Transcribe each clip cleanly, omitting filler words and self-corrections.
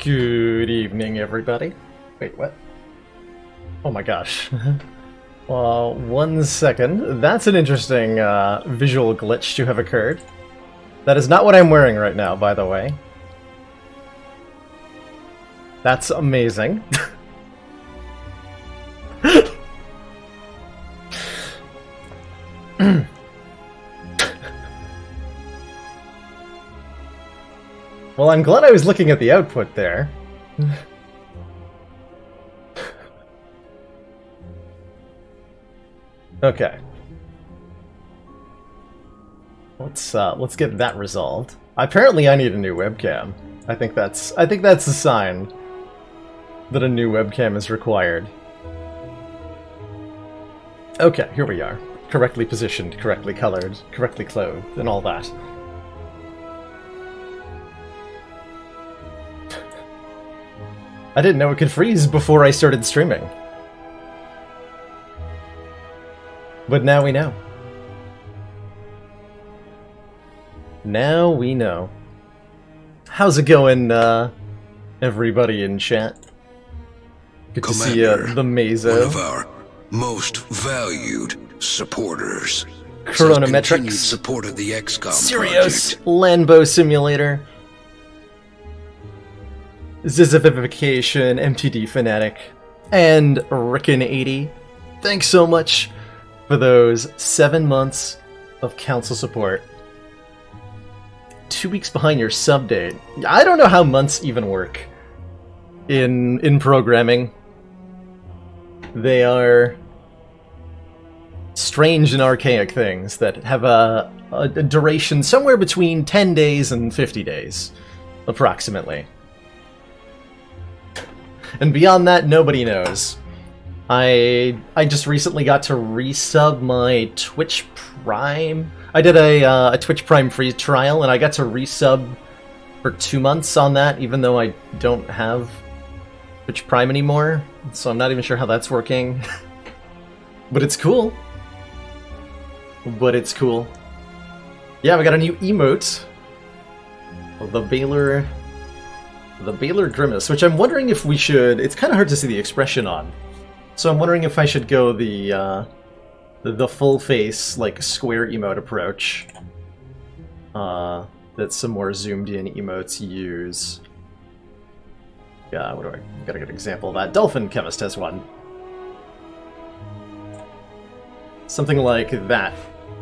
Good evening, everybody. Wait, what? Oh my gosh. 1 second. That's an interesting visual glitch to have occurred. That is not what I'm wearing right now, by the way. That's amazing. Well, I'm glad I was looking at the output there. Okay. Let's get that resolved. Apparently I need a new webcam. I think that's a sign that a new webcam is required. Okay, here we are. Correctly positioned, correctly colored, correctly clothed, and all that. I didn't know it could freeze before I started streaming. But now we know. Now we know. How's it going, everybody in chat? Good to see the Mazo. One of our most valued supporters. Chronometrics. Continued support of the XCOM Sirius. project. Landbow Simulator. Zizification, MTD Fanatic, and Rickon80. Thanks so much for those 7 months of council support. 2 weeks behind your sub date. I don't know how months even work in programming. They are strange and archaic things that have a duration somewhere between 10 days and 50 days, approximately. And beyond that, nobody knows. I just recently got to resub my Twitch Prime. I did a Twitch Prime free trial, and I got to resub for 2 months on that, even though I don't have Twitch Prime anymore. So I'm not even sure how that's working. But it's cool. But it's cool. Yeah, we got a new emote. The Baylor Grimace, which I'm wondering if we should... It's kind of hard to see the expression on. So I'm wondering if I should go the full face, like, square emote approach. That some more zoomed in emotes use. Yeah, what do I... Got a good example of that. Dolphin Chemist has one. Something like that,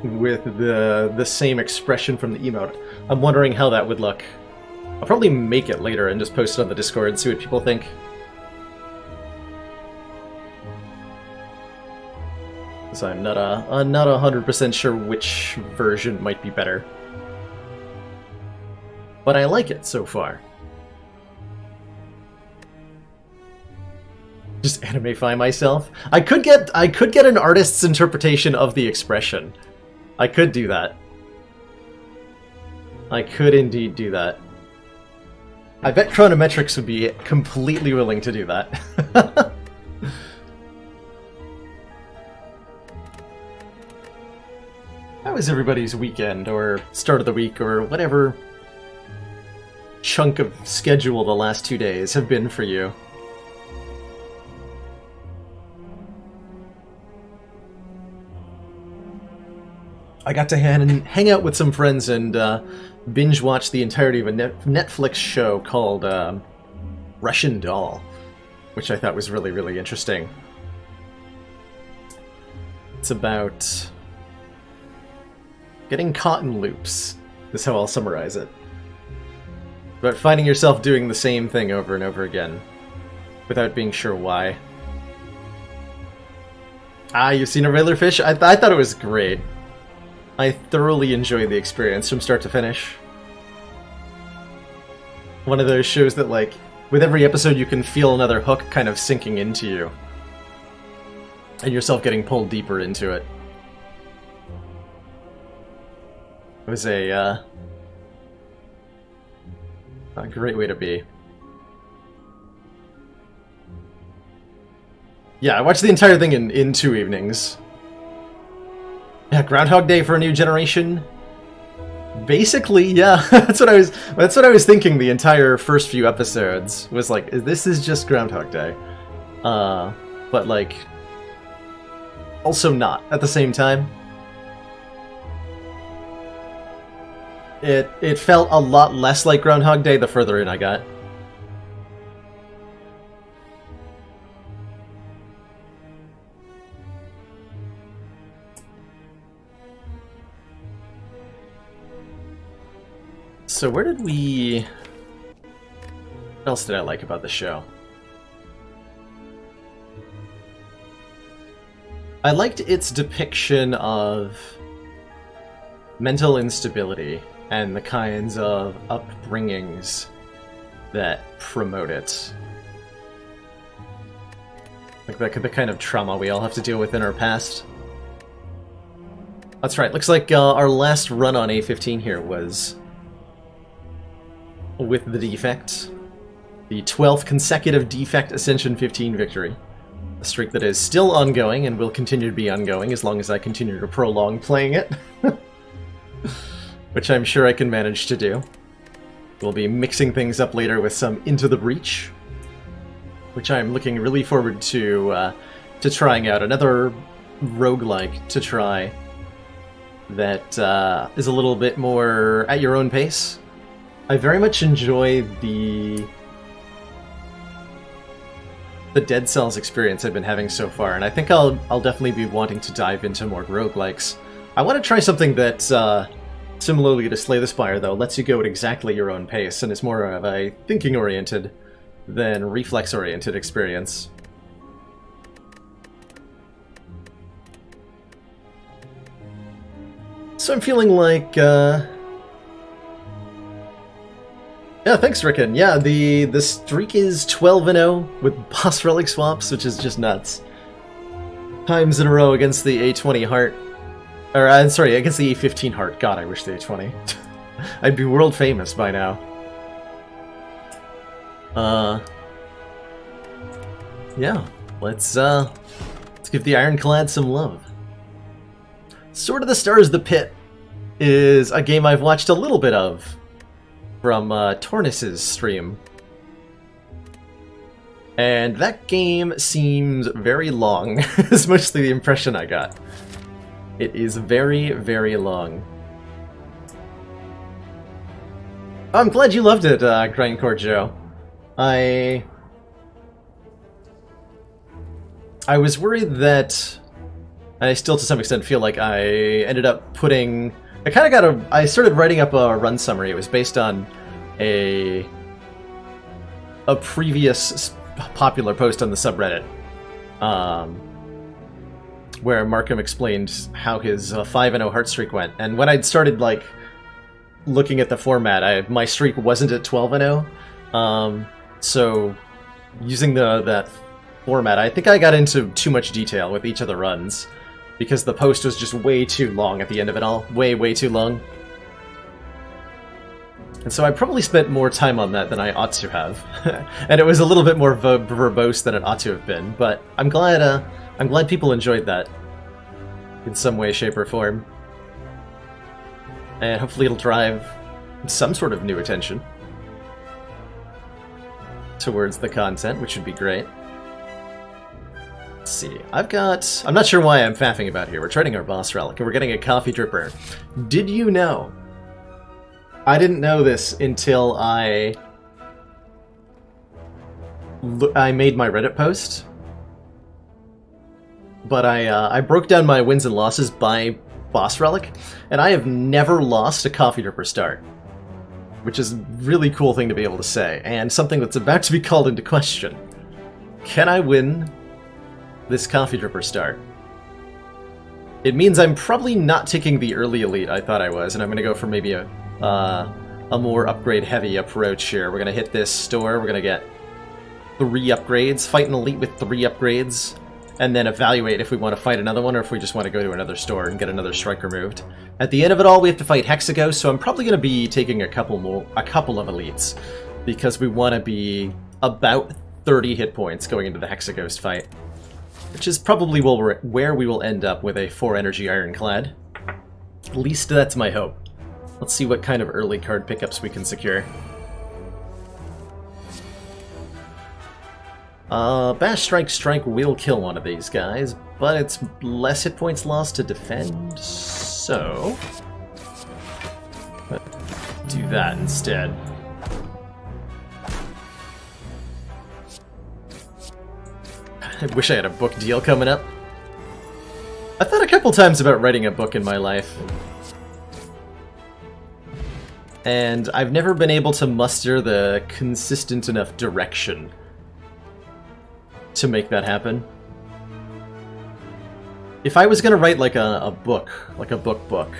with the same expression from the emote. I'm wondering how that would look. I'll probably make it later and just post it on the Discord and see what people think. So I'm not 100% sure which version might be better. But I like it so far. Just animify myself. I could get an artist's interpretation of the expression. I could do that. I could indeed do that. I bet Chronometrics would be completely willing to do that. How was everybody's weekend, or start of the week, or whatever chunk of schedule the last 2 days have been for you? I got to hang out with some friends and binge watch the entirety of a Netflix show called Russian Doll, which I thought was really, really interesting. It's about getting caught in loops, is how I'll summarize it. About finding yourself doing the same thing over and over again, without being sure why. Ah, you've seen a Regular Fish? I thought it was great. I thoroughly enjoyed the experience from start to finish. One of those shows that, like, with every episode you can feel another hook kind of sinking into you. And yourself getting pulled deeper into it. It was a great way to be. Yeah, I watched the entire thing in 2 evenings. Yeah, Groundhog Day for a new generation. Basically, yeah. That's what I was thinking the entire first few episodes. Was like, this is just Groundhog Day. But like, also not at the same time. It felt a lot less like Groundhog Day the further in I got. So where did we... What else did I like about the show? I liked its depiction of mental instability and the kinds of upbringings that promote it. Like the kind of trauma we all have to deal with in our past. That's right, looks like our last run on A15 here was with the defect. The 12th consecutive defect Ascension 15 victory. A streak that is still ongoing and will continue to be ongoing as long as I continue to prolong playing it. Which I'm sure I can manage to do. We'll be mixing things up later with some Into the Breach, which I'm looking really forward to trying out. Another roguelike to try that is a little bit more at your own pace. I very much enjoy the Dead Cells experience I've been having so far, and I think I'll definitely be wanting to dive into more roguelikes. I want to try something that, similarly to Slay the Spire, though, lets you go at exactly your own pace, and is more of a thinking-oriented than reflex-oriented experience. So I'm feeling like, yeah, thanks, Rickon. Yeah, the streak is 12-0 with boss relic swaps, which is just nuts. Times in a row against the A20 heart. Or, I'm sorry, against the A15 heart. God, I wish the A20. I'd be world famous by now. Yeah, let's give the Ironclad some love. Sword of the Stars The Pit is a game I've watched a little bit of from Tornis's stream. And that game seems very long, is mostly the impression I got. It is very, very long. I'm glad you loved it, Grindcore Joe. I was worried that... I still, to some extent, feel like I ended up putting... I started writing up a run summary. It was based on a previous popular post on the subreddit, where Markham explained how his 5-0 heart streak went. And when I'd started like looking at the format, my streak wasn't at 12-0. So using that format, I think I got into too much detail with each of the runs, because the post was just way too long at the end of it all. Way, way too long. And so I probably spent more time on that than I ought to have. And it was a little bit more verbose than it ought to have been, but I'm glad people enjoyed that in some way, shape, or form. And hopefully it'll drive some sort of new attention towards the content, which would be great. Let's see, I'm not sure why I'm faffing about here. We're trading our boss relic, and we're getting a coffee dripper. Did you know? I didn't know this until I made my Reddit post, but I broke down my wins and losses by boss relic, and I have never lost a coffee dripper start, which is a really cool thing to be able to say, and something that's about to be called into question. Can I win this coffee dripper start? It means I'm probably not taking the early elite I thought I was, and I'm going to go for maybe a more upgrade-heavy approach here. We're going to hit this store, we're going to get 3 upgrades, fight an elite with 3 upgrades, and then evaluate if we want to fight another one or if we just want to go to another store and get another strike removed. At the end of it all, we have to fight Hexaghost, so I'm probably going to be taking a couple of elites, because we want to be about 30 hit points going into the Hexaghost fight, which is probably where we will end up with a 4 energy Ironclad. At least that's my hope. Let's see what kind of early card pickups we can secure. Bash Strike Strike will kill one of these guys, but it's less hit points lost to defend, so... do that instead. I wish I had a book deal coming up. I've thought a couple times about writing a book in my life. And I've never been able to muster the consistent enough direction to make that happen. If I was gonna write like a book, like a book,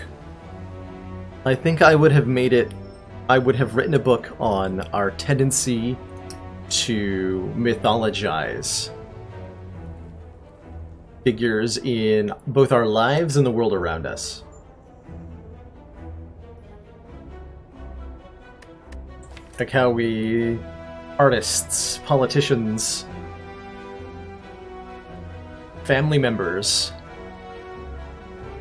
I think I would have made it... I would have written a book on our tendency to mythologize figures in both our lives and the world around us. Like how we... artists, politicians, family members,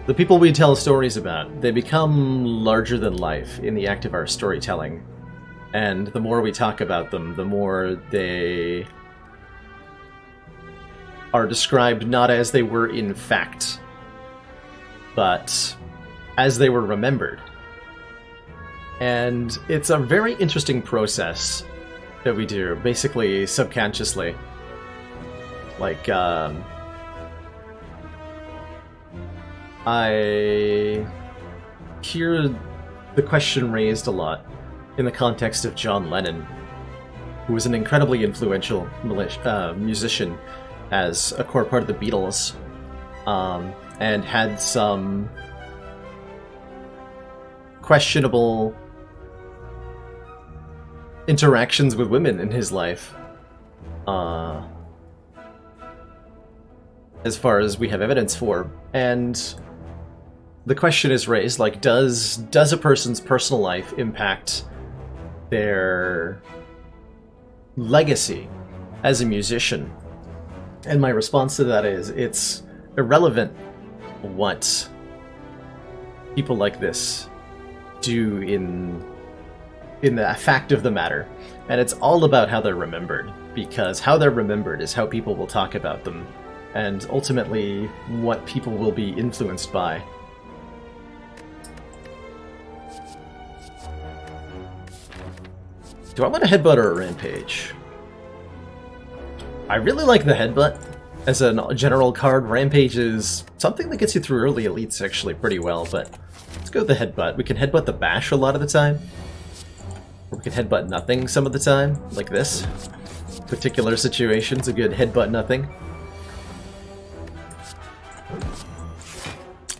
the people we tell stories about, they become larger than life in the act of our storytelling. And the more we talk about them, the more they are described not as they were in fact, but as they were remembered. And it's a very interesting process that we do, basically subconsciously. Like, I hear the question raised a lot in the context of John Lennon, who was an incredibly influential musician as a core part of the Beatles, and had some questionable interactions with women in his life, as far as we have evidence for. And the question is raised, like, does a person's personal life impact their legacy as a musician? And my response to that is, it's irrelevant what people like this do in the fact of the matter. And it's all about how they're remembered, because how they're remembered is how people will talk about them, and ultimately what people will be influenced by. Do I want a headbutt or a rampage? I really like the headbutt as a general card. Rampage is something that gets you through early elites actually pretty well, but let's go with the headbutt. We can headbutt the bash a lot of the time. Or we can headbutt nothing some of the time, like this. Particular situations, a good headbutt nothing.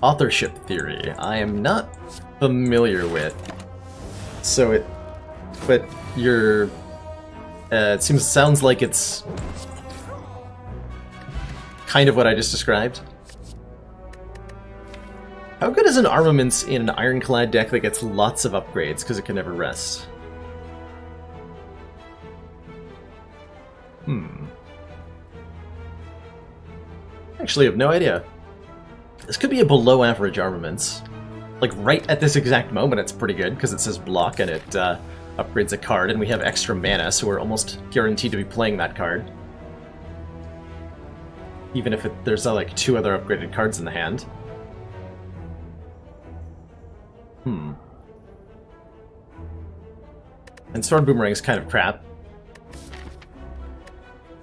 Authorship theory, I am not familiar with. So it sounds like it's kind of what I just described. How good is an armaments in an ironclad deck that gets lots of upgrades because it can never rest? Actually, I have no idea. This could be a below average armaments. Like right at this exact moment it's pretty good because it says block and it upgrades a card, and we have extra mana, so we're almost guaranteed to be playing that card. Even if there's like 2 other upgraded cards in the hand. And Sword Boomerang is kind of crap.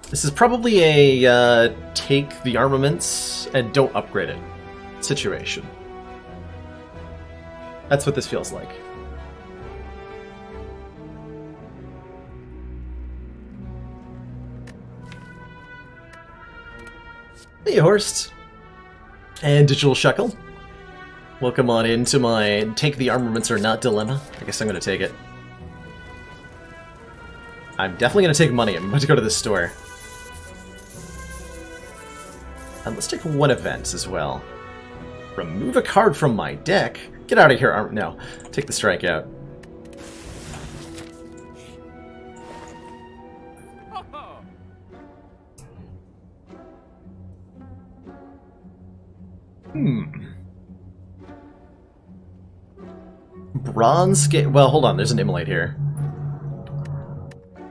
This is probably a take the armaments and don't upgrade it situation. That's what this feels like. Hey, Horst. And Digital Shuckle. Welcome on into my take the armaments or not dilemma. I guess I'm going to take it. I'm definitely going to take money. I'm about to go to the store. And let's take one event as well. Remove a card from my deck? Get out of here. No. Take the strikeout. Bronze scale. Well, hold on. There's an immolate here.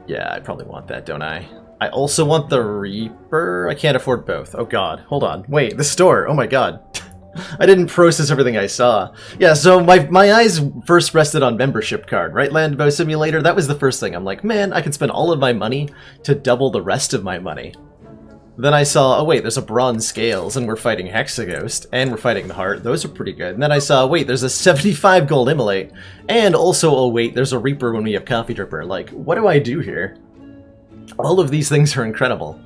Yeah, I probably want that, don't I? I also want the Reaper. I can't afford both. Oh god. Hold on. Wait, the store. Oh my god. I didn't process everything I saw. Yeah, so my eyes first rested on membership card, right? Landbow Simulator. That was the first thing. I'm like, man, I can spend all of my money to double the rest of my money. Then I saw, oh wait, there's a bronze scales, and we're fighting Hexaghost, and we're fighting the Heart. Those are pretty good. And then I saw, wait, there's a 75 gold immolate, and also, oh wait, there's a Reaper when we have Coffee Dripper. Like, what do I do here? All of these things are incredible.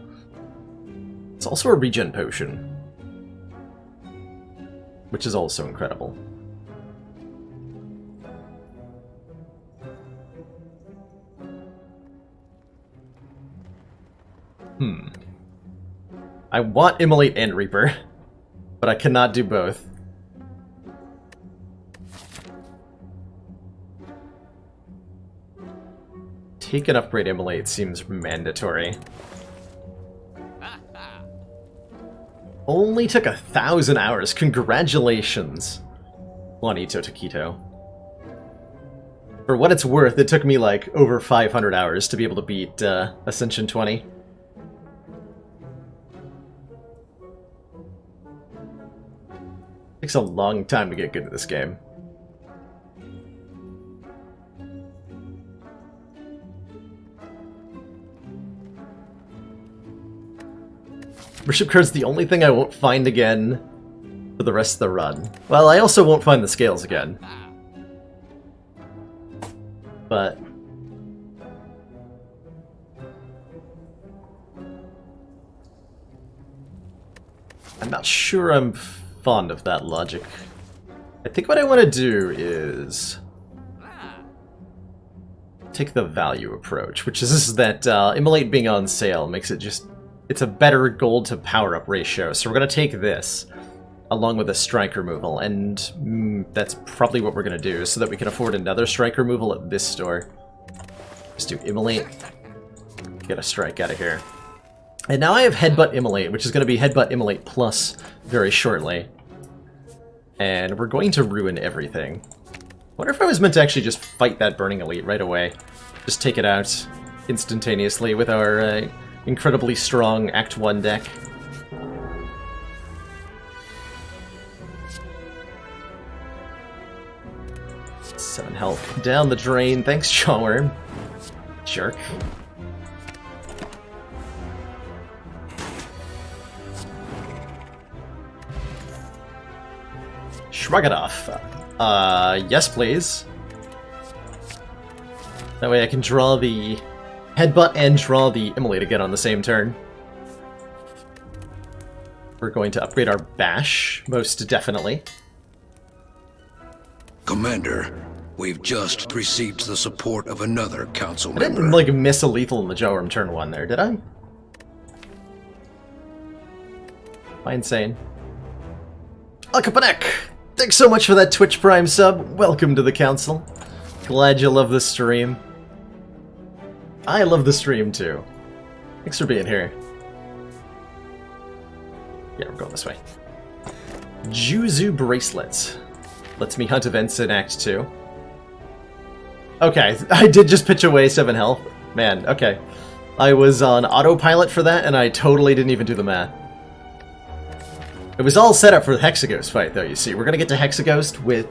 It's also a regen potion, which is also incredible. I want Immolate and Reaper, but I cannot do both. Take and upgrade Immolate seems mandatory. Only took 1,000 hours. Congratulations, Juanito Taquito. For what it's worth, it took me like over 500 hours to be able to beat Ascension 20. Takes a long time to get good at this game. Worship card's the only thing I won't find again for the rest of the run. Well, I also won't find the scales again. But I'm not sure I'm fond of that logic. I think what I want to do is take the value approach, which is that Immolate being on sale makes it just... it's a better gold to power up ratio. So we're going to take this along with a strike removal, and that's probably what we're going to do so that we can afford another strike removal at this store. Just do Immolate, get a strike out of here. And now I have Headbutt Immolate, which is going to be Headbutt Immolate Plus very shortly. And we're going to ruin everything. Wonder if I was meant to actually just fight that Burning Elite right away. Just take it out instantaneously with our incredibly strong Act 1 deck. Seven health. Down the drain. Thanks, Jawworm. Jerk. Shrug it off. Yes, please. That way I can draw the Headbutt and draw the Immolate again on the same turn. We're going to upgrade our Bash, most definitely. Commander, we've just received the support of another council member. I didn't, like, miss a lethal in the Jawworm turn 1 there, did I? Am I insane? Akapanek! Thanks so much for that Twitch Prime sub. Welcome to the council. Glad you love the stream. I love the stream too. Thanks for being here. Yeah, we're going this way. Juzu Bracelets. Lets me hunt events in Act 2. Okay, I did just pitch away 7 health. Man, okay. I was on autopilot for that, and I totally didn't even do the math. It was all set up for the Hexaghost fight, though, you see. We're gonna get to Hexaghost with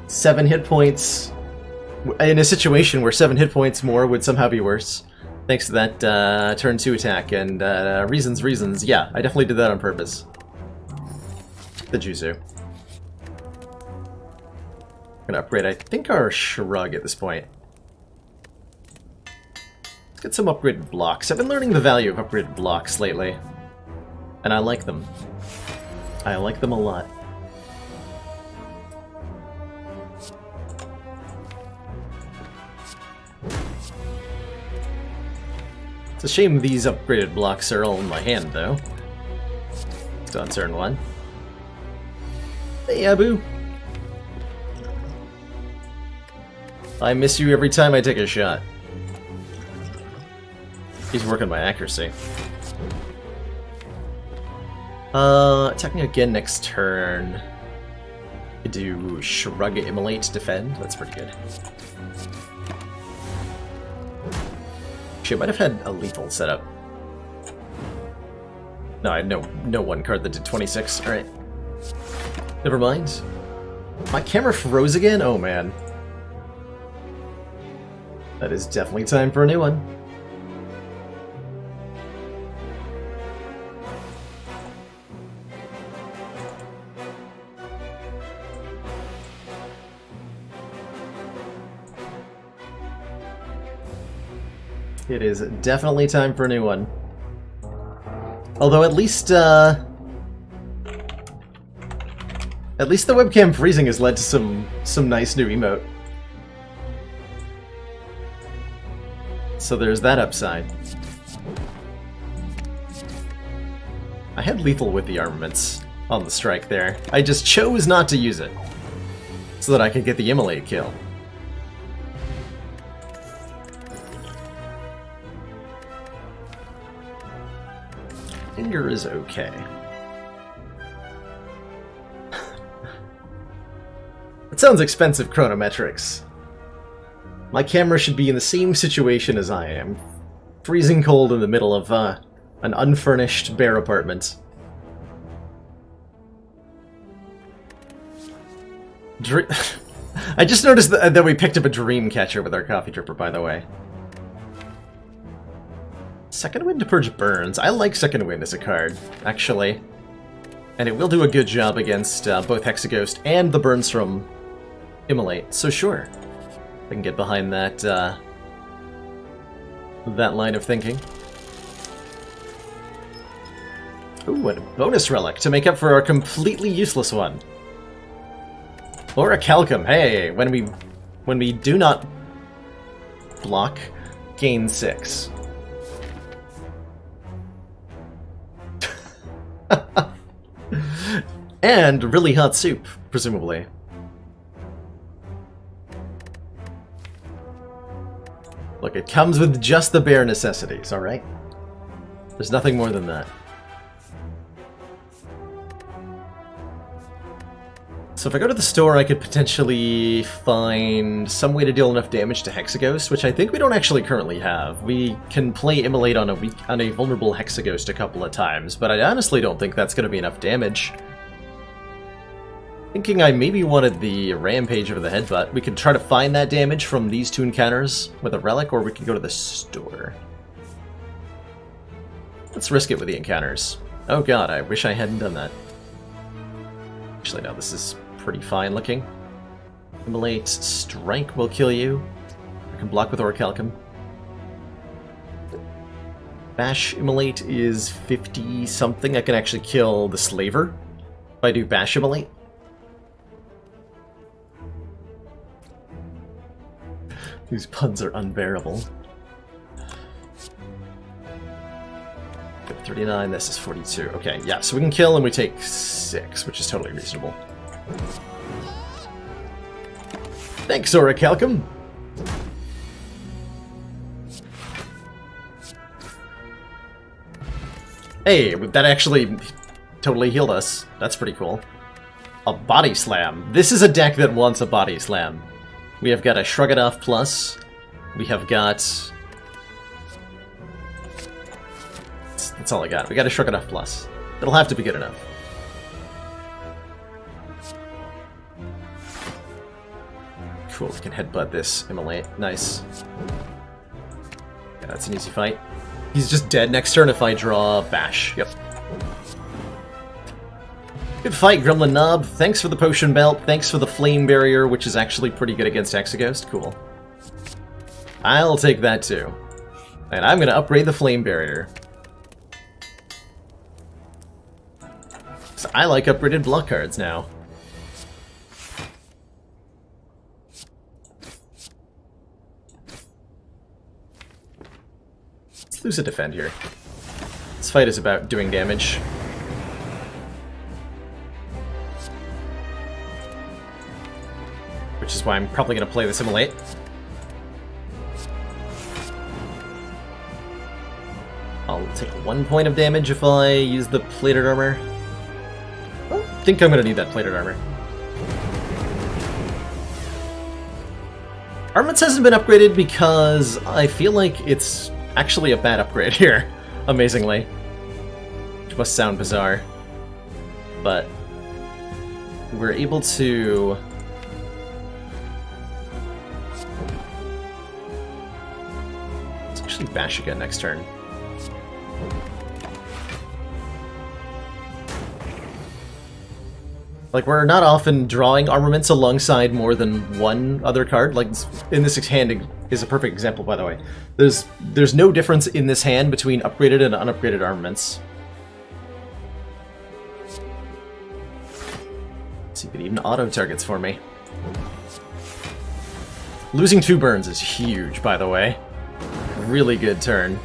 7 hit points in a situation where 7 hit points more would somehow be worse. Thanks to that turn 2 attack, and reasons. Yeah, I definitely did that on purpose. The Juzu. Gonna upgrade, I think, our Shrug at this point. Let's get some upgraded blocks. I've been learning the value of upgraded blocks lately, and I like them. I like them a lot. It's a shame these upgraded blocks are all in my hand, though. Still on turn 1. Hey, Abu! I miss you every time I take a shot. He's working my accuracy. Attacking again next turn. Could do Shrug, Immolate, Defend. That's pretty good. She might have had a lethal setup. No, I had no one card that did 26. Alright. Never mind. My camera froze again? Oh man. That is definitely time for a new one. It is definitely time for a new one. Although at least the webcam freezing has led to some nice new emote. So there's that upside. I had lethal with the armaments on the strike there. I just chose not to use it so that I could get the immolate kill. Finger is okay. It sounds expensive, Chronometrics. My camera should be in the same situation as I am. Freezing cold in the middle of an unfurnished, bare apartment. I just noticed that we picked up a dream catcher with our coffee dripper, by the way. Second Wind to purge burns. I like Second Wind as a card, actually. And it will do a good job against both Hexaghost and the burns from Immolate, so sure. I can get behind that, that line of thinking. Ooh, and a bonus relic to make up for our completely useless one. Or a Calcum. Hey, when we do not block, gain 6. And really hot soup, presumably. Look, it comes with just the bare necessities, alright? There's nothing more than that. So if I go to the store, I could potentially find some way to deal enough damage to Hexaghost, which I think we don't actually currently have. We can play Immolate on a vulnerable Hexaghost a couple of times, but I honestly don't think that's going to be enough damage. Thinking I maybe wanted the Rampage over the Headbutt. We could try to find that damage from these two encounters with a relic, or we could go to the store. Let's risk it with the encounters. Oh god, I wish I hadn't done that. Actually, no, this is pretty fine looking. Immolate Strike will kill you. I can block with Orichalcum. Bash Immolate is 50 something. I can actually kill the Slaver if I do Bash Immolate. These puns are unbearable. 39, this is 42. Okay, yeah, so we can kill and we take 6, which is totally reasonable. Thanks, Orichalcum! Hey, that actually totally healed us. That's pretty cool. A Body Slam. This is a deck that wants a Body Slam. We have got a Shrug It Off Plus. We have got... That's all I got. We got a Shrug It Off Plus. It'll have to be good enough. Cool, we can headbutt this Immolate. Nice. Yeah, that's an easy fight. He's just dead next turn if I draw Bash. Yep. Good fight, Gremlin Knob. Thanks for the Potion Belt. Thanks for the Flame Barrier, which is actually pretty good against Hexaghost. Cool. I'll take that too. And I'm going to upgrade the Flame Barrier. So I like upgraded block cards now. Let's lose a defend here. This fight is about doing damage. Which is why I'm probably going to play this Immolate. I'll take 1 point of damage if I use the Plated Armor. I think I'm going to need that Plated Armor. Armaments hasn't been upgraded because I feel like it's actually a bad upgrade here, amazingly. Which must sound bizarre. But we're able to... Let's actually bash again next turn. Like, we're not often drawing armaments alongside more than one other card. Like, in this hand is a perfect example, by the way. There's no difference in this hand between upgraded and unupgraded armaments. Let's see if it even auto-targets for me. Losing 2 burns is huge, by the way. Really good turn.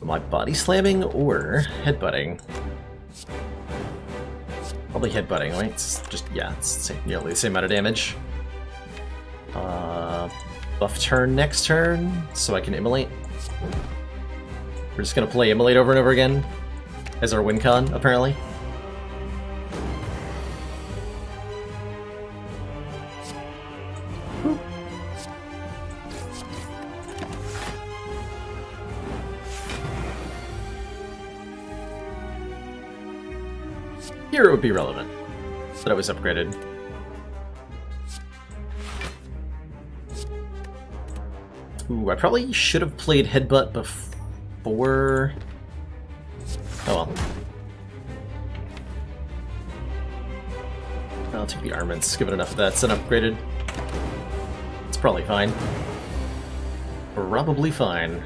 Am I body slamming or headbutting? Probably headbutting, right? It's just, yeah, it's nearly the same amount of damage. Buff turn next turn, so I can immolate. We're just gonna play immolate over and over again as our win con, apparently. Here it would be relevant that I was upgraded. Ooh, I probably should have played Headbutt before... Oh well. I'll take the armaments, give it enough of that, it's upgraded. It's probably fine. Probably fine.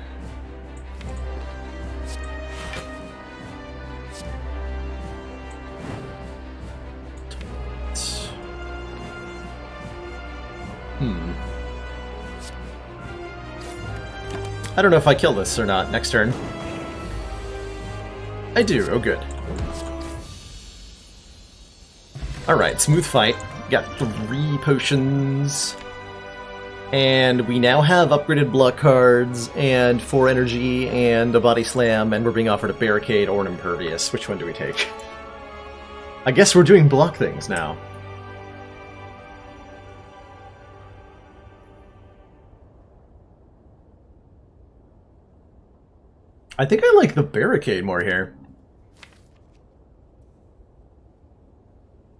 I don't know if I kill this or not next turn. I do, oh good. Alright, smooth fight. Got 3 potions. And we now have upgraded block cards, and 4 energy, and a body slam, and we're being offered a barricade or an impervious. Which one do we take? I guess we're doing block things now. I think I like the barricade more here.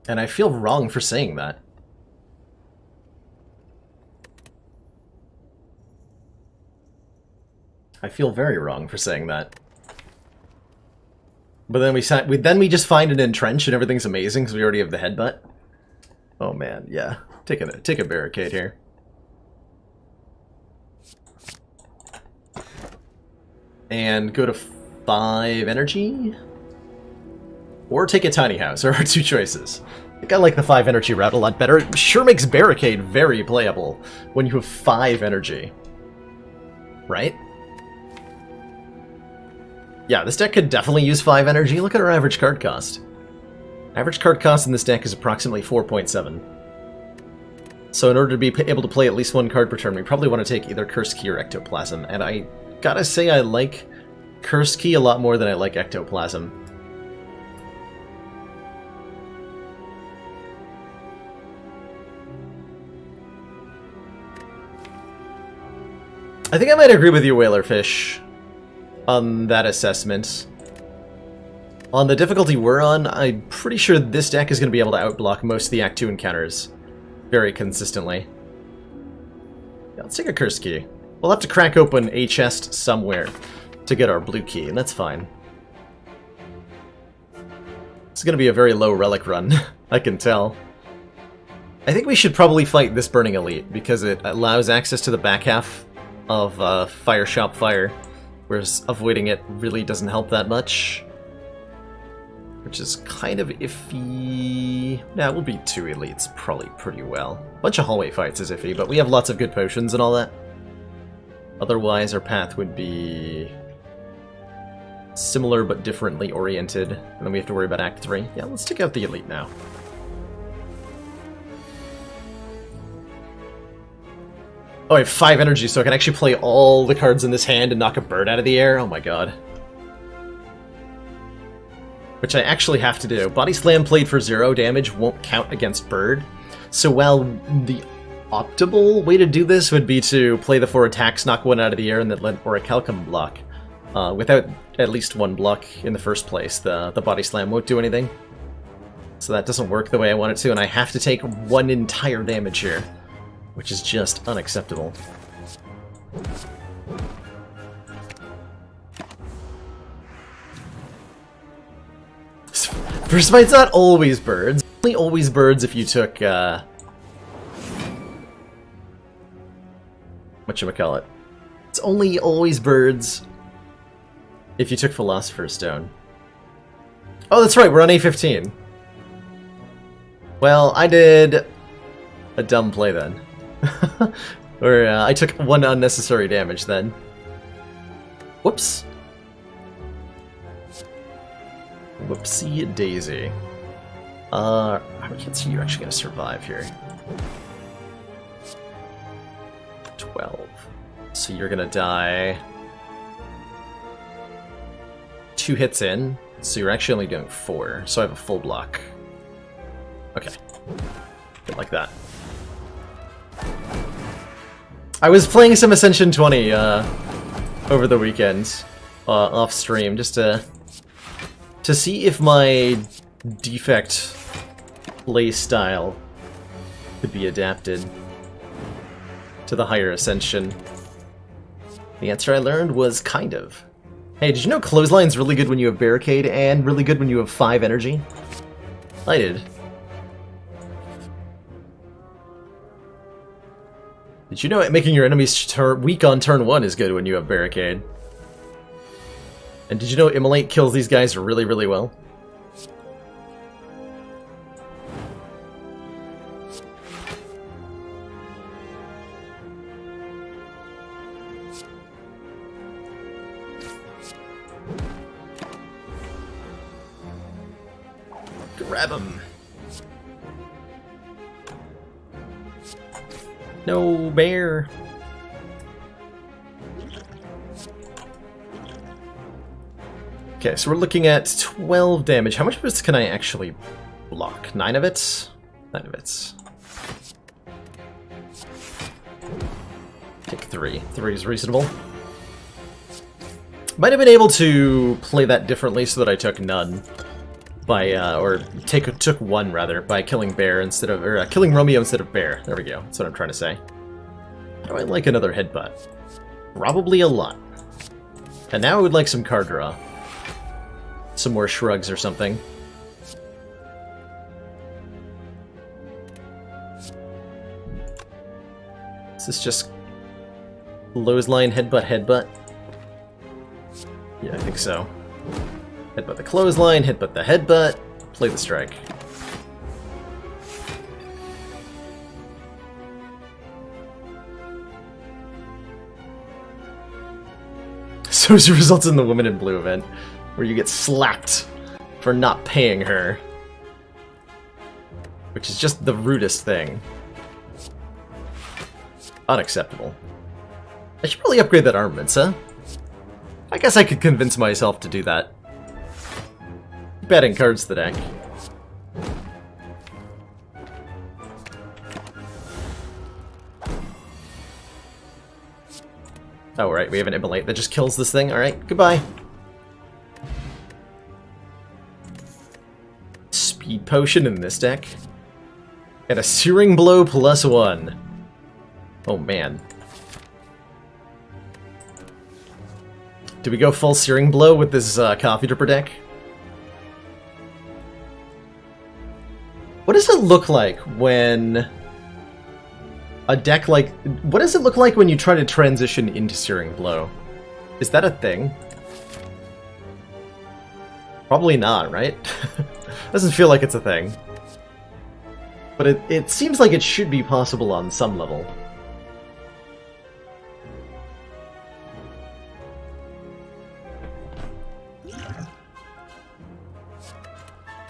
And I feel wrong for saying that. I feel very wrong for saying that. But then we just find an entrench and everything's amazing because we already have the headbutt. Oh man, yeah. Take a barricade here. And go to 5 energy? Or take a tiny house, are our 2 choices. I think I like the 5 energy route a lot better. It sure makes barricade very playable when you have 5 energy. Right? Yeah, this deck could definitely use 5 energy. Look at our average card cost. Average card cost in this deck is approximately 4.7. So in order to be able to play at least 1 card per turn, we probably want to take either Curse Key or Ectoplasm, and I gotta say I like Curse Key a lot more than I like Ectoplasm. I think I might agree with you, Whalerfish, on that assessment. On the difficulty we're on, I'm pretty sure this deck is going to be able to outblock most of the Act 2 encounters very consistently. Yeah, let's take a Curse Key. We'll have to crack open a chest somewhere to get our blue key, and that's fine. It's going to be a very low relic run, I can tell. I think we should probably fight this Burning Elite, because it allows access to the back half of Fire Shop Fire, whereas avoiding it really doesn't help that much. Which is kind of iffy. Nah, we'll beat 2 elites probably pretty well. Bunch of hallway fights is iffy, but we have lots of good potions and all that. Otherwise, our path would be similar but differently oriented, and then we have to worry about Act 3. Yeah, let's take out the elite now. Oh, I have 5 energy, so I can actually play all the cards in this hand and knock a bird out of the air? Oh my god. which I actually have to do. Body Slam played for 0 damage won't count against Bird. So while the optimal way to do this would be to play the 4 attacks, knock one out of the air, and then let Orichalcum block. Without at least one block in the first place, the Body Slam won't do anything. So that doesn't work the way I want it to, and I have to take 1 entire damage here, which is just unacceptable. First fight's not always birds. Only always birds if you took, whatchamacallit. It's only always birds if you took Philosopher's Stone. Oh, that's right, we're on A15. Well, I did a dumb play then. Or I took 1 unnecessary damage then. Whoops. Whoopsie daisy. How many hits are you actually going to survive here? 12. So you're going to die 2 hits in, so you're actually only doing 4, so I have a full block. Okay. Good like that. I was playing some Ascension 20 over the weekend, off stream, just to see if my defect play style could be adapted to the higher Ascension. The answer I learned was kind of. Hey, did you know Clothesline's really good when you have Barricade and really good when you have 5 energy? I did. Did you know making your enemies weak on turn 1 is good when you have Barricade? And did you know Immolate kills these guys really, really well? Grab him. No bear. Okay, so we're looking at 12 damage. How much of this can I actually block? 9 of it? 9 of it. Take 3. 3 is reasonable. Might have been able to play that differently so that I took none. By, or took 1 rather, by killing Bear instead of, or killing Romeo instead of Bear. There we go, that's what I'm trying to say. How do I like another headbutt? Probably a lot. And now I would like some card draw. Some more shrugs or something. Is this just clothesline, headbutt, headbutt? Yeah, I think so. Headbutt the clothesline, headbutt the headbutt, play the strike. So it results in the Woman in Blue event, where you get slapped for not paying her. Which is just the rudest thing. Unacceptable. I should probably upgrade that armaments, huh? I guess I could convince myself to do that. Keep adding cards to the deck. Oh, right, we have an Immolate that just kills this thing. Alright, goodbye. Speed Potion in this deck. And a Searing Blow +1. Oh, man. Do we go full Searing Blow with this Coffee Dripper deck? What does it look like when a deck like... What does it look like when you try to transition into Searing Blow? Is that a thing? Probably not, right? Doesn't feel like it's a thing. But it seems like it should be possible on some level.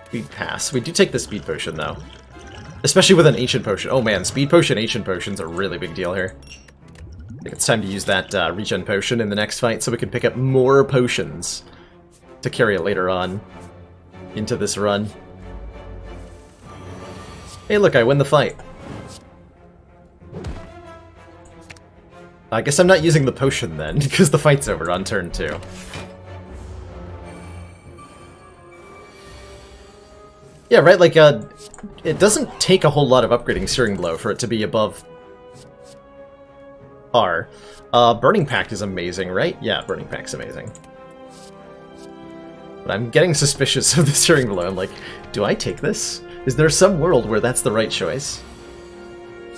Speed Pass. We do take the Speed Potion, though. Especially with an Ancient Potion. Oh man, Speed Potion, Ancient Potion's a really big deal here. I think it's time to use that Regen Potion in the next fight so we can pick up more potions to carry it later on. into this run. Hey look, I win the fight. I guess I'm not using the potion then, because the fight's over on turn 2. Yeah, right, like, it doesn't take a whole lot of upgrading Searing Blow for it to be above R. Burning Pact is amazing, right? Yeah, Burning Pact's amazing. But I'm getting suspicious of the Searing Blow. I'm like, do I take this? Is there some world where that's the right choice?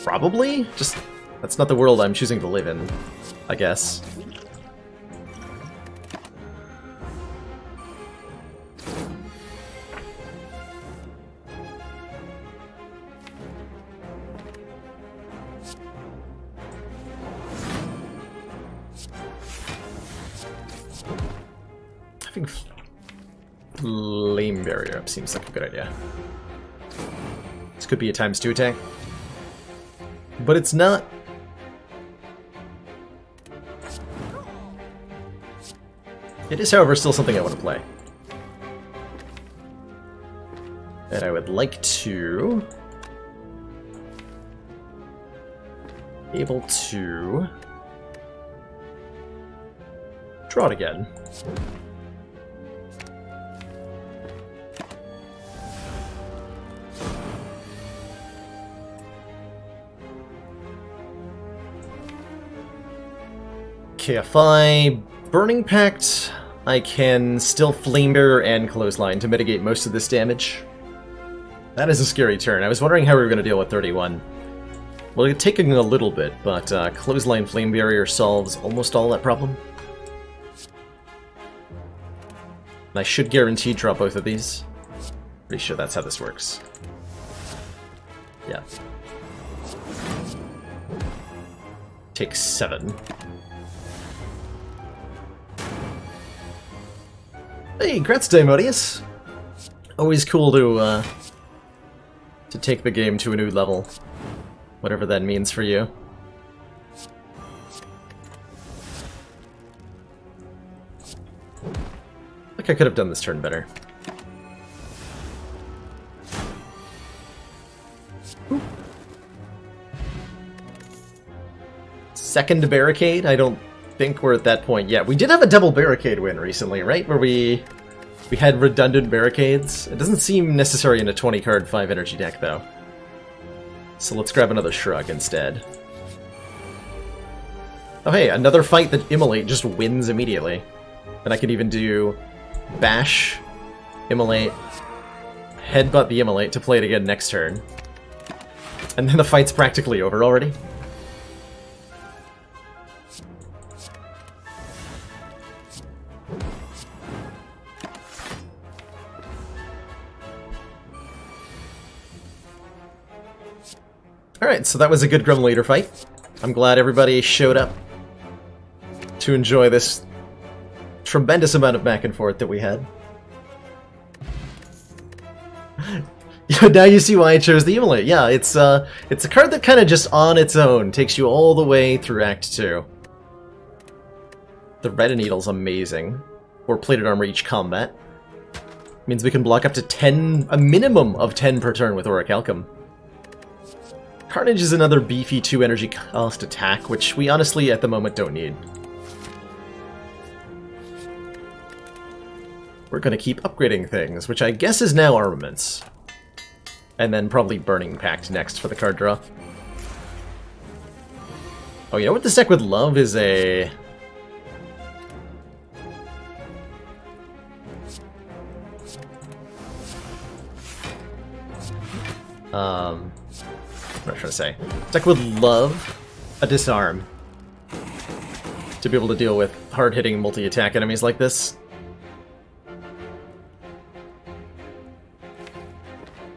Probably? Just, that's not the world I'm choosing to live in, I guess. Having Flame Barrier up seems like a good idea. This could be a ×2 attack. But it's not. It is, however, still something I want to play. And I would like to be able to draw it again. Okay, if I Burning Pact, I can still Flame Bearer and Clothesline to mitigate most of this damage. That is a scary turn. I was wondering how we were going to deal with 31. Well, it's taking a little bit, but Clothesline Flame Barrier solves almost all that problem. And I should guarantee draw both of these. Pretty sure that's how this works. Yeah. Take 7. Hey, congrats, Dimodius! Always cool to take the game to a new level. Whatever that means for you. I think I could have done this turn better. Ooh. Second barricade? I don't think we're at that point yet. We did have a double barricade win recently, right? Where we had redundant barricades. It doesn't seem necessary in a 20-card 5 energy deck, though. So let's grab another Shrug instead. Oh hey, another fight that Immolate just wins immediately. And I can even do Bash, Immolate, Headbutt the Immolate to play it again next turn. And then the fight's practically over already. Alright, so that was a good Grim Leader fight. I'm glad everybody showed up to enjoy this tremendous amount of back and forth that we had. Yeah, now you see why I chose the Immolate. Yeah, it's a card that kind of just on its own takes you all the way through Act 2. The Red Needle's amazing. Or Plated Armor each combat. Means we can block up to 10, a minimum of 10 per turn with Orichalcum. Carnage is another beefy 2 energy cost attack, which we honestly at the moment don't need. We're gonna keep upgrading things, which I guess is now armaments. And then probably Burning Pact next for the card draw. Oh, you know what this deck would love is a... What am I trying to say? This deck would love a Disarm to be able to deal with hard-hitting multi-attack enemies like this.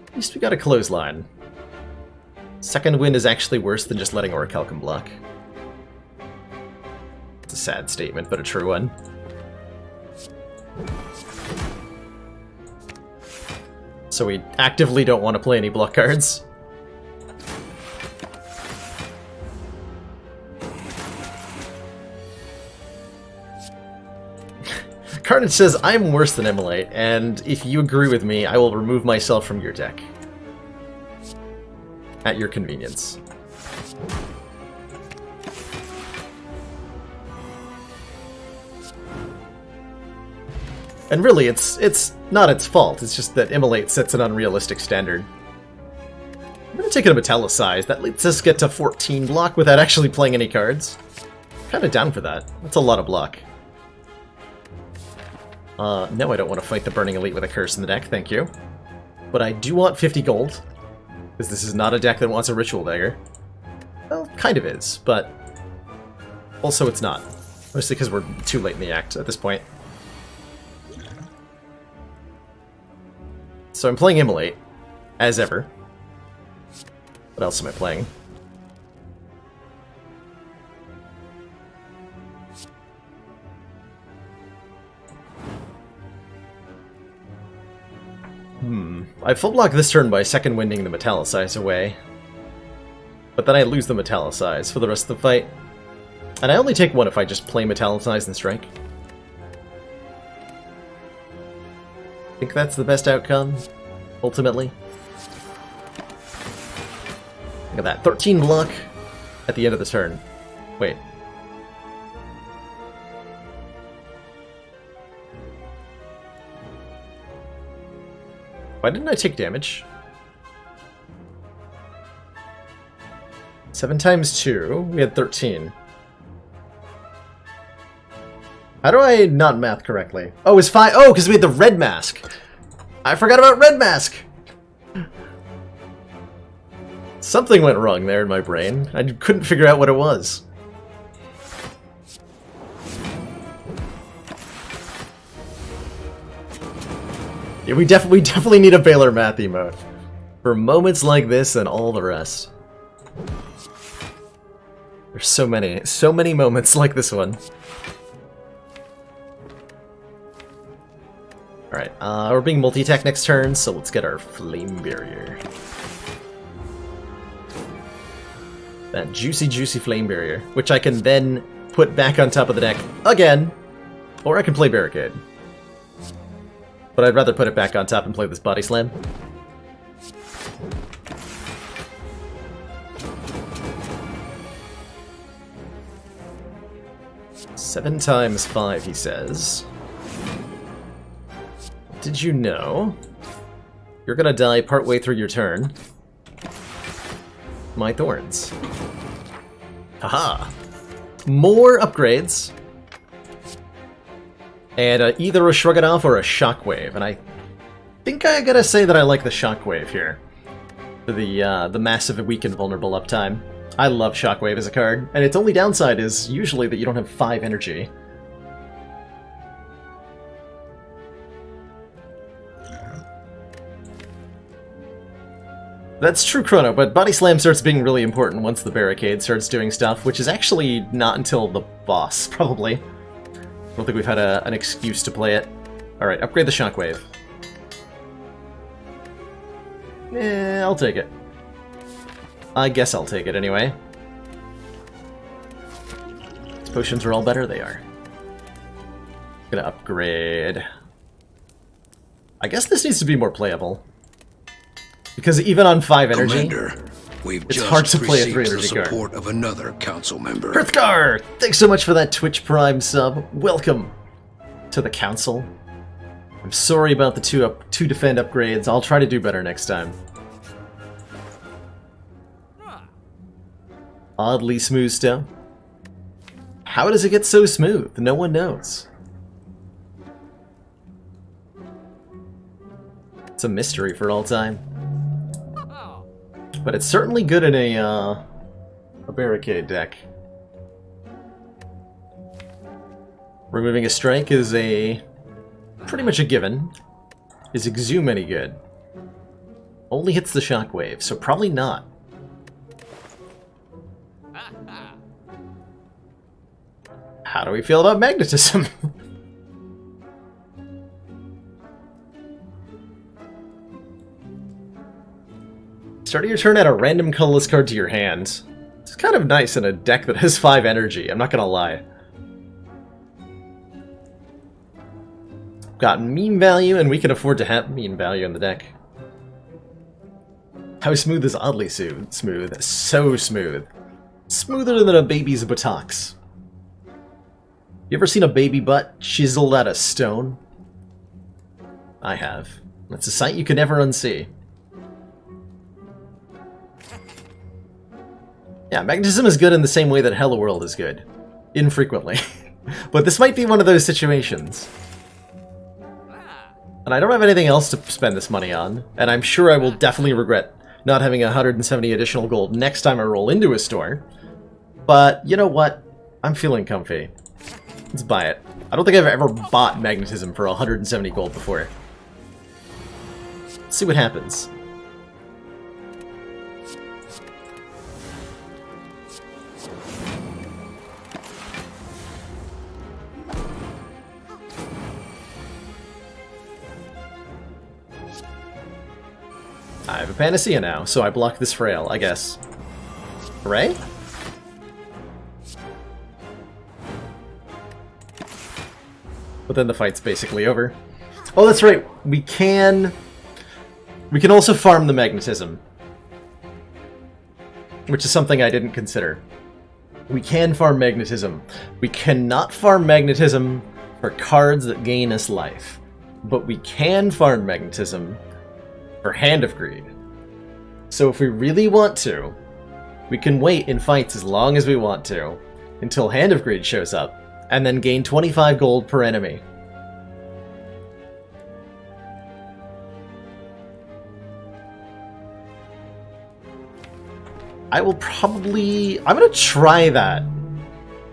At least we got a Clothesline. Second Wind is actually worse than just letting Orichalcum block. It's a sad statement, but a true one. So we actively don't want to play any block cards. Carnage says, I'm worse than Immolate, and if you agree with me, I will remove myself from your deck. At your convenience. And really, it's not its fault, it's just that Immolate sets an unrealistic standard. I'm gonna take it a Metallicize. That lets us get to 14 block without actually playing any cards. Kinda down for that. That's a lot of block. No, I don't want to fight the Burning Elite with a curse in the deck, thank you. But I do want 50 gold, because this is not a deck that wants a Ritual Dagger. Well, kind of is, but also it's not. Mostly because we're too late in the act at this point. So I'm playing Immolate, as ever. What else am I playing? I full block this turn by second winding the Metallicize away. But then I lose the Metallicize for the rest of the fight. And I only take one if I just play Metallicize and strike. I think that's the best outcome, ultimately. Look at that, 13 block at the end of the turn. Wait. Why didn't I take damage? 7 times 2, we had 13. How do I not math correctly? Oh, it's 5. Oh, because we had the red mask. I forgot about red mask. Something went wrong there in my brain. I couldn't figure out what it was. Yeah, we definitely need a Baylor math emote for moments like this and all the rest. There's so many moments like this one. Alright, we're being multi-attack next turn, so let's get our Flame Barrier. That juicy Flame Barrier, which I can then put back on top of the deck again, or I can play Barricade. But I'd rather put it back on top and play this Body Slam. Seven times 5, he says. Did you know you're gonna die partway through your turn? My Thorns. Haha! More upgrades. And either a Shrug It Off or a Shockwave, and I think I gotta say that I like the Shockwave here. For the massive weak and vulnerable uptime. I love Shockwave as a card, and its only downside is usually that you don't have 5 energy. That's true, Chrono, but Body Slam starts being really important once the Barricade starts doing stuff, which is actually not until the boss, probably. I don't think we've had an excuse to play it. Alright, upgrade the Shockwave. I'll take it. I guess I'll take it anyway. These potions are all better, they are. Gonna upgrade. I guess this needs to be more playable. Because even on 5 energy, Commander, we've it's just hard to play a received 3 the energy card. support of another council member. Hearthgar! Thanks so much for that Twitch Prime sub. Welcome to the council. I'm sorry about the two defend upgrades. I'll try to do better next time. Oddly smooth stone. How does it get so smooth? No one knows. It's a mystery for all time. But it's certainly good in a Barricade deck. Removing a strike is pretty much a given. Is Exhume any good? Only hits the Shockwave, so probably not. How do we feel about Magnetism? Starting your turn, add a random colorless card to your hand. It's kind of nice in a deck that has 5 energy, I'm not gonna lie. got meme value, and we can afford to have meme value in the deck. How smooth is oddly smooth? So smooth. Smoother than a baby's buttocks. You ever seen a baby butt chiseled out of stone? I have. That's a sight you can never unsee. Yeah, magnetism is good in the same way that Hello World is good. Infrequently. But this might be one of those situations. And I don't have anything else to spend this money on, and I'm sure I will definitely regret not having 170 additional gold next time I roll into a store. But, you know what? I'm feeling comfy. Let's buy it. I don't think I've ever bought magnetism for 170 gold before. Let's see what happens. I have a Panacea now, so I block this Frail, I guess. Hooray? But then the fight's basically over. Oh, that's right. We can also farm the magnetism, which is something I didn't consider. We can farm magnetism. We cannot farm magnetism for cards that gain us life, but we can farm magnetism for Hand of Greed. So if we really want to, we can wait in fights as long as we want to until Hand of Greed shows up, and then gain 25 gold per enemy. I'm gonna try that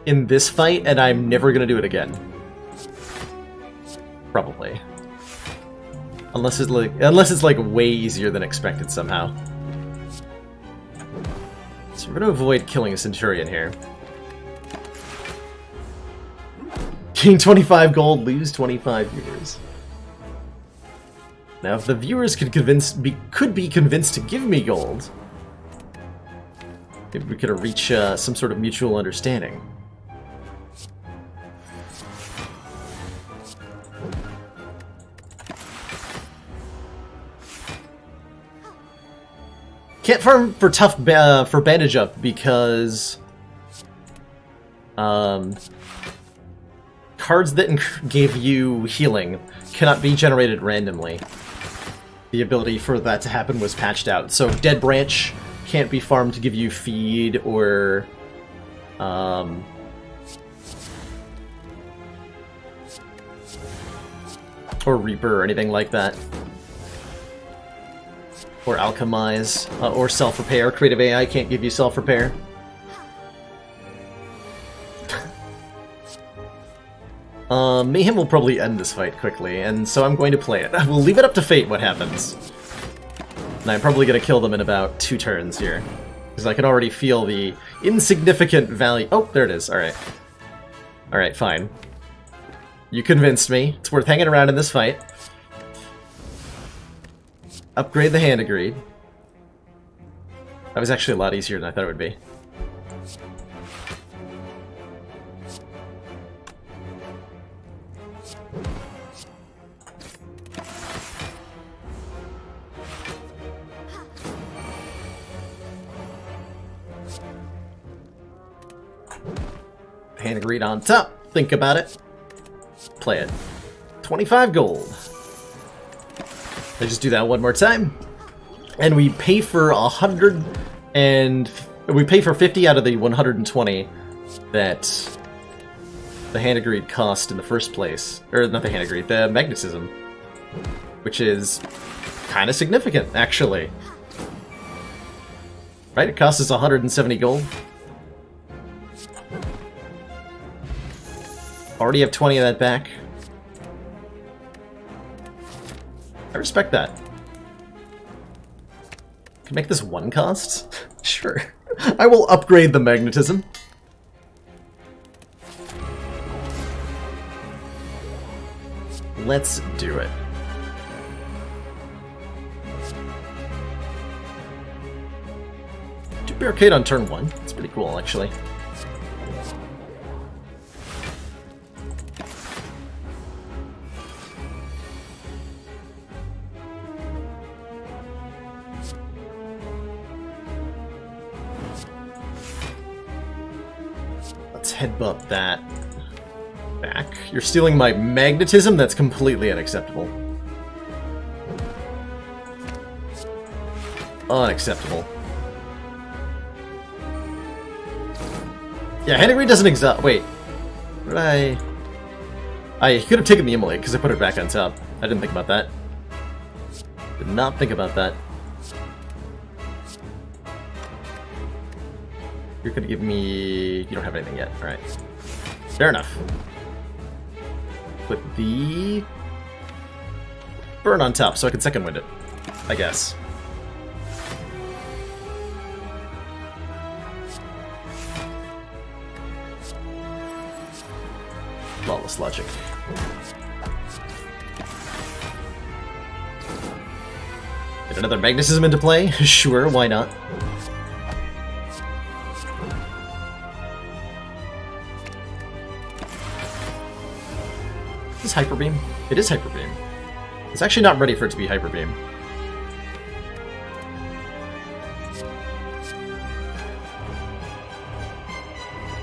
in this fight, and I'm never gonna do it again. Probably. Unless it's like way easier than expected somehow. So we're gonna avoid killing a Centurion here. Gain 25 gold, lose 25 viewers. Now, if the viewers could be convinced to give me gold, maybe we could reach some sort of mutual understanding. Can't farm for for bandage up because cards that gave you healing cannot be generated randomly. The ability for that to happen was patched out. So Dead Branch can't be farmed to give you feed or Reaper or anything like that. Or Alchemize, or Self-Repair. Creative AI can't give you Self-Repair. Mayhem will probably end this fight quickly, and so I'm going to play it. We'll leave it up to fate what happens. And I'm probably going to kill them in about 2 turns here. Because I can already feel the insignificant value. Oh, there it is. Alright. Alright, fine. You convinced me. It's worth hanging around in this fight. Upgrade the Hand of Greed. That was actually a lot easier than I thought it would be. Hand of Greed on top. Think about it. Play it. 25 gold. I just do that one more time, and we pay for 100, and we pay for 50 out of the 120 that the Hand of Greed cost in the first place, or not the Hand of Greed, the magnetism, which is kind of significant, actually. Right? It costs us 170 gold. Already have 20 of that back. I respect that. Can make this 1 cost? Sure. I will upgrade the magnetism. Let's do it. Do Barricade on turn 1. It's pretty cool, actually. headbutt that back. You're stealing my magnetism? That's completely unacceptable. Unacceptable. Yeah, Henry doesn't exhaust. Wait. What did I could have taken the immolate because I put it back on top. I didn't think about that. Did not think about that. You're gonna give me... You don't have anything yet. Alright. Fair enough. Put the... burn on top so I can second wind it. I guess. Flawless logic. Get another magnetism into play? Sure, why not? Is this Hyper Beam? It is Hyper Beam. It's actually not ready for it to be Hyper Beam.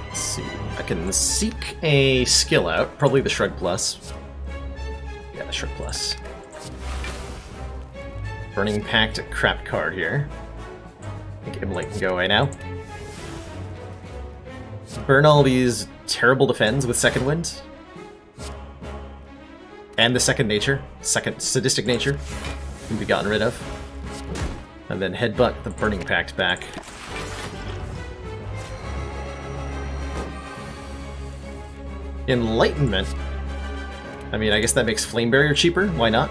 Let's see. I can seek a skill out. Probably the Shrug Plus. Yeah, the Shrug Plus. Burning Pact, crap card here. I think Immolate can go away now. Burn all these terrible defends with Second Wind. And the second nature, second sadistic nature, can be gotten rid of. And then headbutt the Burning Pact back. Enlightenment. I mean, I guess that makes Flame Barrier cheaper. Why not?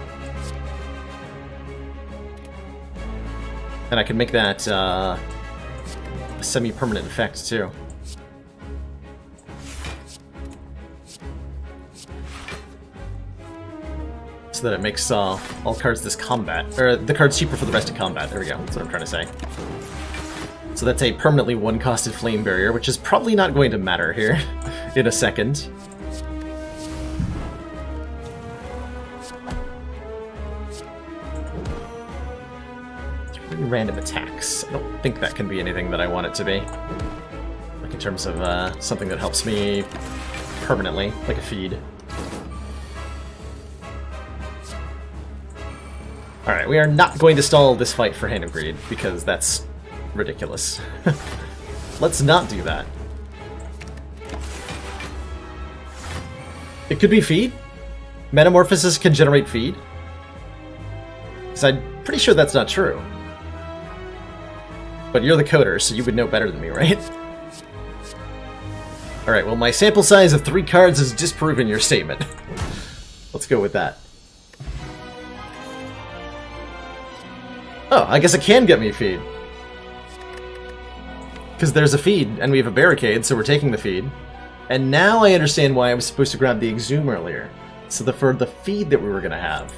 And I can make that a semi-permanent effect too. So that it makes all cards this combat, or the cards cheaper for the rest of combat. There we go, that's what I'm trying to say. So that's a permanently one-costed Flame Barrier, which is probably not going to matter here in a second. Three random attacks. I don't think that can be anything that I want it to be. Like in terms of something that helps me permanently, like a feed. Alright, we are not going to stall this fight for Hand of Greed, because that's ridiculous. Let's not do that. It could be feed. Metamorphosis can generate feed. Because I'm pretty sure that's not true. But you're the coder, so you would know better than me, right? Alright, well my sample size of 3 cards has disproven your statement. Let's go with that. Oh, I guess it can get me feed. Because there's a feed, and we have a barricade, so we're taking the feed. And now I understand why I was supposed to grab the Exhume earlier. So for the feed that we were going to have.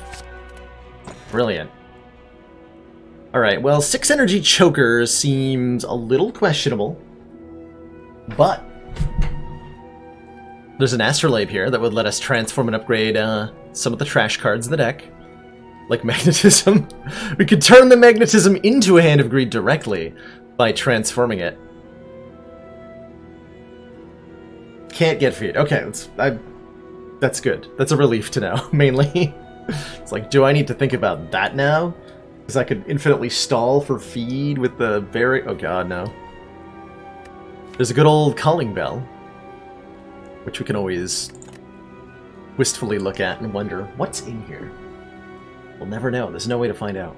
Brilliant. Alright, well, 6 energy choker seems a little questionable. But there's an Astrolabe here that would let us transform and upgrade some of the trash cards in the deck. Like Magnetism. We could turn the Magnetism into a Hand of Greed directly by transforming it. Can't get feed. Okay, that's good. That's a relief to know, mainly. It's like, do I need to think about that now? Because I could infinitely stall for feed with the very... Oh god, no. There's a good old Calling Bell, which we can always wistfully look at and wonder, what's in here? We'll never know. There's no way to find out.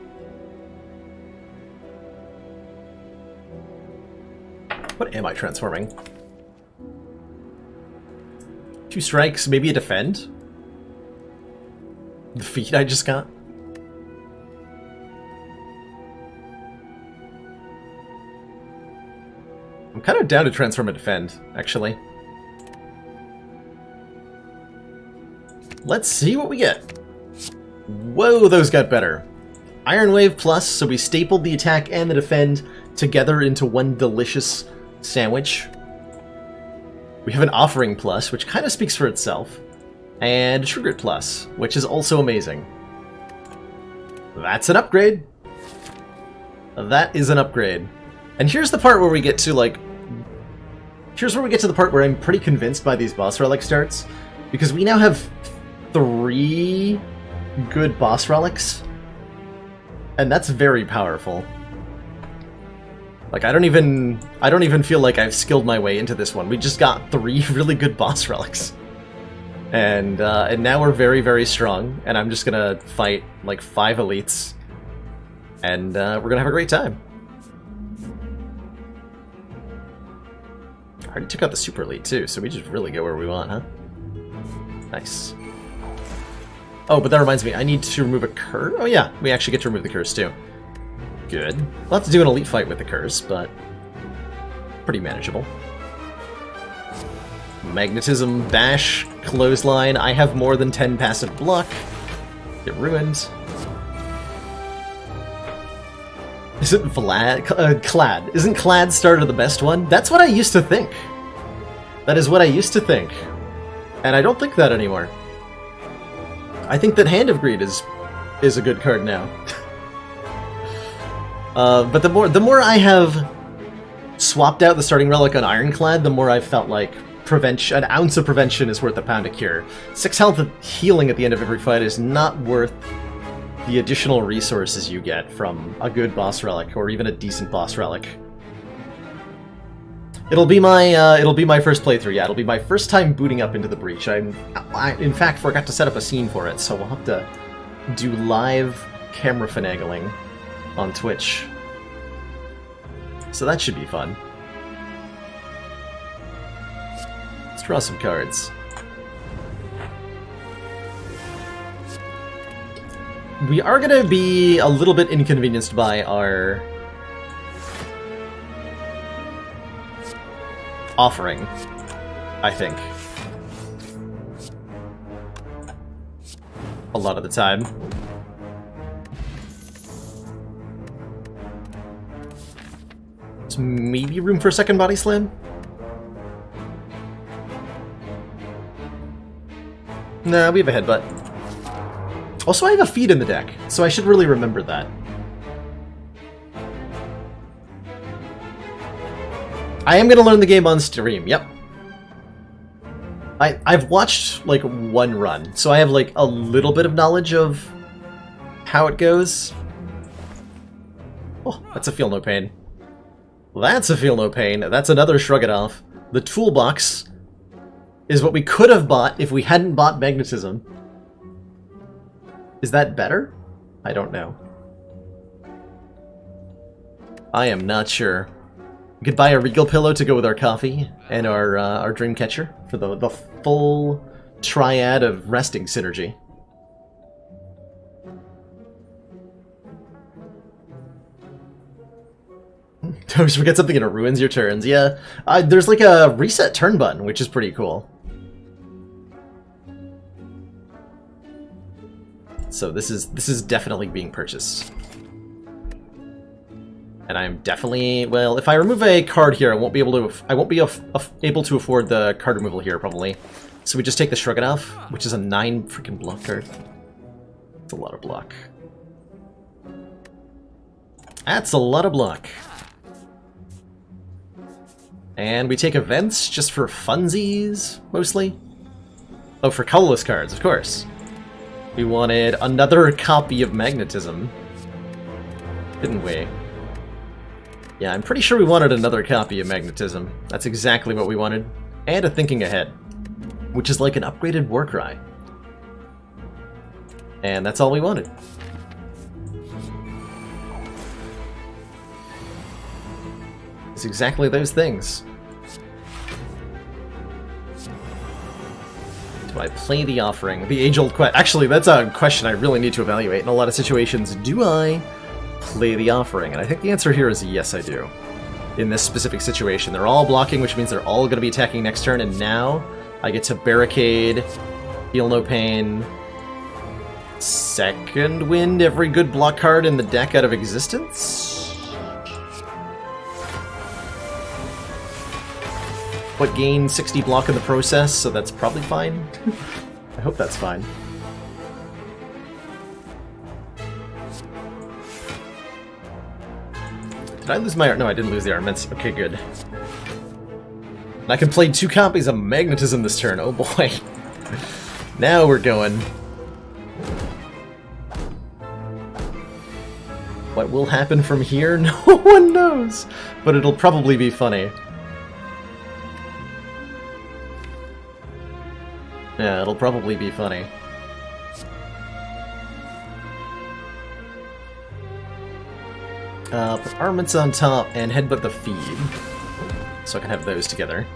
What am I transforming? 2 strikes, maybe a defend? The feed I just got? I'm kind of down to transform and defend, actually. Let's see what we get. Whoa, those got better. Iron Wave Plus, so we stapled the attack and the defend together into one delicious sandwich. We have an Offering Plus, which kind of speaks for itself. And True Grit Plus, which is also amazing. That's an upgrade. That is an upgrade. And here's the part where we get to, like, here's where we get to the part where I'm pretty convinced by these boss relic starts, because we now have 3 good boss relics, and that's very powerful. Like, I don't even feel like I've skilled my way into this one. We just got 3 really good boss relics. And now we're very, very strong, and I'm just gonna fight, like, 5 elites, and we're gonna have a great time. I already took out the super elite, too, so we just really go where we want, huh? Nice. Oh, but that reminds me, I need to remove a curse? Oh yeah, we actually get to remove the curse, too. Good. We'll have to do an elite fight with the curse, but pretty manageable. Magnetism, bash, clothesline. I have more than 10 passive block. Get ruined. Isn't Clad? Isn't Clad starter the best one? That's what I used to think. That is what I used to think. And I don't think that anymore. I think that Hand of Greed is a good card now. But the more I have swapped out the starting relic on Ironclad, the more I've felt like an ounce of prevention is worth a pound of cure. 6 health of healing at the end of every fight is not worth the additional resources you get from a good boss relic or even a decent boss relic. It'll be my first playthrough. Yeah, it'll be my first time booting up into the Breach. I in fact forgot to set up a scene for it, so we'll have to do live camera finagling on Twitch. So that should be fun. Let's draw some cards. We are going to be a little bit inconvenienced by our offering, I think. A lot of the time. There's maybe room for a second body slam? Nah, we have a headbutt. Also, I have a feed in the deck, so I should really remember that. I am going to learn the game on stream, yep. I've watched, like, 1 run, so I have, like, a little bit of knowledge of how it goes. Oh, that's a feel no pain. That's a feel no pain. That's another shrug it off. The toolbox is what we could have bought if we hadn't bought magnetism. Is that better? I don't know. I am not sure. We could buy a Regal pillow to go with our coffee and our dream catcher for the full triad of resting synergy. I always forget something and it ruins your turns. Yeah, there's like a reset turn button, which is pretty cool. So this is definitely being purchased. And I'm definitely, well, if I remove a card here, I won't be able to afford the card removal here probably. So we just take the Shrug It Off, which is a 9 freaking block card. That's a lot of block. That's a lot of block. And we take events just for funsies, mostly. Oh, for colorless cards, of course. We wanted another copy of Magnetism, didn't we? Yeah, I'm pretty sure we wanted another copy of Magnetism. That's exactly what we wanted. And a Thinking Ahead, which is like an upgraded Warcry. And that's all we wanted. It's exactly those things. Do I play the offering? The age-old question. Actually, that's a question I really need to evaluate in a lot of situations. Do I play the offering? And I think the answer here is yes, I do. In this specific situation. They're all blocking, which means they're all going to be attacking next turn, and now I get to Barricade, Feel No Pain, Second Wind every good block card in the deck out of existence? But gain 60 block in the process, so that's probably fine. I hope that's fine. Did I lose my... No, I didn't lose the armaments. Okay, good. And I can play 2 copies of Magnetism this turn. Oh boy. Now we're going. What will happen from here? No one knows. But it'll probably be funny. Yeah, it'll probably be funny. Put armaments on top and headbutt the feed. So I can have those together.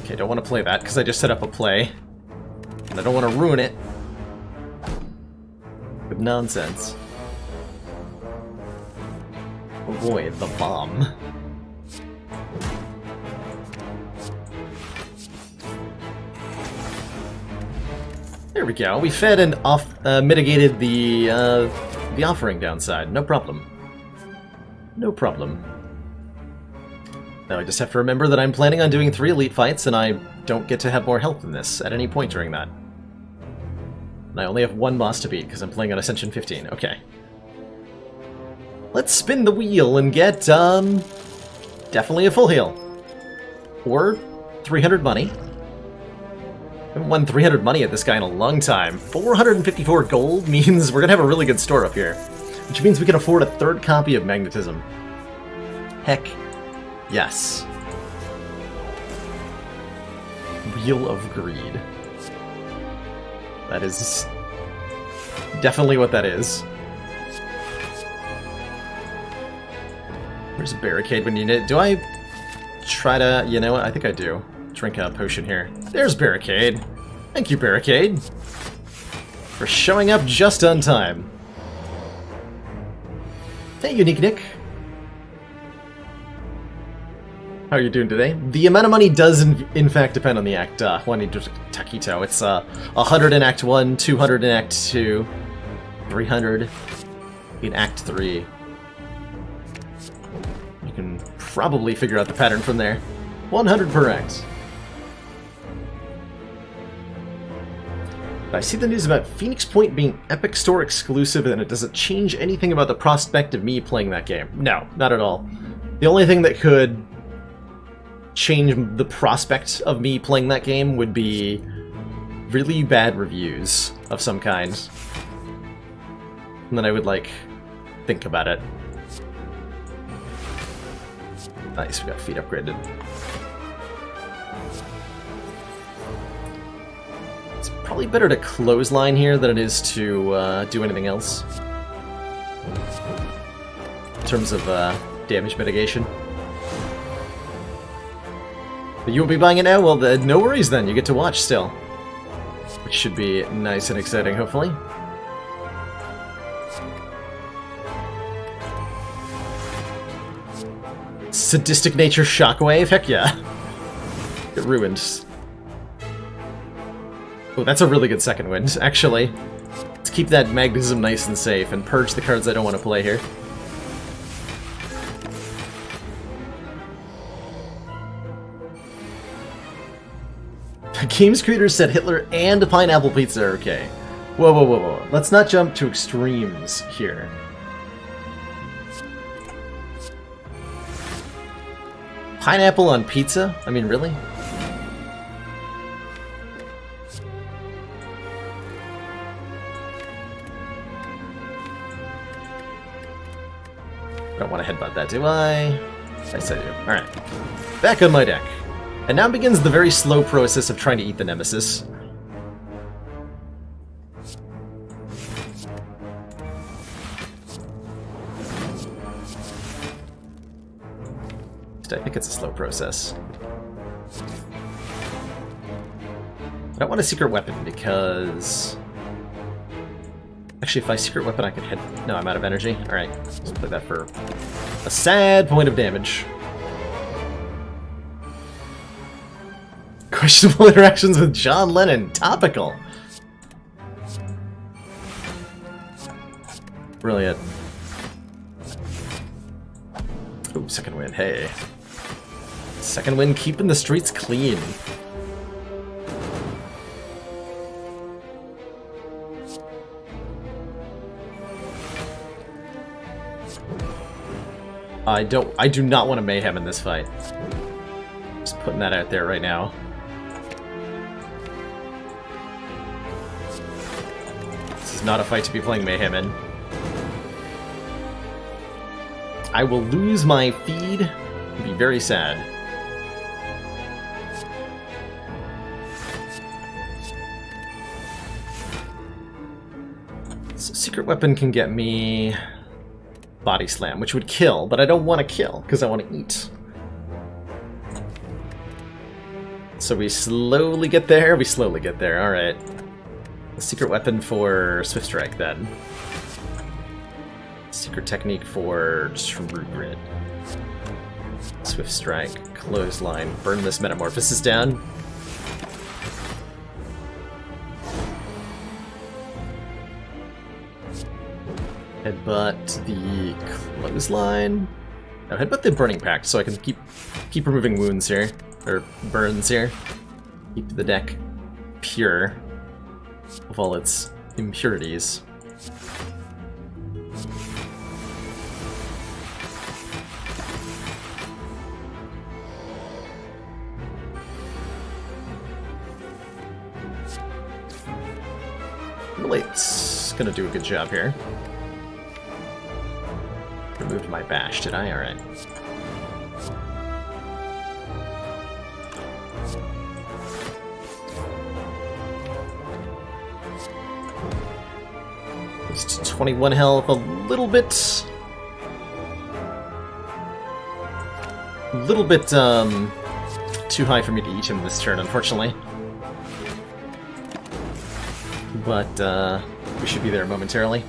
Okay, don't want to play that because I just set up a play. And I don't want to ruin it with nonsense. Avoid the bomb. There we go. We fed and mitigated the offering downside. No problem. No problem. Now I just have to remember that I'm planning on doing 3 elite fights, and I don't get to have more health than this at any point during that. And I only have 1 boss to beat because I'm playing on Ascension 15. Okay. Let's spin the wheel and get definitely a full heal, or 300 money. I haven't won 300 money at this guy in a long time. 454 gold means we're going to have a really good store up here. Which means we can afford a 3rd copy of Magnetism. Heck, yes. Wheel of Greed. That is definitely what that is. There's a barricade when you need it. Do I try to... You know what? I think I do. Drink a potion here. There's Barricade. Thank you, Barricade, for showing up just on time. Hey, Unique Nick. How are you doing today? The amount of money does, in fact, depend on the act. Juan Taquito. It's 100 in Act 1, 200 in Act 2, 300 in Act 3. You can probably figure out the pattern from there. 100 per act. I see the news about Phoenix Point being Epic Store exclusive, and it doesn't change anything about the prospect of me playing that game. No, not at all. The only thing that could change the prospect of me playing that game would be really bad reviews of some kind. And then I would, like, think about it. Nice, we got feet upgraded. It's probably better to clothesline here than it is to do anything else. In terms of damage mitigation. But you won't be buying it now? Well, no worries then, you get to watch still. Which should be nice and exciting, hopefully. Sadistic nature shockwave? Heck yeah. Get ruined. Oh, that's a really good second wind, actually. Let's keep that magnetism nice and safe and purge the cards I don't want to play here. Games creators said Hitler and pineapple pizza are okay. Whoa, whoa, whoa, whoa. Let's not jump to extremes here. Pineapple on pizza? I mean, really? I don't want to headbutt that, do I? Yes, I do. Alright. Back on my deck. And now begins the very slow process of trying to eat the Nemesis. I think it's a slow process. I don't want a secret weapon because... Actually, if I secret weapon, I could head... No, I'm out of energy. Alright, let's play that for a sad point of damage. Questionable interactions with John Lennon. Topical. Brilliant. Ooh, second wind. Hey. Second wind keeping the streets clean. I do not want to mayhem in this fight. Just putting that out there right now. This is not a fight to be playing mayhem in. I will lose my feed and be very sad. So secret weapon can get me body slam, which would kill, but I don't want to kill because I want to eat. So we slowly get there, alright. A secret weapon for Swift Strike then. Secret technique for True Grit. Swift Strike, Clothesline, burn this Metamorphosis down. Headbutt the Clothesline. No, headbutt the Burning Pact so I can keep removing wounds here. Or burns here. Keep the deck pure of all its impurities. Relate's gonna do a good job here. Removed my bash, did I? Alright. Just 21 health, a little bit too high for me to eat him this turn, unfortunately. But we should be there momentarily.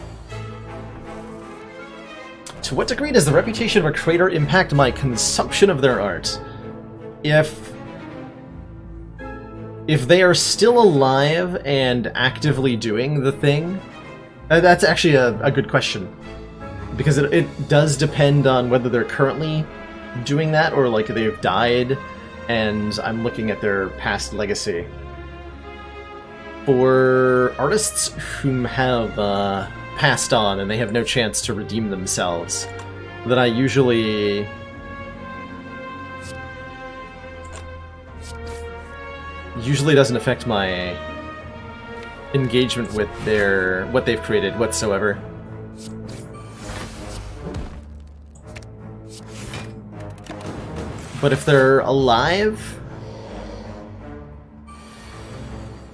To what degree does the reputation of a creator impact my consumption of their art? If they are still alive and actively doing the thing, that's actually a good question. Because it does depend on whether they're currently doing that or like they've died and I'm looking at their past legacy. For artists whom have passed on and they have no chance to redeem themselves, then I usually doesn't affect my engagement with what they've created whatsoever. But if they're alive,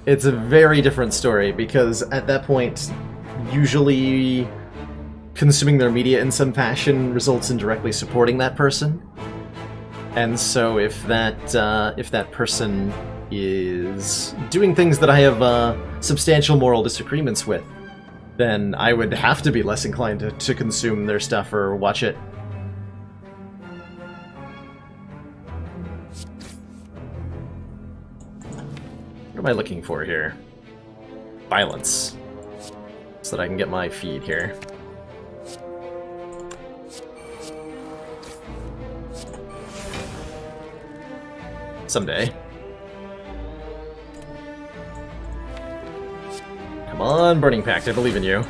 it's a very different story, because at that point, usually consuming their media in some fashion results in directly supporting that person. And so if that person is doing things that I have substantial moral disagreements with, then I would have to be less inclined to consume their stuff or watch it. What am I looking for here? Violence. So that I can get my feed here. Someday. Come on, Burning Pact, I believe in you.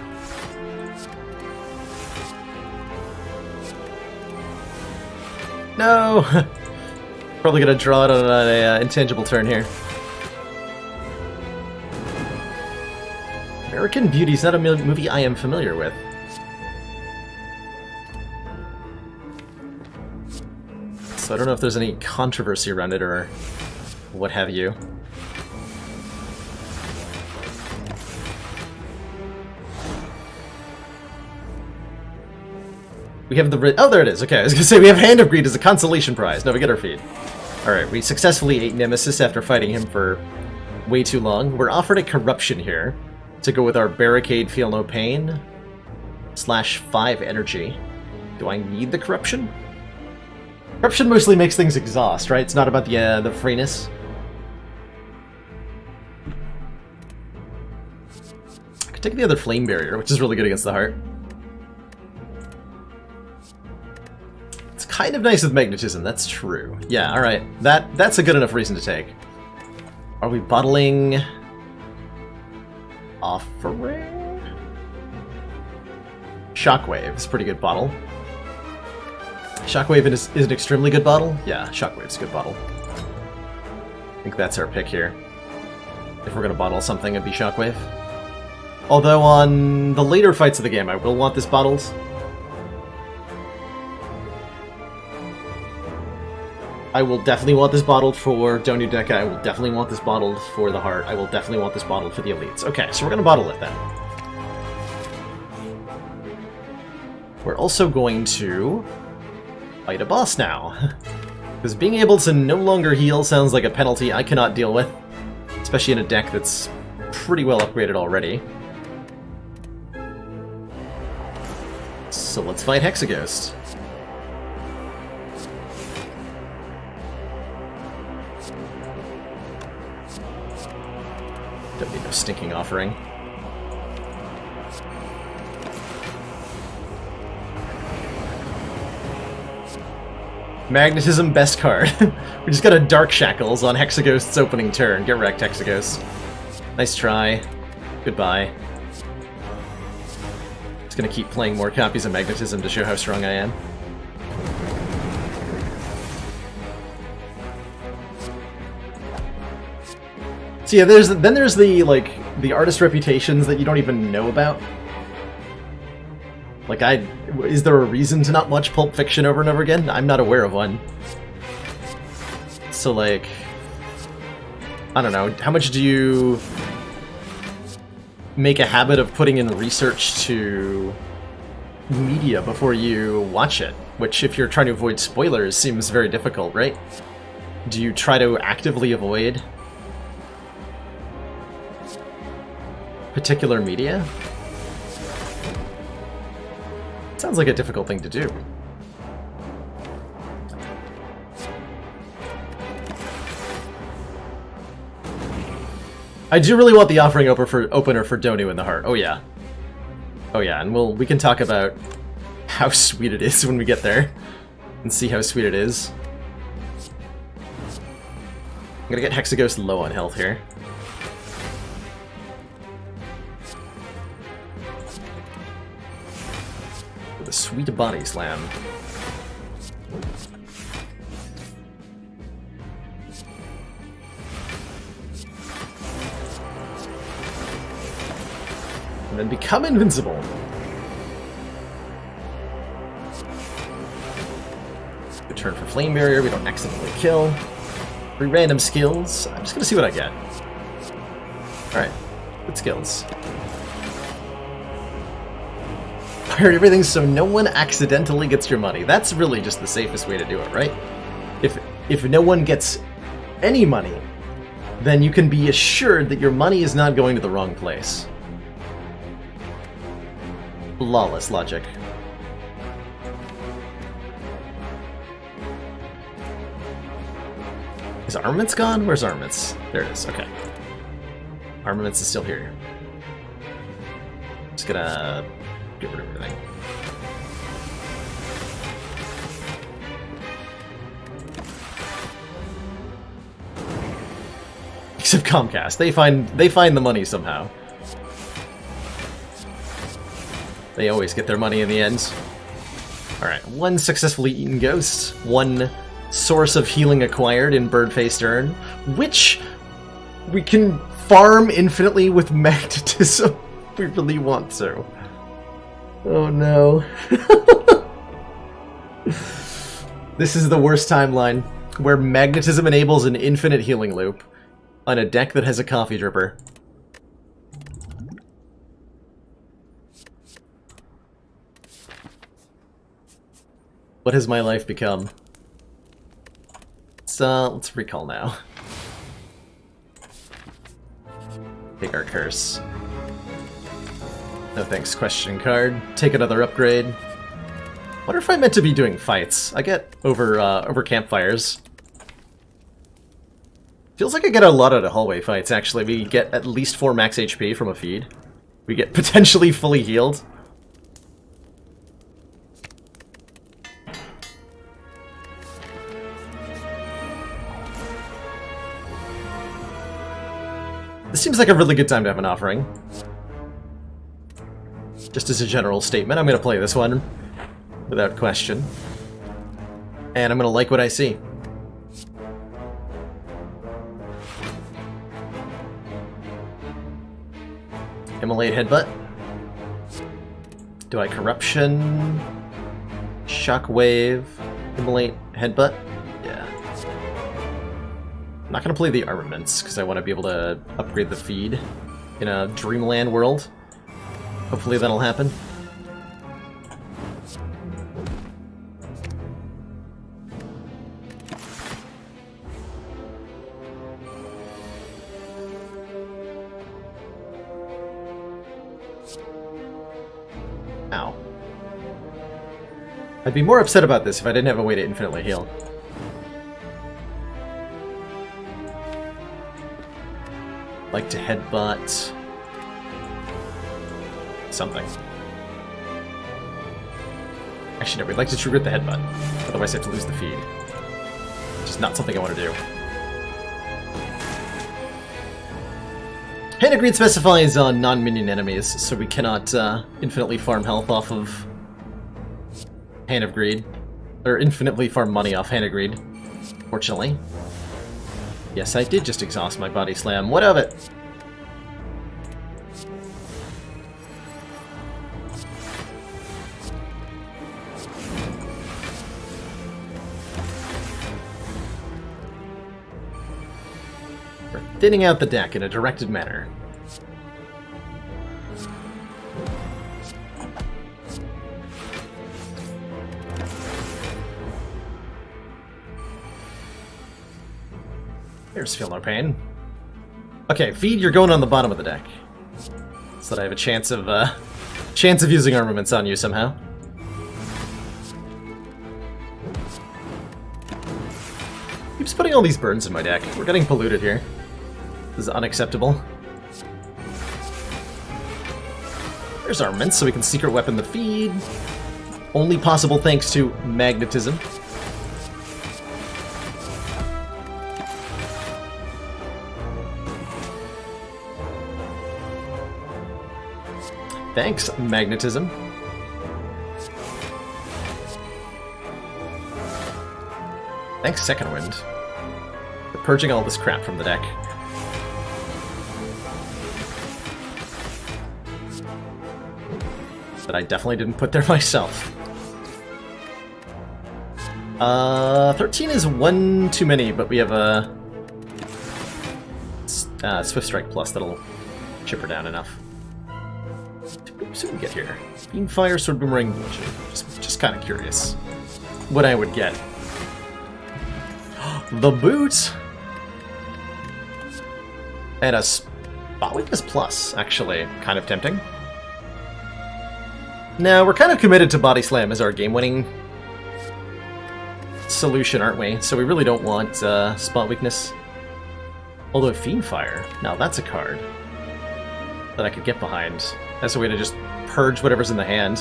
No! Probably gonna draw it on an intangible turn here. American Beauty is not a movie I am familiar with. So I don't know if there's any controversy around it or what have you. We have the... Oh, there it is. Okay, I was gonna say we have Hand of Greed as a consolation prize. No, we get our feed. Alright, we successfully ate Nemesis after fighting him for way too long. We're offered a Corruption here to go with our Barricade, Feel No Pain, /5 energy. Do I need the Corruption? Corruption mostly makes things exhaust, right? It's not about the freeness. I could take the other Flame Barrier, which is really good against the heart. It's kind of nice with Magnetism, that's true. Yeah, alright. That's a good enough reason to take. Are we bottling... Offering? Shockwave is a pretty good bottle. Shockwave is an extremely good bottle? Yeah, Shockwave's a good bottle. I think that's our pick here. If we're gonna bottle something, it'd be Shockwave. Although on the later fights of the game, I will want this bottled. I will definitely want this bottled for Donu Deka. I will definitely want this bottled for the heart. I will definitely want this bottled for the elites. Okay, so we're gonna bottle it then. We're also going to fight a boss now. Because being able to no longer heal sounds like a penalty I cannot deal with. Especially in a deck that's pretty well upgraded already. So let's fight Hexaghost. Don't need no stinking offering. Magnetism, best card. We just got a Dark Shackles on Hexaghost's opening turn. Get wrecked, Hexaghost. Nice try. Goodbye. Just gonna keep playing more copies of Magnetism to show how strong I am. So yeah, there's the the artist reputations that you don't even know about. Like, is there a reason to not watch Pulp Fiction over and over again? I'm not aware of one. So, like, I don't know, how much do you make a habit of putting in research to media before you watch it? Which, if you're trying to avoid spoilers, seems very difficult, right? Do you try to actively avoid particular media? Sounds like a difficult thing to do. I do really want the offering opener for Donu in the heart. Oh yeah. Oh yeah, and we can talk about how sweet it is when we get there. And see how sweet it is. I'm gonna get Hexaghost low on health here. With a sweet body slam. And then become invincible. Good turn for Flame Barrier, we don't accidentally kill. 3 random skills. I'm just gonna see what I get. Alright, good skills. Fire everything so no one accidentally gets your money. That's really just the safest way to do it, right? If no one gets any money, then you can be assured that your money is not going to the wrong place. Flawless logic. Is Armaments gone? Where's Armaments? There it is, okay. Armaments is still here. Just gonna get rid of everything. Except Comcast. They find the money somehow. They always get their money in the end. Alright, 1 successfully eaten ghost, 1 source of healing acquired in Bird-Faced Urn, which we can farm infinitely with magnetism if we really want to. Oh no. This is the worst timeline, where magnetism enables an infinite healing loop on a deck that has a coffee dripper. What has my life become? Let's recall now. Take our curse. No thanks, question card. Take another upgrade. Wonder if I meant to be doing fights. I get over campfires. Feels like I get a lot out of hallway fights, actually. We get at least 4 max HP from a feed. We get potentially fully healed. This seems like a really good time to have an offering. Just as a general statement, I'm going to play this one without question. And I'm going to like what I see. Immolate Headbutt. Do I Corruption? Shockwave? Immolate Headbutt? Yeah. I'm not going to play the Armaments, because I want to be able to upgrade the feed in a Dreamland world. Hopefully that'll happen. Ow. I'd be more upset about this if I didn't have a way to infinitely heal. Like to headbutt something. Actually, no, we'd like to trigger the headbutt. Otherwise I have to lose the feed. Which is not something I want to do. Hand of Greed specifies on non-minion enemies, so we cannot infinitely farm health off of Hand of Greed. Or infinitely farm money off Hand of Greed, fortunately. Yes, I did just exhaust my body slam. What of it? We're thinning out the deck in a directed manner. There's Feel No Pain. Okay, feed, you're going on the bottom of the deck. So that I have a chance of using armaments on you somehow. Keeps putting all these burns in my deck. We're getting polluted here. This is unacceptable. There's armaments, so we can secret weapon the feed. Only possible thanks to magnetism. Thanks, magnetism. Thanks, Second Wind. For purging all this crap from the deck. That I definitely didn't put there myself. 13 is one too many, but we have a Swift Strike Plus that'll chip her down enough. So we get here. Beam Fire, Sword Boomerang, Bludgeon. Just kind of curious what I would get. The boot! And a Spot Weakness Plus, actually. Kind of tempting. Now, we're kind of committed to Body Slam as our game-winning solution, aren't we? So we really don't want Spot Weakness. Although Fiend Fire, now that's a card that I could get behind. That's a way to just purge whatever's in the hand.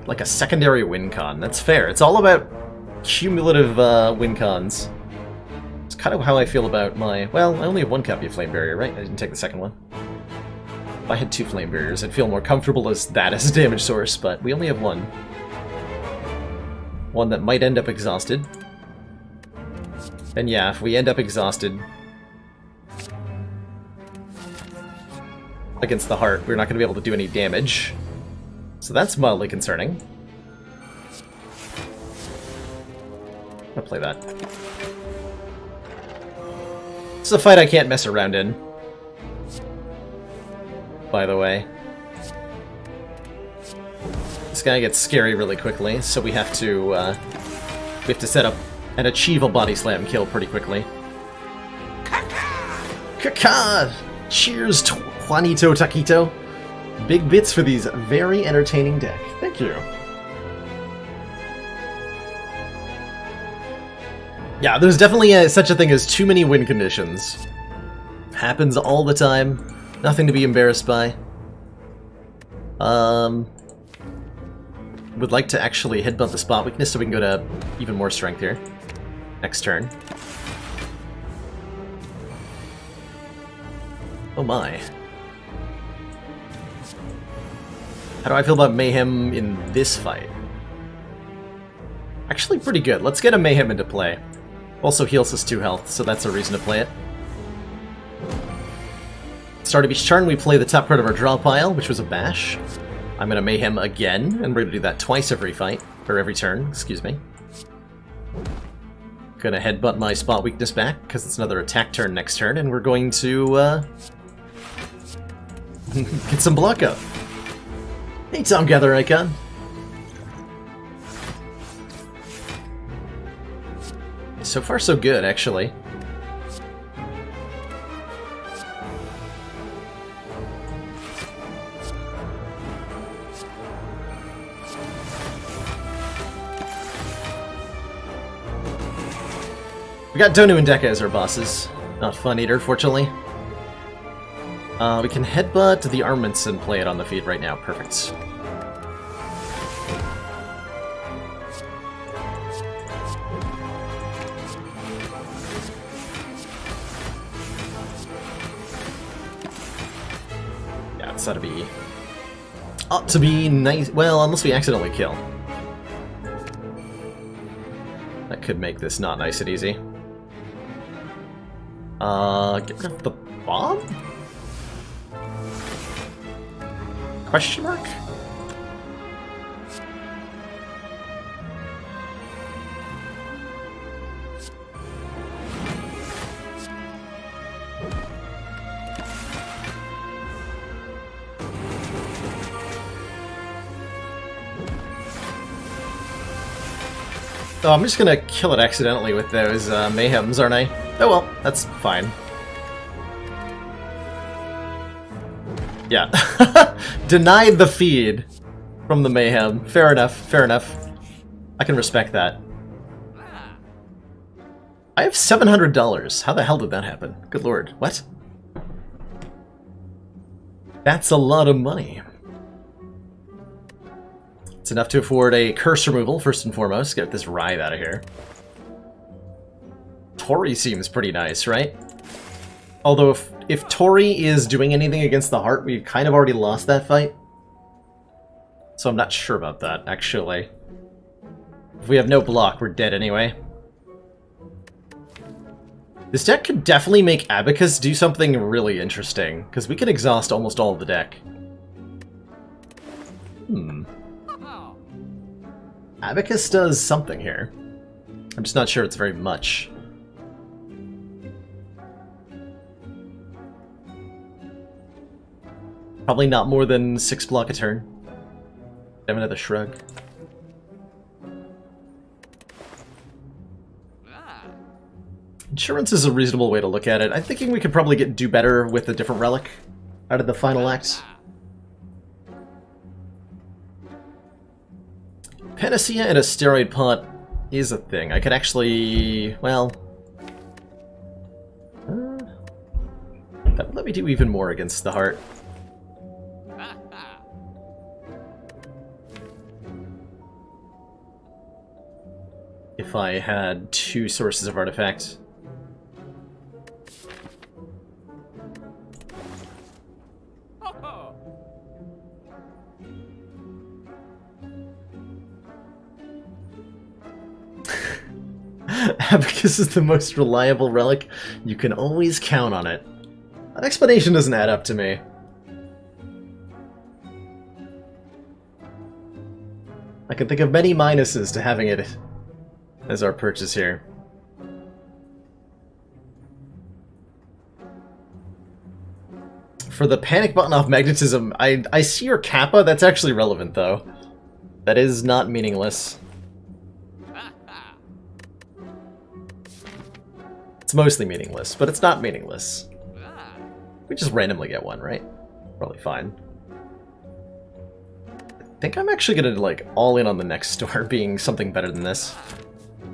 Like a secondary win con. That's fair. It's all about cumulative win cons. It's kind of how I feel about my... Well, I only have one copy of Flame Barrier, right? I didn't take the second one. If I had two Flame Barriers, I'd feel more comfortable as that as a damage source, but we only have one. One that might end up exhausted. And yeah, if we end up exhausted against the heart, we're not going to be able to do any damage. So that's mildly concerning. I'll play that. It's a fight I can't mess around in, by the way. This guy gets scary really quickly, so we have to set up and achieve a body slam kill pretty quickly. Kaka! Cheers, Juanito Taquito. Big bits for these very entertaining deck. Thank you. Yeah, there's definitely such a thing as too many win conditions. Happens all the time. Nothing to be embarrassed by. Would like to actually headbutt the spot weakness so we can go to even more strength here. next turn. Oh my. How do I feel about Mayhem in this fight? Actually pretty good. Let's get a Mayhem into play. Also heals us 2 health, so that's a reason to play it. Start of each turn, we play the top card of our draw pile, which was a Bash. I'm gonna Mayhem again, and we're gonna do that twice every fight, or every turn, excuse me. Gonna headbutt my spot weakness back, because it's another attack turn next turn, and we're going to, get some block up. Hey, Tom Gather Icon. So far, so good, actually. We got Donu and Deka as our bosses. Not Fun Eater, fortunately. We can headbutt the armaments and play it on the feed right now. Perfect. Yeah, it's ought to be nice. Well, unless we accidentally kill. That could make this not nice and easy. Get rid of the bomb? Question mark? Oh, I'm just gonna kill it accidentally with those Mayhems, aren't I? Oh well, that's fine. Yeah. Denied the feed from the Mayhem. Fair enough, fair enough. I can respect that. I have $700. How the hell did that happen? Good lord. What? That's a lot of money. It's enough to afford a curse removal, first and foremost. Get this Rive out of here. Tori seems pretty nice, right? Although if Tori is doing anything against the heart, we've kind of already lost that fight. So I'm not sure about that, actually. If we have no block, we're dead anyway. This deck could definitely make Abacus do something really interesting, because we can exhaust almost all of the deck. Abacus does something here. I'm just not sure it's very much. Probably not more than 6 block a turn. Have another shrug. Insurance is a reasonable way to look at it. I'm thinking we could probably do better with a different relic out of the final act. Panacea and a steroid pot is a thing. I could actually, well, that would let me do even more against the heart. If I had 2 sources of artifact. Abacus is the most reliable relic. You can always count on it. That explanation doesn't add up to me. I can think of many minuses to having it as our purchase here. For the panic button off magnetism, I see your Kappa. That's actually relevant, though. That is not meaningless. It's mostly meaningless, but it's not meaningless. We just randomly get one, right? Probably fine. I think I'm actually gonna, like, all in on the next store being something better than this.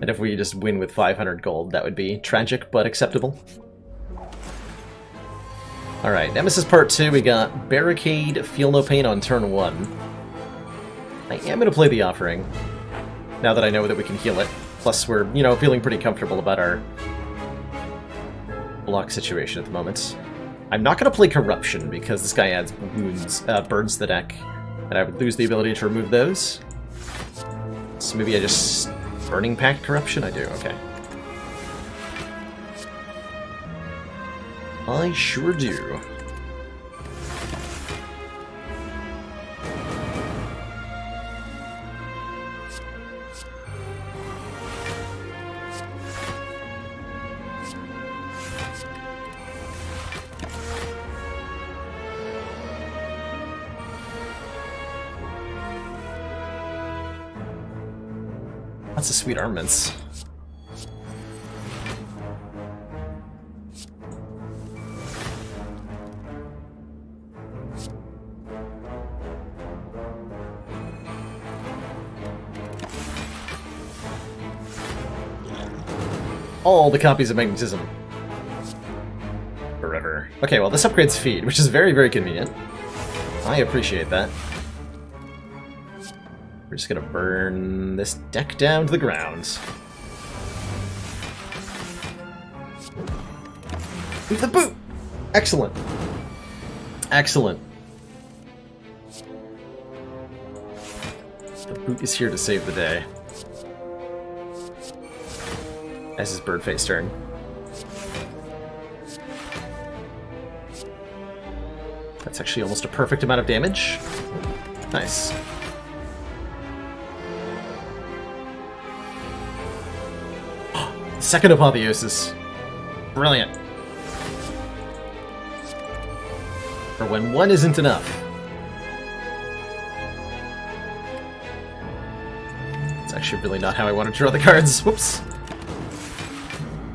And if we just win with 500 gold, that would be tragic, but acceptable. Alright, Nemesis Part 2, we got Barricade, Feel No Pain on turn 1. I am gonna play the Offering, now that I know that we can heal it. plus we're, you know, feeling pretty comfortable about our block situation at the moment. I'm not going to play Corruption, because this guy adds wounds, burns the deck, and I would lose the ability to remove those. So maybe I just... Burning Pact Corruption? I do, okay. I sure do. Lots of sweet armaments. All the copies of Magnetism. Forever. Okay, well this upgrades feed, which is very, very convenient. I appreciate that. We're just gonna burn this deck down to the ground. With the boot! Excellent. Excellent. The boot is here to save the day. As is Birdface turn. That's actually almost a perfect amount of damage. Nice. Second Apotheosis. Brilliant. For when one isn't enough. It's actually really not how I want to draw the cards. Whoops.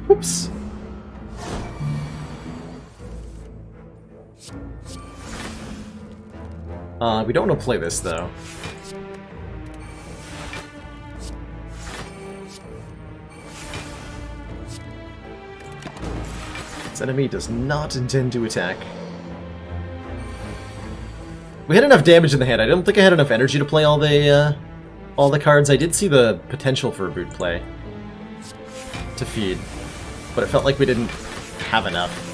Whoops. We don't want to play this, though. This enemy does not intend to attack. We had enough damage in the hand. I don't think I had enough energy to play all the cards. I did see the potential for a boot play to feed, but it felt like we didn't have enough.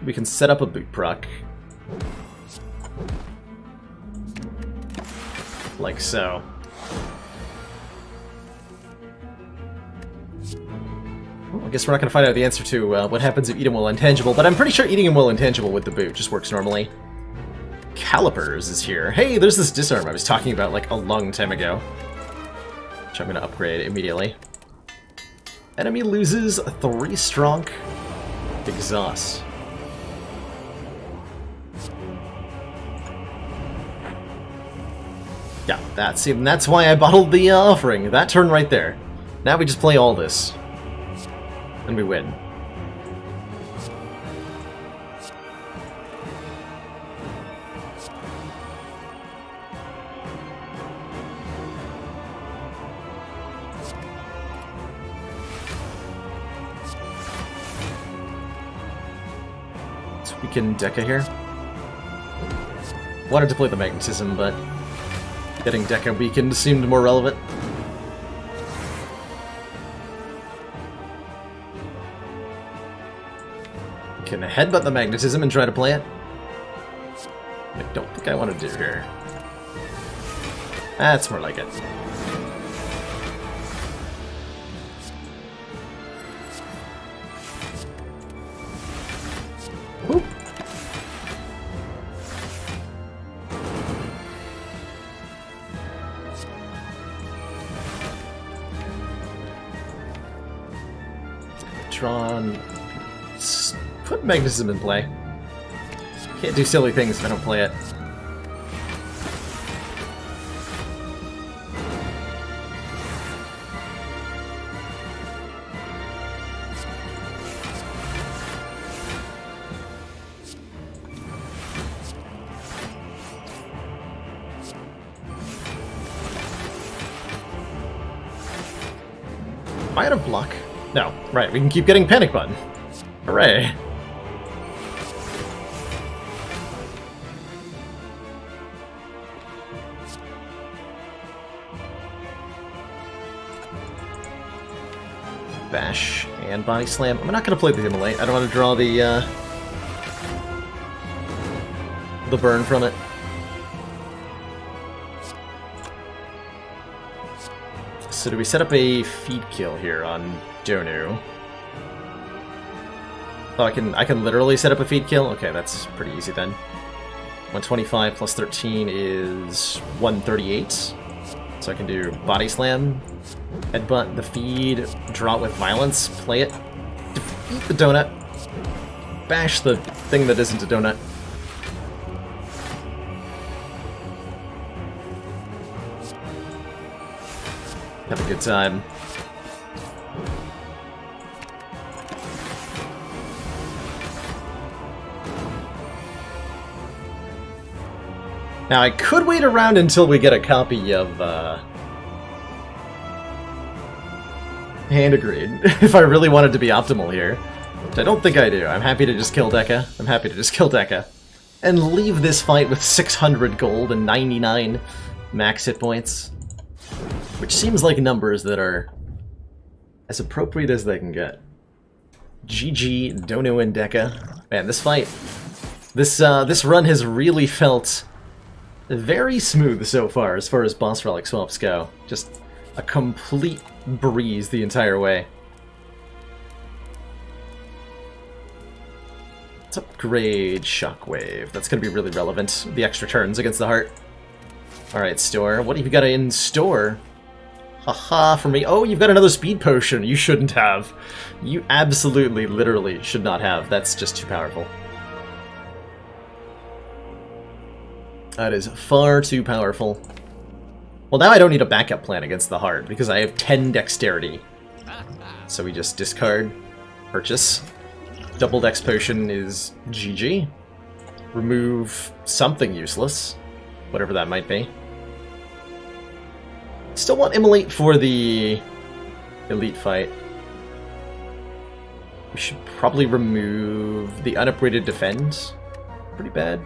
We can set up a boot proc. Like so. Well, I guess we're not going to find out the answer to what happens if Eat 'em Well Intangible, but I'm pretty sure Eating 'em Well Intangible with the boot just works normally. Calipers is here. Hey, there's this disarm I was talking about like a long time ago, which I'm going to upgrade immediately. Enemy loses 3 strong exhaust. Yeah, that's why I bottled the offering. That turn right there. Now we just play all this. And we win. So we can Deca here. Wanted to play the Magnetism, but getting Deca weakened seemed more relevant. Can headbutt the Magnetism and try to play it? I don't think I want to do here. That's more like it. Whoop. Drawn. Put Magnetism in play. Can't do silly things if I don't play it. Am I out of block? No. Right, we can keep getting Panic Button. Hooray. Bash and Body Slam. I'm not going to play the Immolate. I don't want to draw the burn from it. So do we set up a feed kill here on Donu? Oh, I can literally set up a feed kill? Okay, that's pretty easy then. 125 plus 13 is 138. So I can do Body Slam, Headbutt the feed, draw it with violence, play it, defeat the donut, bash the thing that isn't a donut. Have a good time. Now, I could wait around until we get a copy of Hand of Greed, if I really wanted to be optimal here. Which I don't think I do. I'm happy to just kill Dekka. And leave this fight with 600 gold and 99 max hit points. Which seems like numbers that are as appropriate as they can get. GG, Donu and Dekka. Man, this fight, this run has really felt very smooth so far as boss relic swaps go. Just a complete breeze the entire way. Let's upgrade Shockwave. That's going to be really relevant. The extra turns against the heart. Alright, store. What have you got in store? Haha, for me. Oh, you've got another speed potion. You shouldn't have. You absolutely, literally should not have. That's just too powerful. That is far too powerful. Well, now I don't need a backup plan against the heart, because I have 10 dexterity. So we just discard, purchase. Double dex potion is GG. Remove something useless, whatever that might be. Still want Immolate for the elite fight. We should probably remove the unupgraded defend. Pretty bad.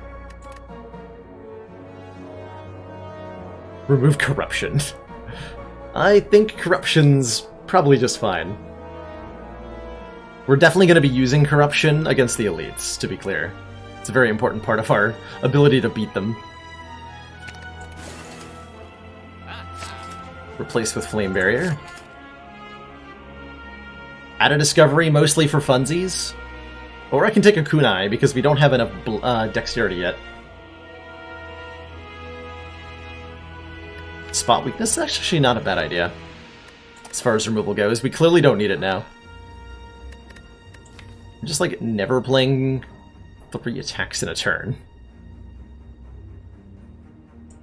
Remove corruption. I think corruption's probably just fine. We're definitely going to be using corruption against the elites, to be clear. It's a very important part of our ability to beat them. Replace with Flame Barrier. Add a Discovery, mostly for funsies. Or I can take a Kunai, because we don't have enough dexterity yet. Spot Weakness is actually not a bad idea. As far as removal goes, we clearly don't need it now. I'm just like never playing 3 attacks in a turn.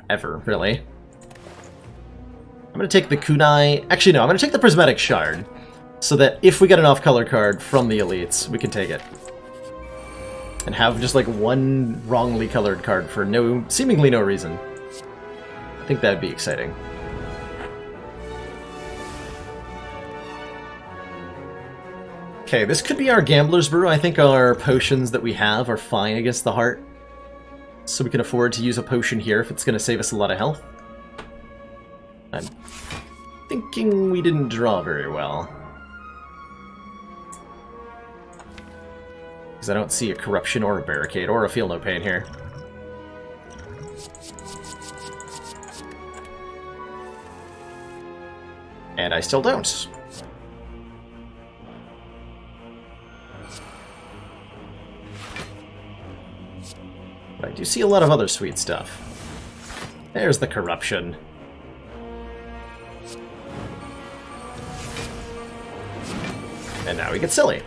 Ever, really. I'm going to take the Kunai... Actually, no, I'm going to take the Prismatic Shard, so that if we get an off-color card from the elites, we can take it. And have just like one wrongly colored card for seemingly no reason. I think that'd be exciting. Okay, this could be our Gambler's Brew. I think our potions that we have are fine against the heart. So we can afford to use a potion here if it's going to save us a lot of health. I'm thinking we didn't draw very well. Because I don't see a Corruption or a Barricade or a Feel No Pain here. And I still don't. But I do see a lot of other sweet stuff. There's the Corruption. And now we get silly.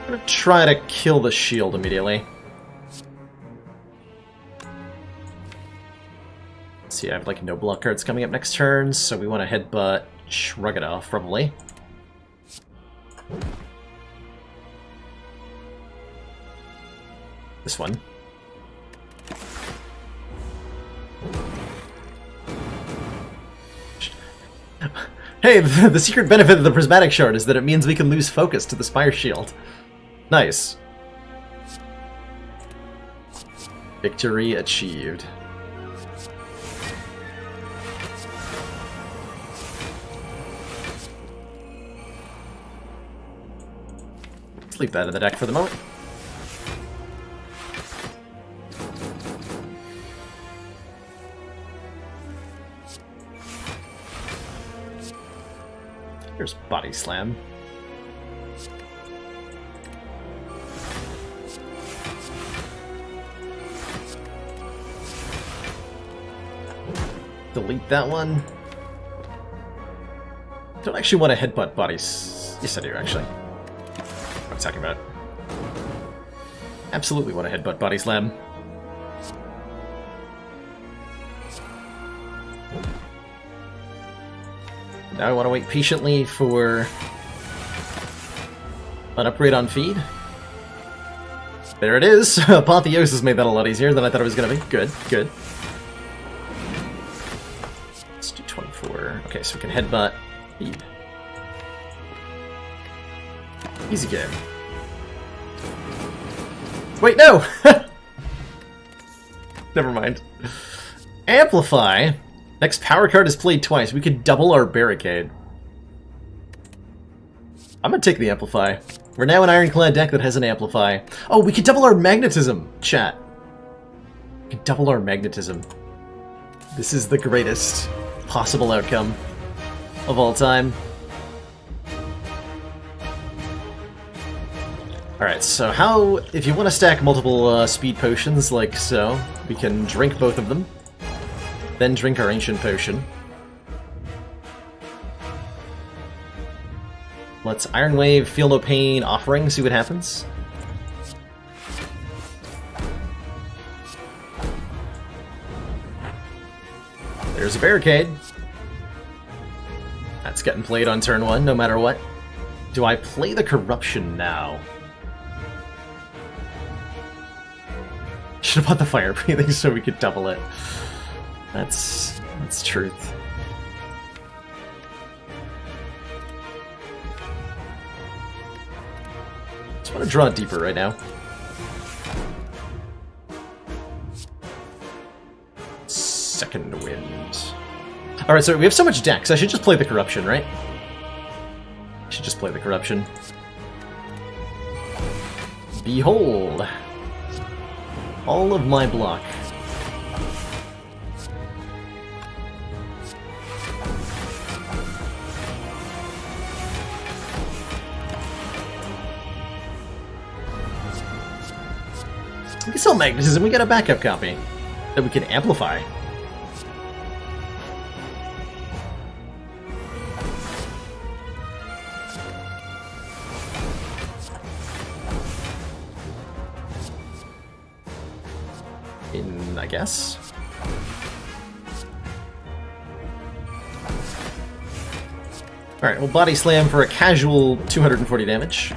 I'm gonna try to kill the shield immediately. Let's see, I have like no block cards coming up next turn, so we want to headbutt, shrug it off, probably. This one. Hey, the secret benefit of the prismatic shard is that it means we can lose focus to the Spire shield. Nice. Victory achieved. Let's leave that in the deck for the moment. Here's Body Slam. Delete that one. Don't actually want to headbutt bodies. Yes, I do, actually. What I'm talking about. Absolutely want to headbutt Body Slam. Now I want to wait patiently for an upgrade on feed. There it is! Apotheosis made that a lot easier than I thought it was going to be. Good, good. Let's do 24. Okay, so we can headbutt feed. Easy game. Wait, no! Never mind. Amplify! Next power card is played twice. We could double our barricade. I'm gonna take the Amplify. We're now an Ironclad deck that has an Amplify. Oh, we could double our magnetism, chat. We could double our magnetism. This is the greatest possible outcome of all time. Alright, so how... If you want to stack multiple speed potions like so, we can drink both of them. Then drink our Ancient Potion. Let's Iron Wave, Feel No Pain, Offering, see what happens. There's a Barricade. That's getting played on turn 1, no matter what. Do I play the Corruption now? Should have bought the Fire Breathing so we could double it. That's truth. Just want to draw deeper right now. Second Wind. Alright, so we have so much decks. I should just play the Corruption, right? I should just play the Corruption. Behold! All of my block. We can sell Magnetism, we get a backup copy that we can amplify. I guess. Alright, we'll Body Slam for a casual 240 damage.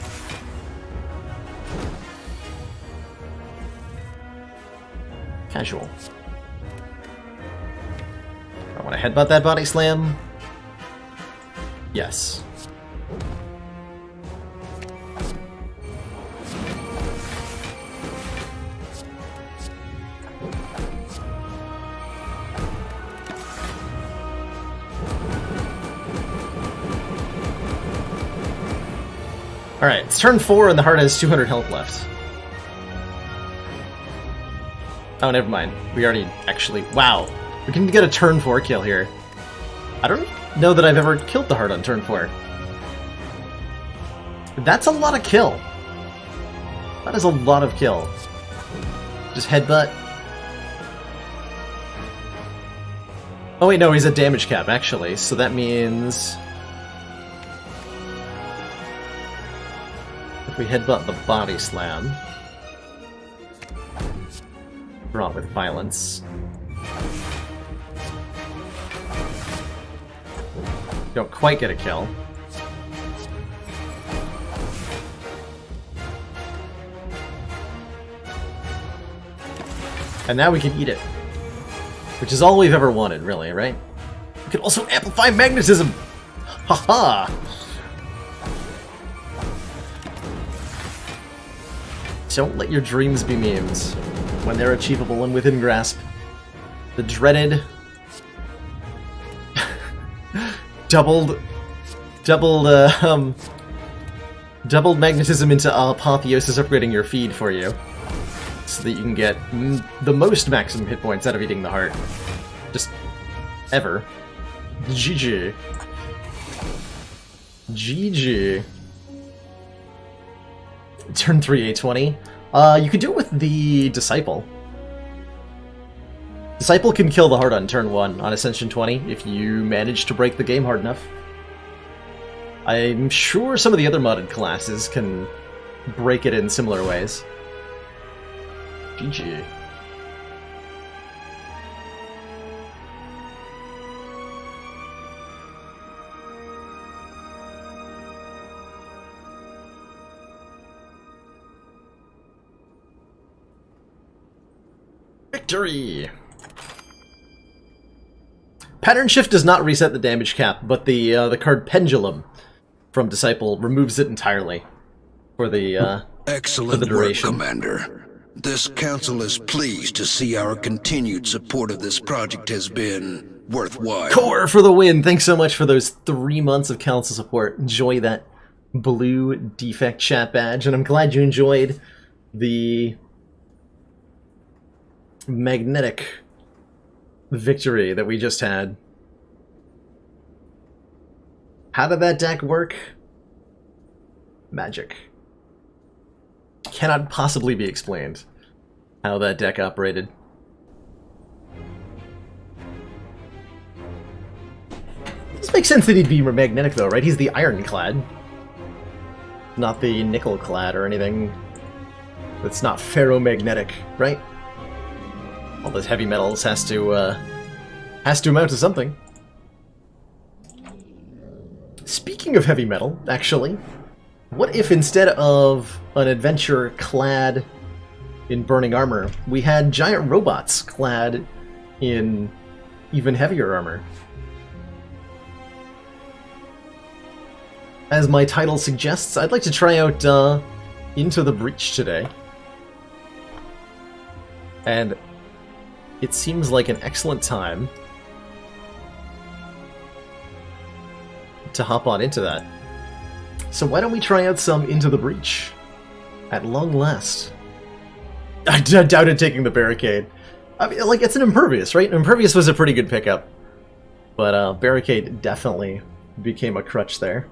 Casual. I want to headbutt that Body Slam. Yes. Alright, it's turn 4 and the heart has 200 health left. Oh, never mind. We already actually... Wow. We can get a turn 4 kill here. I don't know that I've ever killed the heart on turn 4. That's a lot of kill. That is a lot of kill. Just headbutt. Oh wait, no, he's a damage cap, actually. So that means... we headbutt the Body Slam. Draw with violence. Don't quite get a kill. And now we can eat it. Which is all we've ever wanted, really, right? We can also amplify magnetism! Haha! Don't let your dreams be memes when they're achievable and within grasp. The dreaded doubled magnetism into Apotheosis upgrading your feed for you, so that you can get the most maximum hit points out of eating the heart. Just ever. GG. GG. Turn 3 A20. You could do it with the Disciple. Disciple can kill the heart on turn 1 on Ascension 20 if you manage to break the game hard enough. I'm sure some of the other modded classes can break it in similar ways. GG. Victory! Pattern Shift does not reset the damage cap, but the card Pendulum from Disciple removes it entirely for the Excellent for the duration. work, Commander. This council is pleased to see our continued support of this project has been worthwhile. Core for the win! Thanks so much for those 3 months of council support. Enjoy that blue defect chat badge, and I'm glad you enjoyed the magnetic victory that we just had. How did that deck work? Magic. Cannot possibly be explained how that deck operated. This makes sense that he'd be magnetic though, right? He's the ironclad, not the nickel-clad or anything that's not ferromagnetic, right? All those heavy metals has to amount to something. Speaking of heavy metal, actually, what if instead of an adventure clad in burning armor, we had giant robots clad in even heavier armor? As my title suggests, I'd like to try out Into the Breach today. And it seems like an excellent time to hop on into that. So why don't we try out some Into the Breach? At long last. I doubted taking the Barricade. I mean, like, it's an Impervious, right? Impervious was a pretty good pickup. But Barricade definitely became a crutch there.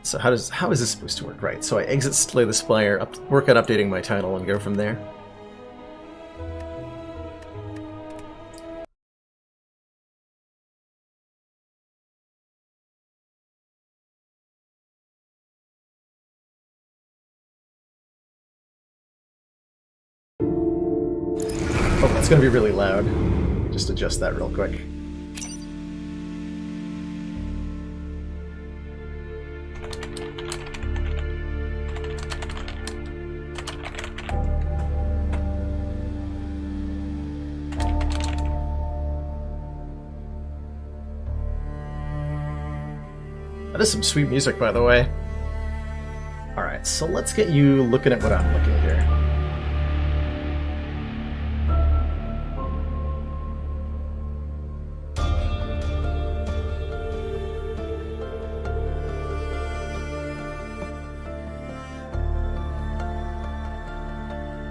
So how is this supposed to work? Right, so I exit Slay the Spire, work on updating my title, and go from there. Oh, that's gonna be really loud. Just adjust that real quick. That is some sweet music, by the way. Alright, so let's get you looking at what I'm looking at here.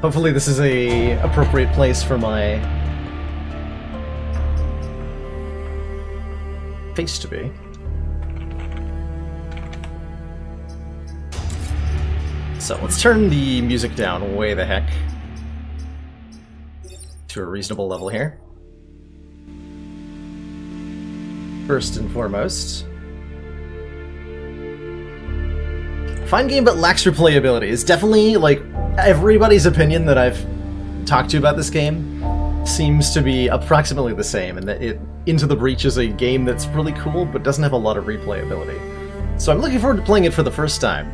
Hopefully this is a appropriate place for my face to be. So let's turn the music down way the heck to a reasonable level here. First and foremost, fine game but lacks replayability is definitely, like, everybody's opinion that I've talked to about this game seems to be approximately the same, and that Into the Breach is a game that's really cool but doesn't have a lot of replayability. So I'm looking forward to playing it for the first time,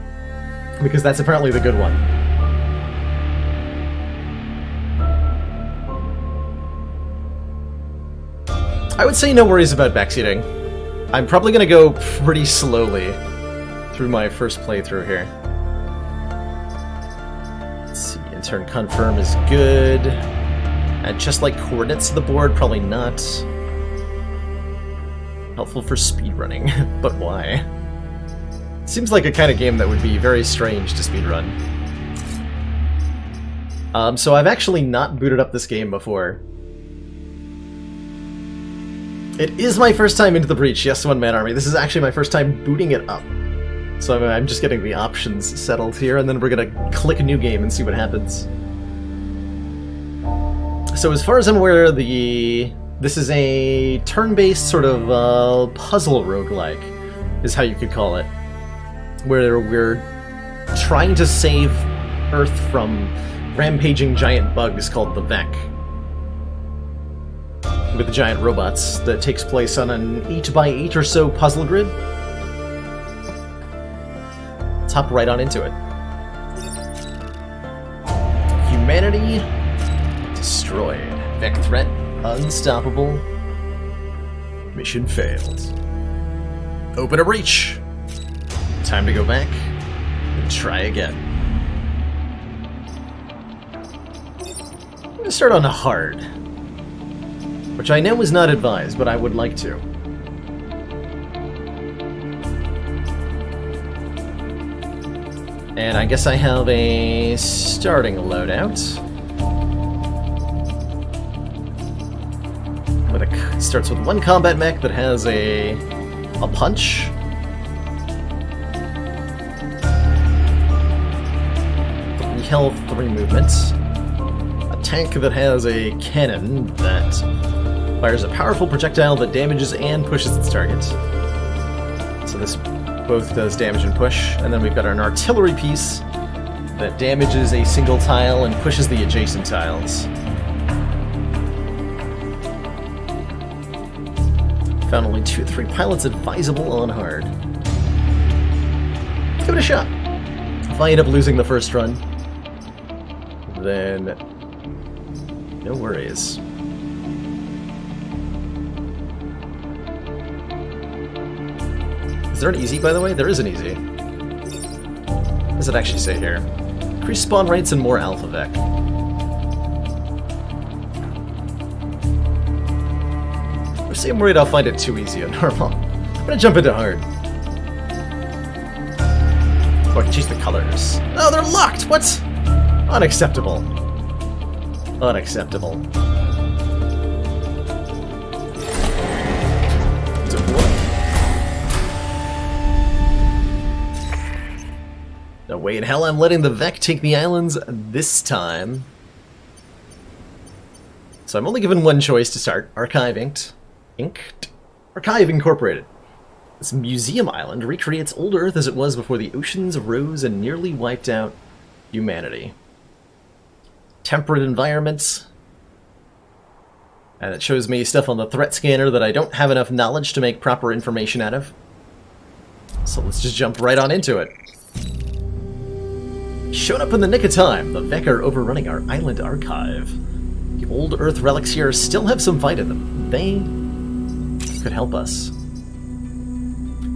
because that's apparently the good one. I would say no worries about backseating. I'm probably going to go pretty slowly through my first playthrough here. Let's see, intern confirm is good. And just like coordinates to the board, probably not. Helpful for speedrunning, but why? Seems like a kind of game that would be very strange to speedrun. So I've actually not booted up this game before. It is my first time into the Breach, yes, one-man army. This is actually my first time booting it up. So I'm just getting the options settled here, and then we're gonna click a new game and see what happens. So as far as I'm aware, this is a turn-based sort of puzzle roguelike, is how you could call it. Where we're trying to save Earth from rampaging giant bugs called the Vec. With giant robots that takes place on an 8x8 or so puzzle grid. Let's hop right on into it. Humanity destroyed. Vec threat unstoppable. Mission failed. Open a breach. Time to go back and try again. I'm gonna start on hard. Which I know is not advised, but I would like to. And I guess I have a starting loadout. It starts with one combat mech that has a punch. Three health, 3 movement. A tank that has a cannon that fires a powerful projectile that damages and pushes its target. So this both does damage and push. And then we've got an artillery piece that damages a single tile and pushes the adjacent tiles. Found only 2 or 3 pilots advisable on hard. Let's give it a shot. If I end up losing the first run, then no worries. Is there an easy, by the way? There is an easy. What does it actually say here? Increase spawn rates and more alpha vec. I'm worried I'll find it too easy on normal. I'm gonna jump into hard. Oh, I can change the colors. Oh, they're locked! What? Unacceptable. Unacceptable. No way in hell I'm letting the Vec take the islands this time. So I'm only given one choice to start. Archive Inked. Archive Incorporated. This museum island recreates old Earth as it was before the oceans rose and nearly wiped out humanity. Temperate environments. And it shows me stuff on the threat scanner that I don't have enough knowledge to make proper information out of. So let's just jump right on into it. Showed up in the nick of time. The Vec are overrunning our island archive. The old Earth relics here still have some fight in them. They could help us.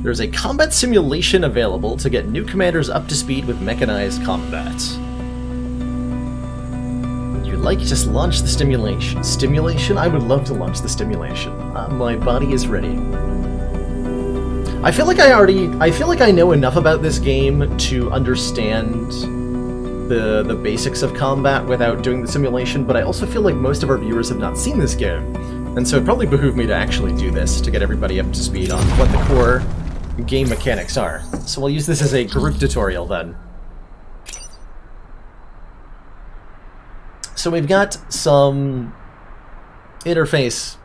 There's a combat simulation available to get new commanders up to speed with mechanized combat. Would you like to launch the stimulation? Stimulation? I would love to launch the stimulation. My body is ready. I feel like I know enough about this game to understand the basics of combat without doing the simulation, but I also feel like most of our viewers have not seen this game. And so it probably behooved me to actually do this to get everybody up to speed on what the core game mechanics are. So we'll use this as a group tutorial then. So we've got some interface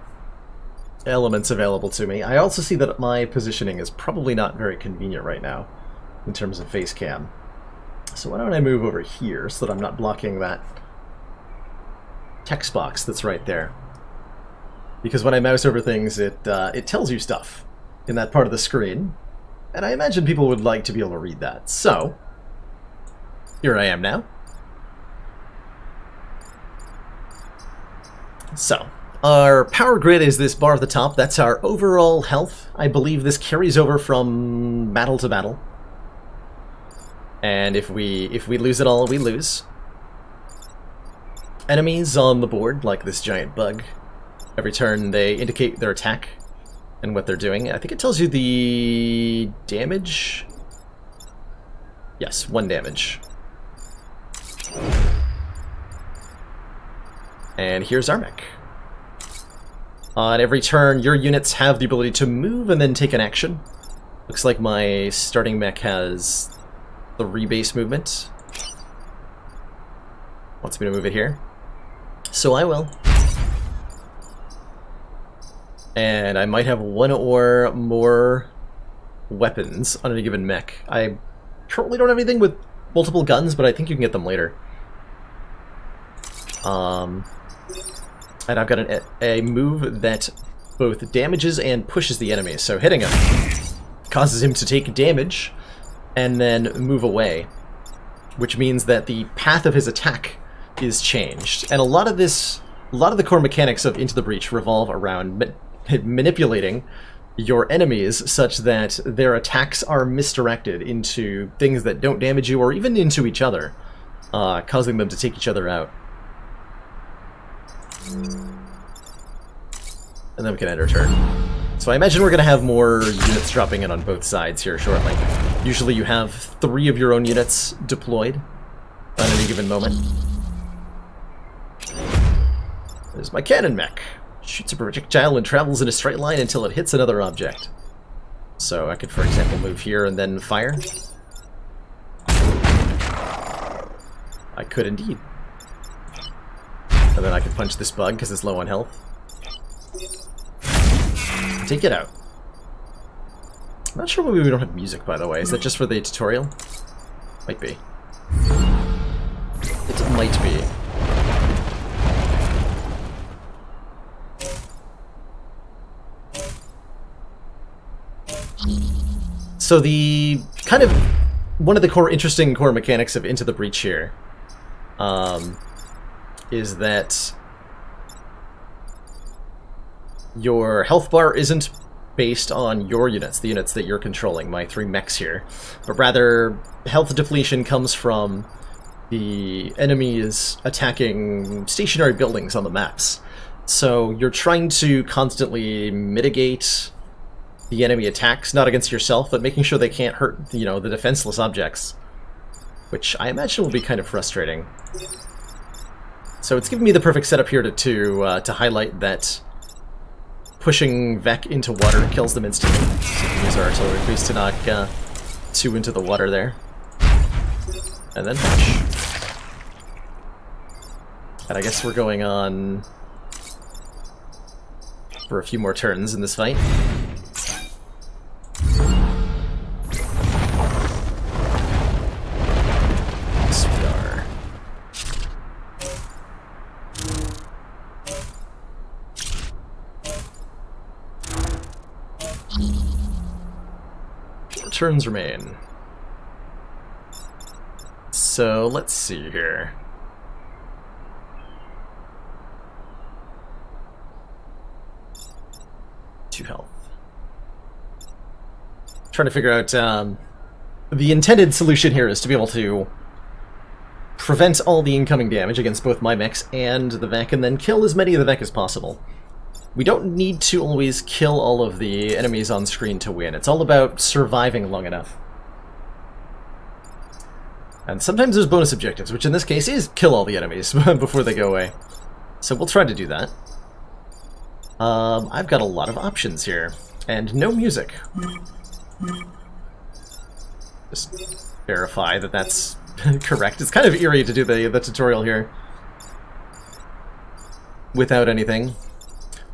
elements available to me. I also see that my positioning is probably not very convenient right now in terms of face cam. So why don't I move over here so that I'm not blocking that text box that's right there. Because when I mouse over things, it tells you stuff in that part of the screen, and I imagine people would like to be able to read that. So, here I am now. So, Our power grid is this bar at the top. That's our overall health. I believe this carries over from battle to battle. And if we lose it all, we lose. Enemies on the board, like this giant bug, every turn they indicate their attack and what they're doing. I think it tells you the damage. Yes, 1 damage. And here's our mech. On every turn, your units have the ability to move and then take an action. Looks like my starting mech has 3 base movement. Wants me to move it here. So I will. And I might have 1 or more weapons on any given mech. I currently don't have anything with multiple guns, but I think you can get them later. And I've got a move that both damages and pushes the enemy. So hitting him causes him to take damage and then move away, which means that the path of his attack is changed. And a lot of the core mechanics of Into the Breach revolve around manipulating your enemies such that their attacks are misdirected into things that don't damage you or even into each other, causing them to take each other out. And then we can end our turn. So I imagine we're going to have more units dropping in on both sides here shortly. Usually you have 3 of your own units deployed on any given moment. There's my cannon mech. Shoots a projectile and travels in a straight line until it hits another object. So I could, for example, move here and then fire. I could indeed. And then I can punch this bug because it's low on health. Take it out. I'm not sure why we don't have music, by the way. Is that just for the tutorial? Might be. It might be. So the kind of one of the interesting core mechanics of Into the Breach here is that your health bar isn't based on your units, the units that you're controlling, my 3 mechs here, but rather health depletion comes from the enemies attacking stationary buildings on the maps. So you're trying to constantly mitigate the enemy attacks, not against yourself, but making sure they can't hurt, the defenseless objects, which I imagine will be kind of frustrating. So it's given me the perfect setup here to highlight that pushing Vec into water kills them instantly. So we can use our artillery piece to knock 2 into the water there. And then punch. And I guess we're going on for a few more turns in this fight. Spire. Turns remain. So let's see here. Two health. Trying to figure out the intended solution here is to be able to prevent all the incoming damage against both my mechs and the Vec, and then kill as many of the Vec as possible. We don't need to always kill all of the enemies on screen to win. It's all about surviving long enough. And sometimes there's bonus objectives, which in this case is kill all the enemies before they go away. So we'll try to do that. I've got a lot of options here, and no music. Just verify that that's correct. It's kind of eerie to do the tutorial here without anything.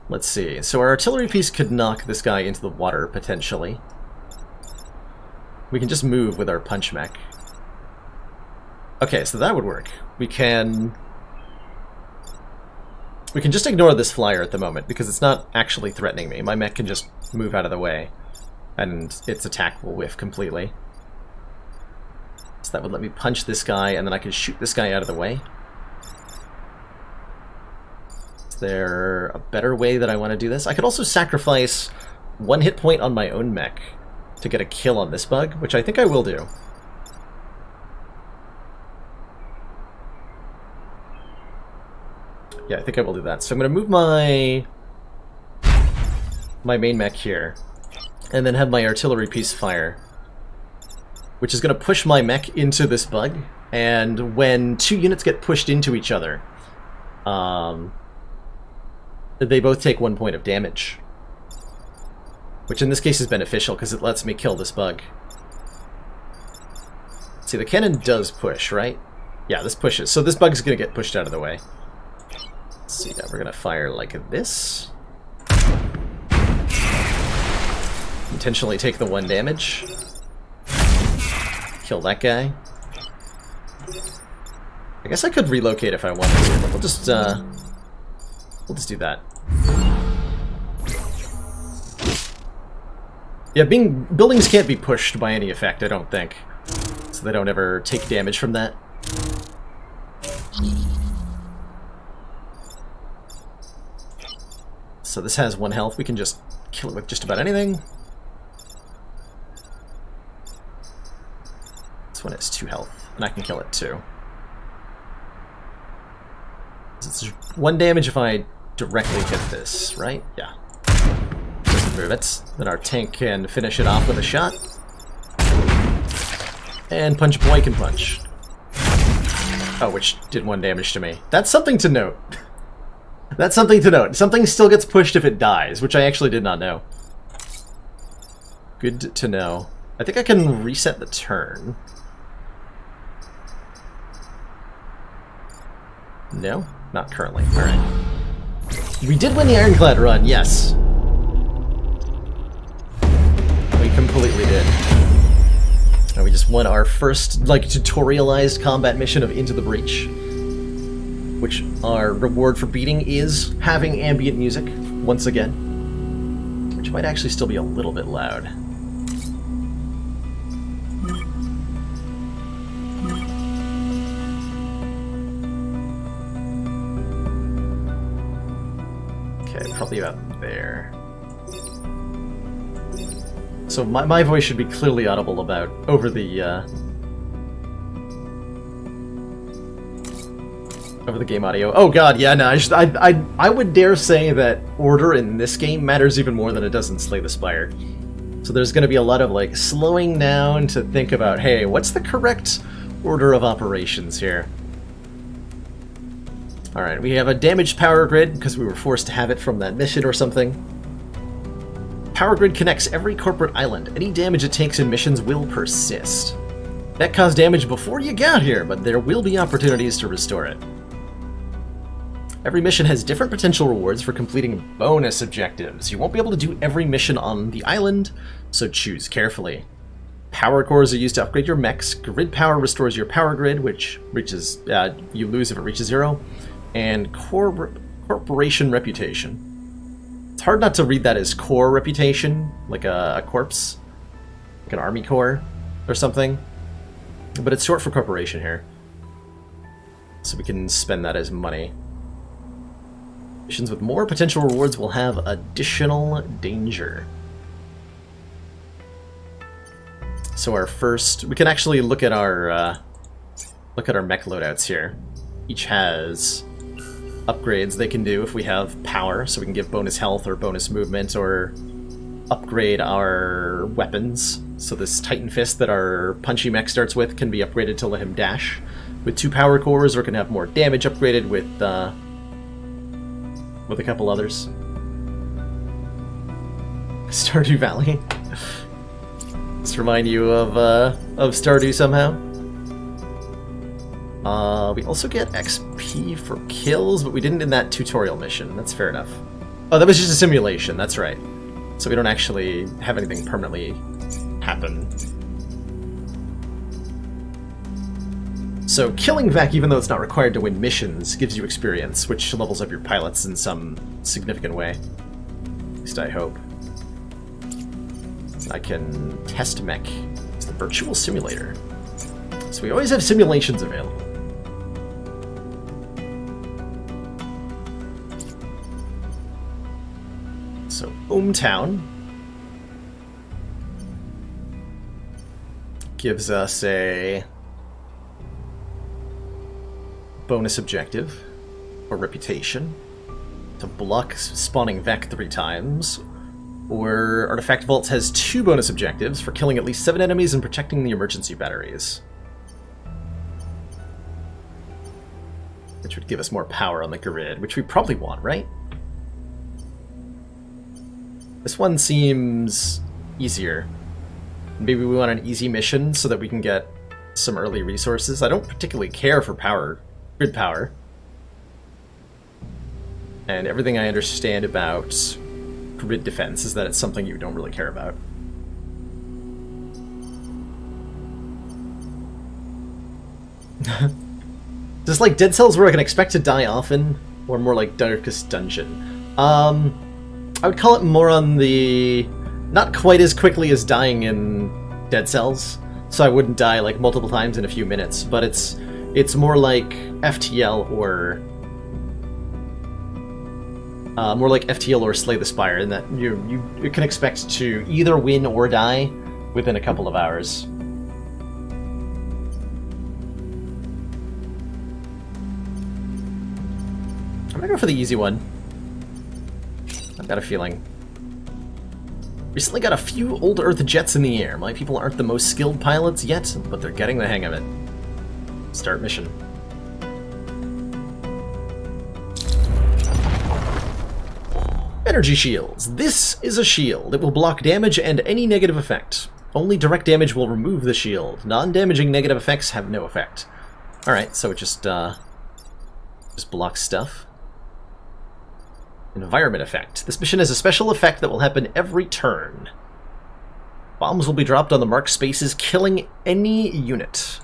Let's see. So our artillery piece could knock this guy into the water, potentially. We can just move with our punch mech. Okay, so that would work. We can just ignore this flyer at the moment, because it's not actually threatening me. My mech can just move out of the way, and its attack will whiff completely. So that would let me punch this guy, and then I can shoot this guy out of the way. there a better way that I want to do this? I could also sacrifice 1 hit point on my own mech to get a kill on this bug, which I think I will do. Yeah, I think I will do that. So I'm going to move my main mech here, and then have my artillery piece fire, which is going to push my mech into this bug, and when 2 units get pushed into each other, they both take 1 point of damage. Which in this case is beneficial, because it lets me kill this bug. See, the cannon does push, right? Yeah, this pushes. So this bug's going to get pushed out of the way. Let's see, now we're going to fire like this. Intentionally take the 1 damage. Kill that guy. I guess I could relocate if I wanted to, but we'll just do that. Yeah, buildings can't be pushed by any effect, I don't think. So they don't ever take damage from that. So this has 1 health, we can just kill it with just about anything. This one has 2 health, and I can kill it too. It's 1 damage if I directly hit this, right? Yeah. Move it. Then our tank can finish it off with a shot. And Punch Boy can punch. Oh, which did 1 damage to me. That's something to note. That's something to note. Something still gets pushed if it dies, which I actually did not know. Good to know. I think I can reset the turn. No? Not currently. Alright. We did win the Ironclad run, yes. We completely did. And we just won our first, like, tutorialized combat mission of Into the Breach. Which our reward for beating is having ambient music, once again. Which might actually still be a little bit loud. Okay, probably about there. So my voice should be clearly audible about over the game audio. Oh god, yeah, no, I would dare say that order in this game matters even more than it does in Slay the Spire. So there's going to be a lot of like slowing down to think about, hey, what's the correct order of operations here? All right, we have a damaged power grid because we were forced to have it from that mission or something. Power grid connects every corporate island. Any damage it takes in missions will persist. That caused damage before you got here, but there will be opportunities to restore it. Every mission has different potential rewards for completing bonus objectives. You won't be able to do every mission on the island, so choose carefully. Power cores are used to upgrade your mechs. Grid power restores your power grid, which reaches you lose if it reaches 0. And corporation reputation. It's hard not to read that as core reputation, like a corpse, like an army corps or something. But it's short for corporation here. So we can spend that as money. Missions with more potential rewards will have additional danger. So our first, we can actually look at our mech loadouts here. Each has upgrades they can do if we have power, so we can give bonus health or bonus movement or upgrade our weapons. So this Titan Fist that our punchy mech starts with can be upgraded to let him dash with 2 power cores, or can have more damage upgraded with a couple others. Stardew Valley. Let's remind you of Stardew somehow. We also get XP for kills, but we didn't in that tutorial mission. That's fair enough. Oh, that was just a simulation, that's right. So we don't actually have anything permanently happen. So killing Vec, even though it's not required to win missions, gives you experience, which levels up your pilots in some significant way. At least I hope. I can test mech. It's the virtual simulator. So we always have simulations available. hometown. Gives us a bonus objective, or reputation, to block spawning Vec 3 times. Or Artifact Vaults has 2 bonus objectives for killing at least 7 enemies and protecting the emergency batteries. Which would give us more power on the grid, which we probably want, right? This one seems easier. Maybe we want an easy mission so that we can get some early resources. I don't particularly care for power, grid power. And everything I understand about grid defense is that it's something you don't really care about. Does like Dead Cells where I can expect to die often, or more like Darkest Dungeon? I would call it more on the not quite as quickly as dying in Dead Cells, so I wouldn't die like multiple times in a few minutes, but it's more like FTL or Slay the Spire, in that you can expect to either win or die within a couple of hours. I'm gonna go for the easy one. I've got a feeling. Recently got a few old Earth jets in the air. My people aren't the most skilled pilots yet, but they're getting the hang of it. Start mission. Energy shields. This is a shield. It will block damage and any negative effect. Only direct damage will remove the shield. Non-damaging negative effects have no effect. Alright, so it just blocks stuff. Environment effect. This mission has a special effect that will happen every turn. Bombs will be dropped on the marked spaces, killing any unit.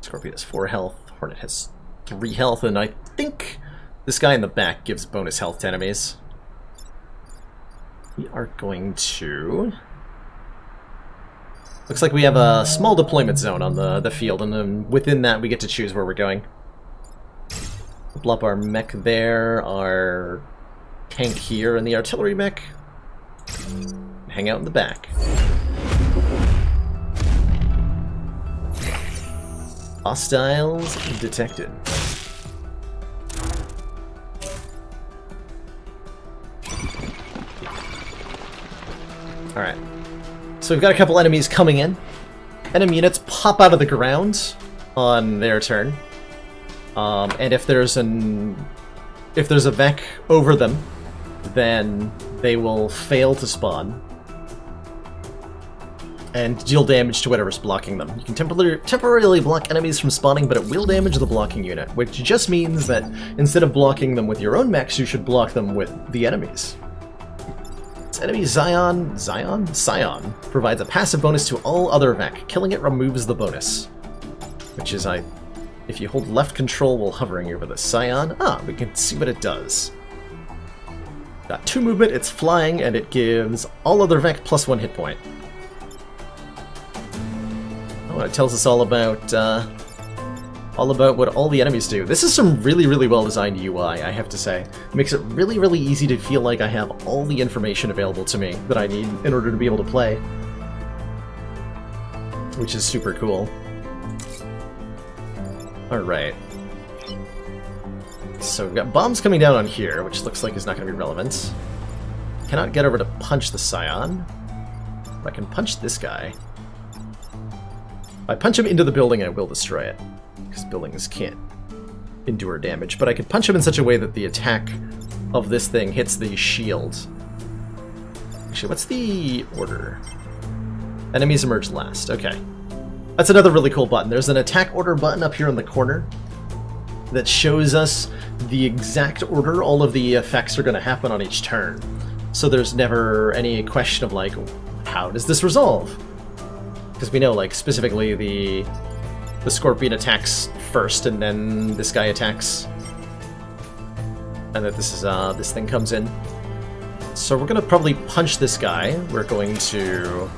Scorpion has 4 health. Hornet has 3 health, and I think this guy in the back gives bonus health to enemies. We are going to... Looks like we have a small deployment zone on the field, and then within that we get to choose where we're going. We'll up our mech there, our tank here, and the artillery mech. Hang out in the back. Hostiles detected. Alright. So we've got a couple enemies coming in. Enemy units pop out of the ground on their turn. And if there's a Vec over them, then they will fail to spawn and deal damage to whatever's blocking them. You can temporarily block enemies from spawning, but it will damage the blocking unit, which just means that instead of blocking them with your own mechs, you should block them with the enemies. This enemy Scion provides a passive bonus to all other Vec. Killing it removes the bonus, which is if you hold left control while hovering over the Scion, we can see what it does. Got 2 movement, it's flying, and it gives all other Vec +1 hit point. Oh, it tells us all about what all the enemies do. This is some really, really well-designed UI, I have to say. It makes it really, really easy to feel like I have all the information available to me that I need in order to be able to play. Which is super cool. Alright. So we've got bombs coming down on here, which looks like is not going to be relevant. Cannot get over to punch the Scion. But I can punch this guy. If I punch him into the building, I will destroy it. Because buildings can't endure damage. But I can punch him in such a way that the attack of this thing hits the shield. Actually, what's the order? Enemies emerge last. Okay. That's another really cool button. There's an attack order button up here in the corner that shows us the exact order all of the effects are going to happen on each turn. So there's never any question of like, how does this resolve? Because we know, like, specifically the Scorpion attacks first, and then this guy attacks, and that this thing comes in. So we're gonna probably punch this guy. We're going to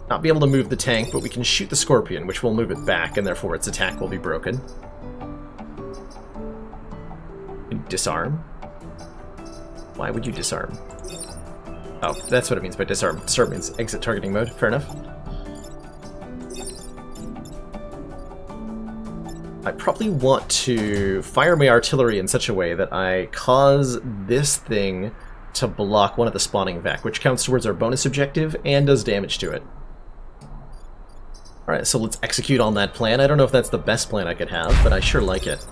not be able to move the tank, but we can shoot the Scorpion, which will move it back, and therefore its attack will be broken. disarm? Why would you disarm? Oh, that's what it means by disarm. Disarm means exit targeting mode. Fair enough. I probably want to fire my artillery in such a way that I cause this thing to block one of the spawning vac, which counts towards our bonus objective and does damage to it. Alright, so let's execute on that plan. I don't know if that's the best plan I could have, but I sure like it.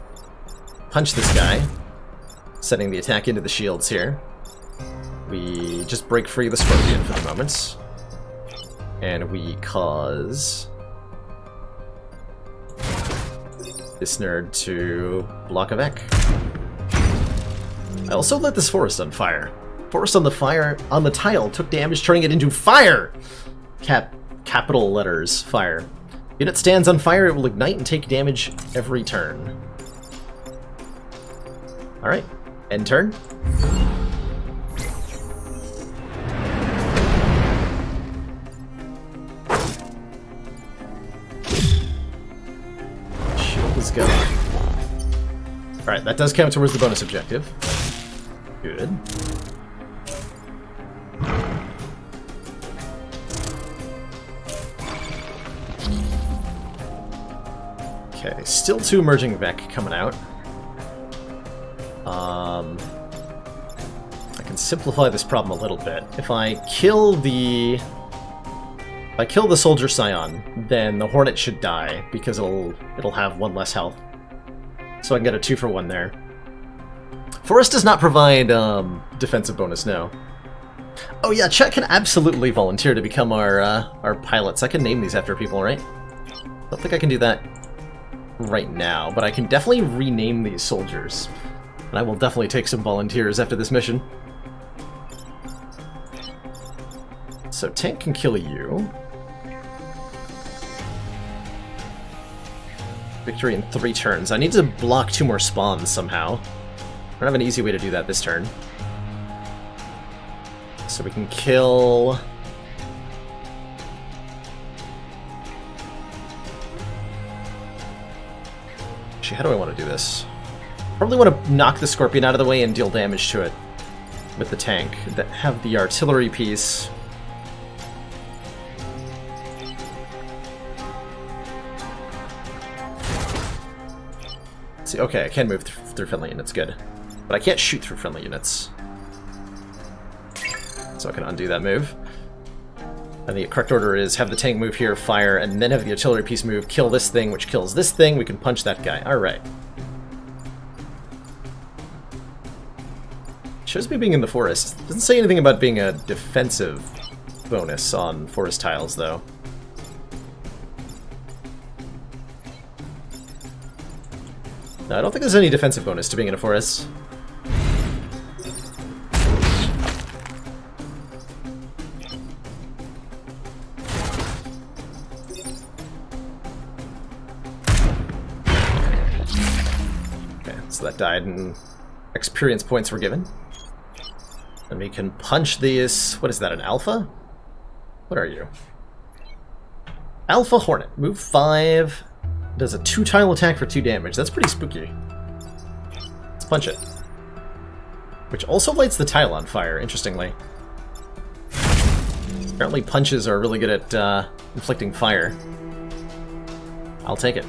Punch this guy, setting the attack into the shields here. We just break free the Scorpion for the moment. And we cause this nerd to block a Vec. I also lit this forest on fire. Forest on the fire on the tile took damage, turning it into fire! Capital letters, fire. Unit stands on fire, it will ignite and take damage every turn. Alright, end turn. Shield is gone. Alright, that does count towards the bonus objective. Good. Okay, still 2 emerging Vec coming out. I can simplify this problem a little bit. If I kill the Soldier Scion, then the Hornet should die, because it'll have 1 less health. So I can get a 2-for-1 there. Forest does not provide defensive bonus, no. Oh yeah, Chet can absolutely volunteer to become our pilots. I can name these after people, right? I don't think I can do that right now, but I can definitely rename these soldiers. And I will definitely take some volunteers after this mission. So tank can kill you. Victory in 3 turns. I need to block 2 more spawns somehow. I don't have an easy way to do that this turn. So we can kill... Actually, how do I want to do this? Probably want to knock the Scorpion out of the way and deal damage to it with the tank. That have the artillery piece. See, okay, I can move through friendly units, good. But I can't shoot through friendly units. So I can undo that move. And the correct order is have the tank move here, fire, and then have the artillery piece move, kill this thing, which kills this thing, we can punch that guy. Alright. Shows me being in the forest. Doesn't say anything about being a defensive bonus on forest tiles, though. No, I don't think there's any defensive bonus to being in a forest. Okay, so that died and experience points were given. And we can punch these... What is that, an alpha? What are you? Alpha Hornet. Move 5. Does a 2-tile attack for 2 damage. That's pretty spooky. Let's punch it. Which also lights the tile on fire, interestingly. Apparently punches are really good at inflicting fire. I'll take it.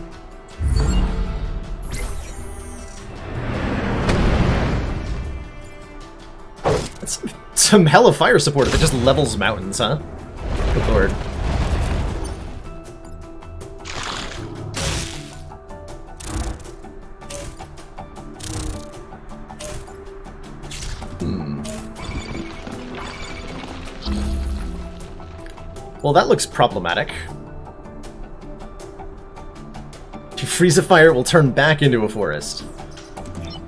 That's some hella fire support if it just levels mountains, huh? Good lord. Well, that looks problematic. If you freeze a fire, it will turn back into a forest. I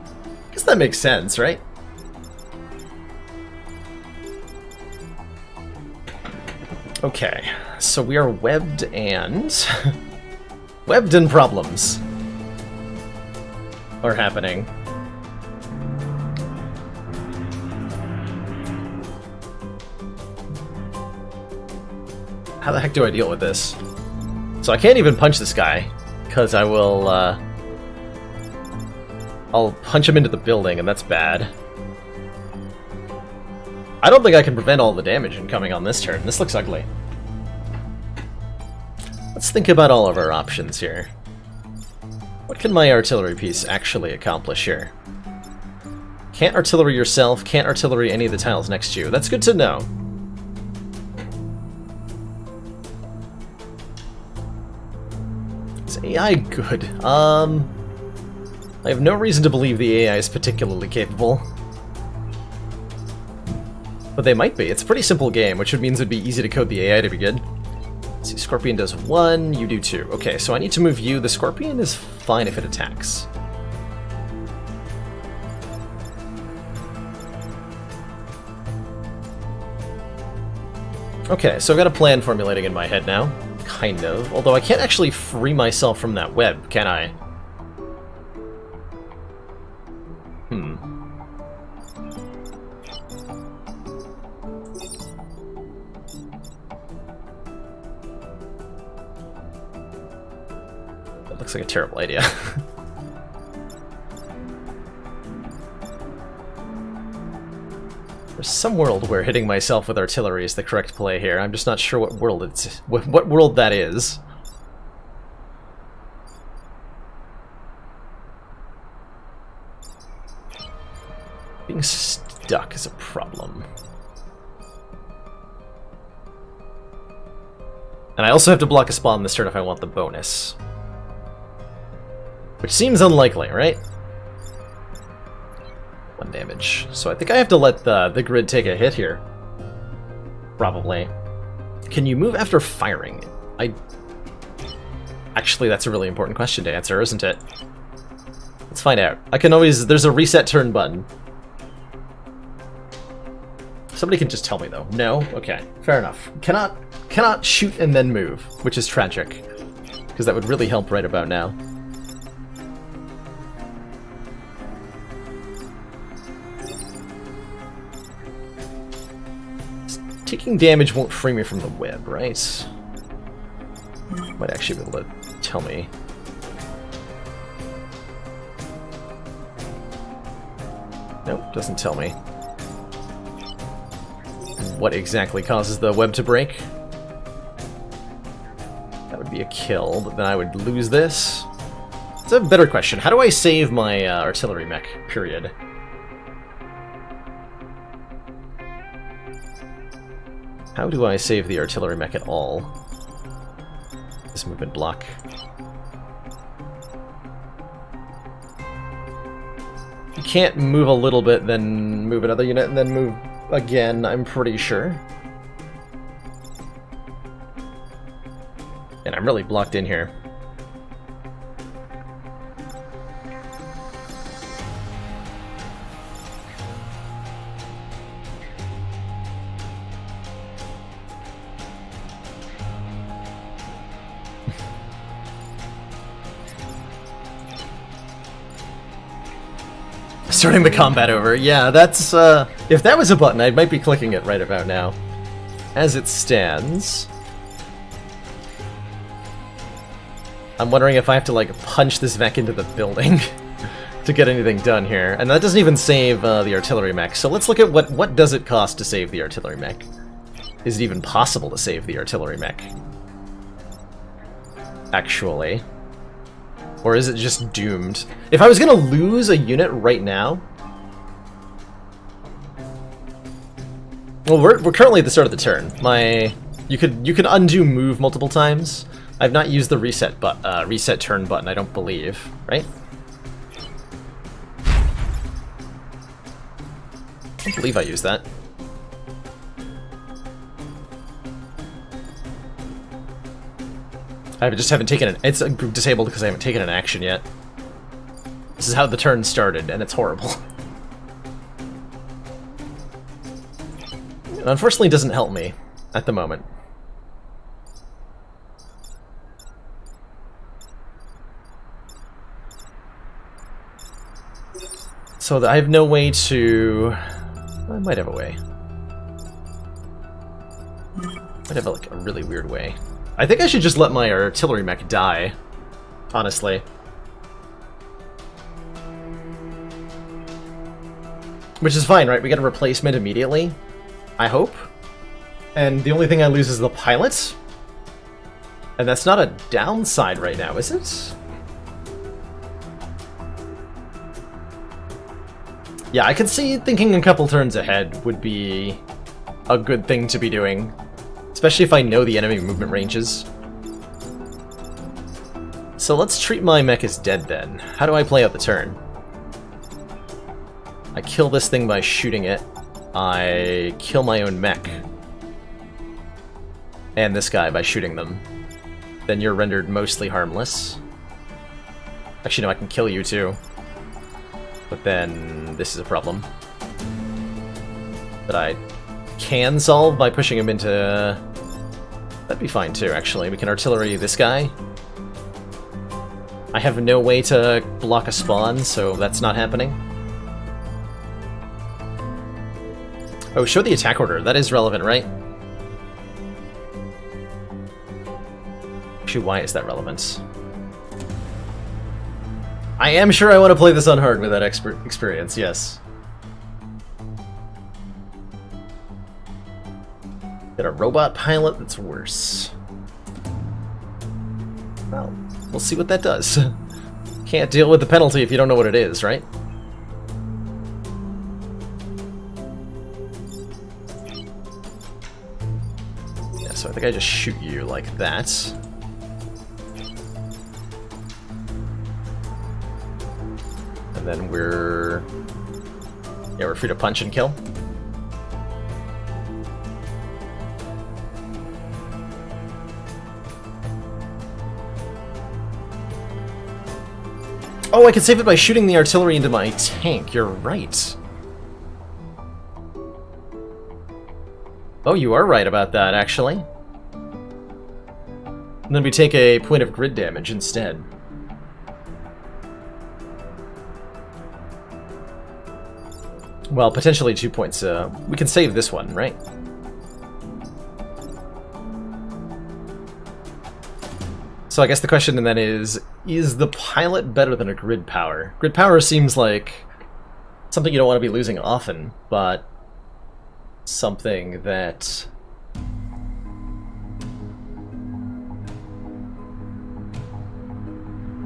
guess that makes sense, right? Okay, so we are webbed and... webbed and problems are happening. How the heck do I deal with this? So I can't even punch this guy, because I'll I'll punch him into the building, and that's bad. I don't think I can prevent all the damage incoming on this turn. This looks ugly. Let's think about all of our options here. What can my artillery piece actually accomplish here? Can't artillery yourself, can't artillery any of the tiles next to you. That's good to know. Is AI good? I have no reason to believe the AI is particularly capable. But they might be. It's a pretty simple game, which means it'd be easy to code the AI to be good. Let's see, Scorpion does 1, you do 2. Okay, so I need to move you. The Scorpion is fine if it attacks. Okay, so I've got a plan formulating in my head now. Kind of. Although I can't actually free myself from that web, can I? That looks like a terrible idea. There's some world where hitting myself with artillery is the correct play here. I'm just not sure what world what world that is. Being stuck is a problem. And I also have to block a spawn this turn if I want the bonus. Which seems unlikely, right? 1 damage. So I think I have to let the grid take a hit here. Probably. Can you move after firing? Actually, that's a really important question to answer, isn't it? Let's find out. I can always... There's a reset turn button. Somebody can just tell me, though. No? Okay. Fair enough. Cannot shoot and then move, which is tragic. Because that would really help right about now. Taking damage won't free me from the web, right? Might actually be able to tell me. Nope, doesn't tell me. What exactly causes the web to break? That would be a kill, but then I would lose this. It's a better question. How do I save my artillery mech, period? How do I save the artillery mech at all? This movement block. You can't move a little bit, then move another unit, and then move again, I'm pretty sure. And I'm really blocked in here. Starting the combat over. Yeah, that's, if that was a button, I might be clicking it right about now. As it stands... I'm wondering if I have to, like, punch this mech into the building to get anything done here. And that doesn't even save the artillery mech. So let's look at what does it cost to save the artillery mech. Is it even possible to save the artillery mech? Actually. Or is it just doomed? If I was gonna lose a unit right now... Well, we're currently at the start of the turn. You could undo move multiple times. I've not used the reset turn button, I don't believe, right? I don't believe I used that. I just haven't taken it. It's disabled because I haven't taken an action yet. This is how the turn started, and it's horrible. It unfortunately doesn't help me at the moment. So I have no way to... I might have a way. Might have like a really weird way. I think I should just let my artillery mech die, honestly. Which is fine, right? We get a replacement immediately, I hope. And the only thing I lose is the pilot. And that's not a downside right now, is it? Yeah, I could see thinking a couple turns ahead would be a good thing to be doing. Especially if I know the enemy movement ranges. So let's treat my mech as dead then. How do I play out the turn? I kill this thing by shooting it. I kill my own mech. And this guy by shooting them. Then you're rendered mostly harmless. Actually, no, I can kill you too. But then this is a problem. That I can solve by pushing him into... That'd be fine too, actually. We can artillery this guy. I have no way to block a spawn, so that's not happening. Oh, show the attack order. That is relevant, right? Actually, why is that relevant? I am sure I want to play this on hard with that experience, yes. Got a robot pilot that's worse. Well, we'll see what that does. Can't deal with the penalty if you don't know what it is, right? Yeah, so I think I just shoot you like that. And then we're free to punch and kill. Oh, I can save it by shooting the artillery into my tank. You're right. Oh, you are right about that, actually. And then we take a point of grid damage instead. Well, potentially 2 points. We can save this one, right? So I guess the question then is the pilot better than a grid power? Grid power seems like something you don't want to be losing often, but something that...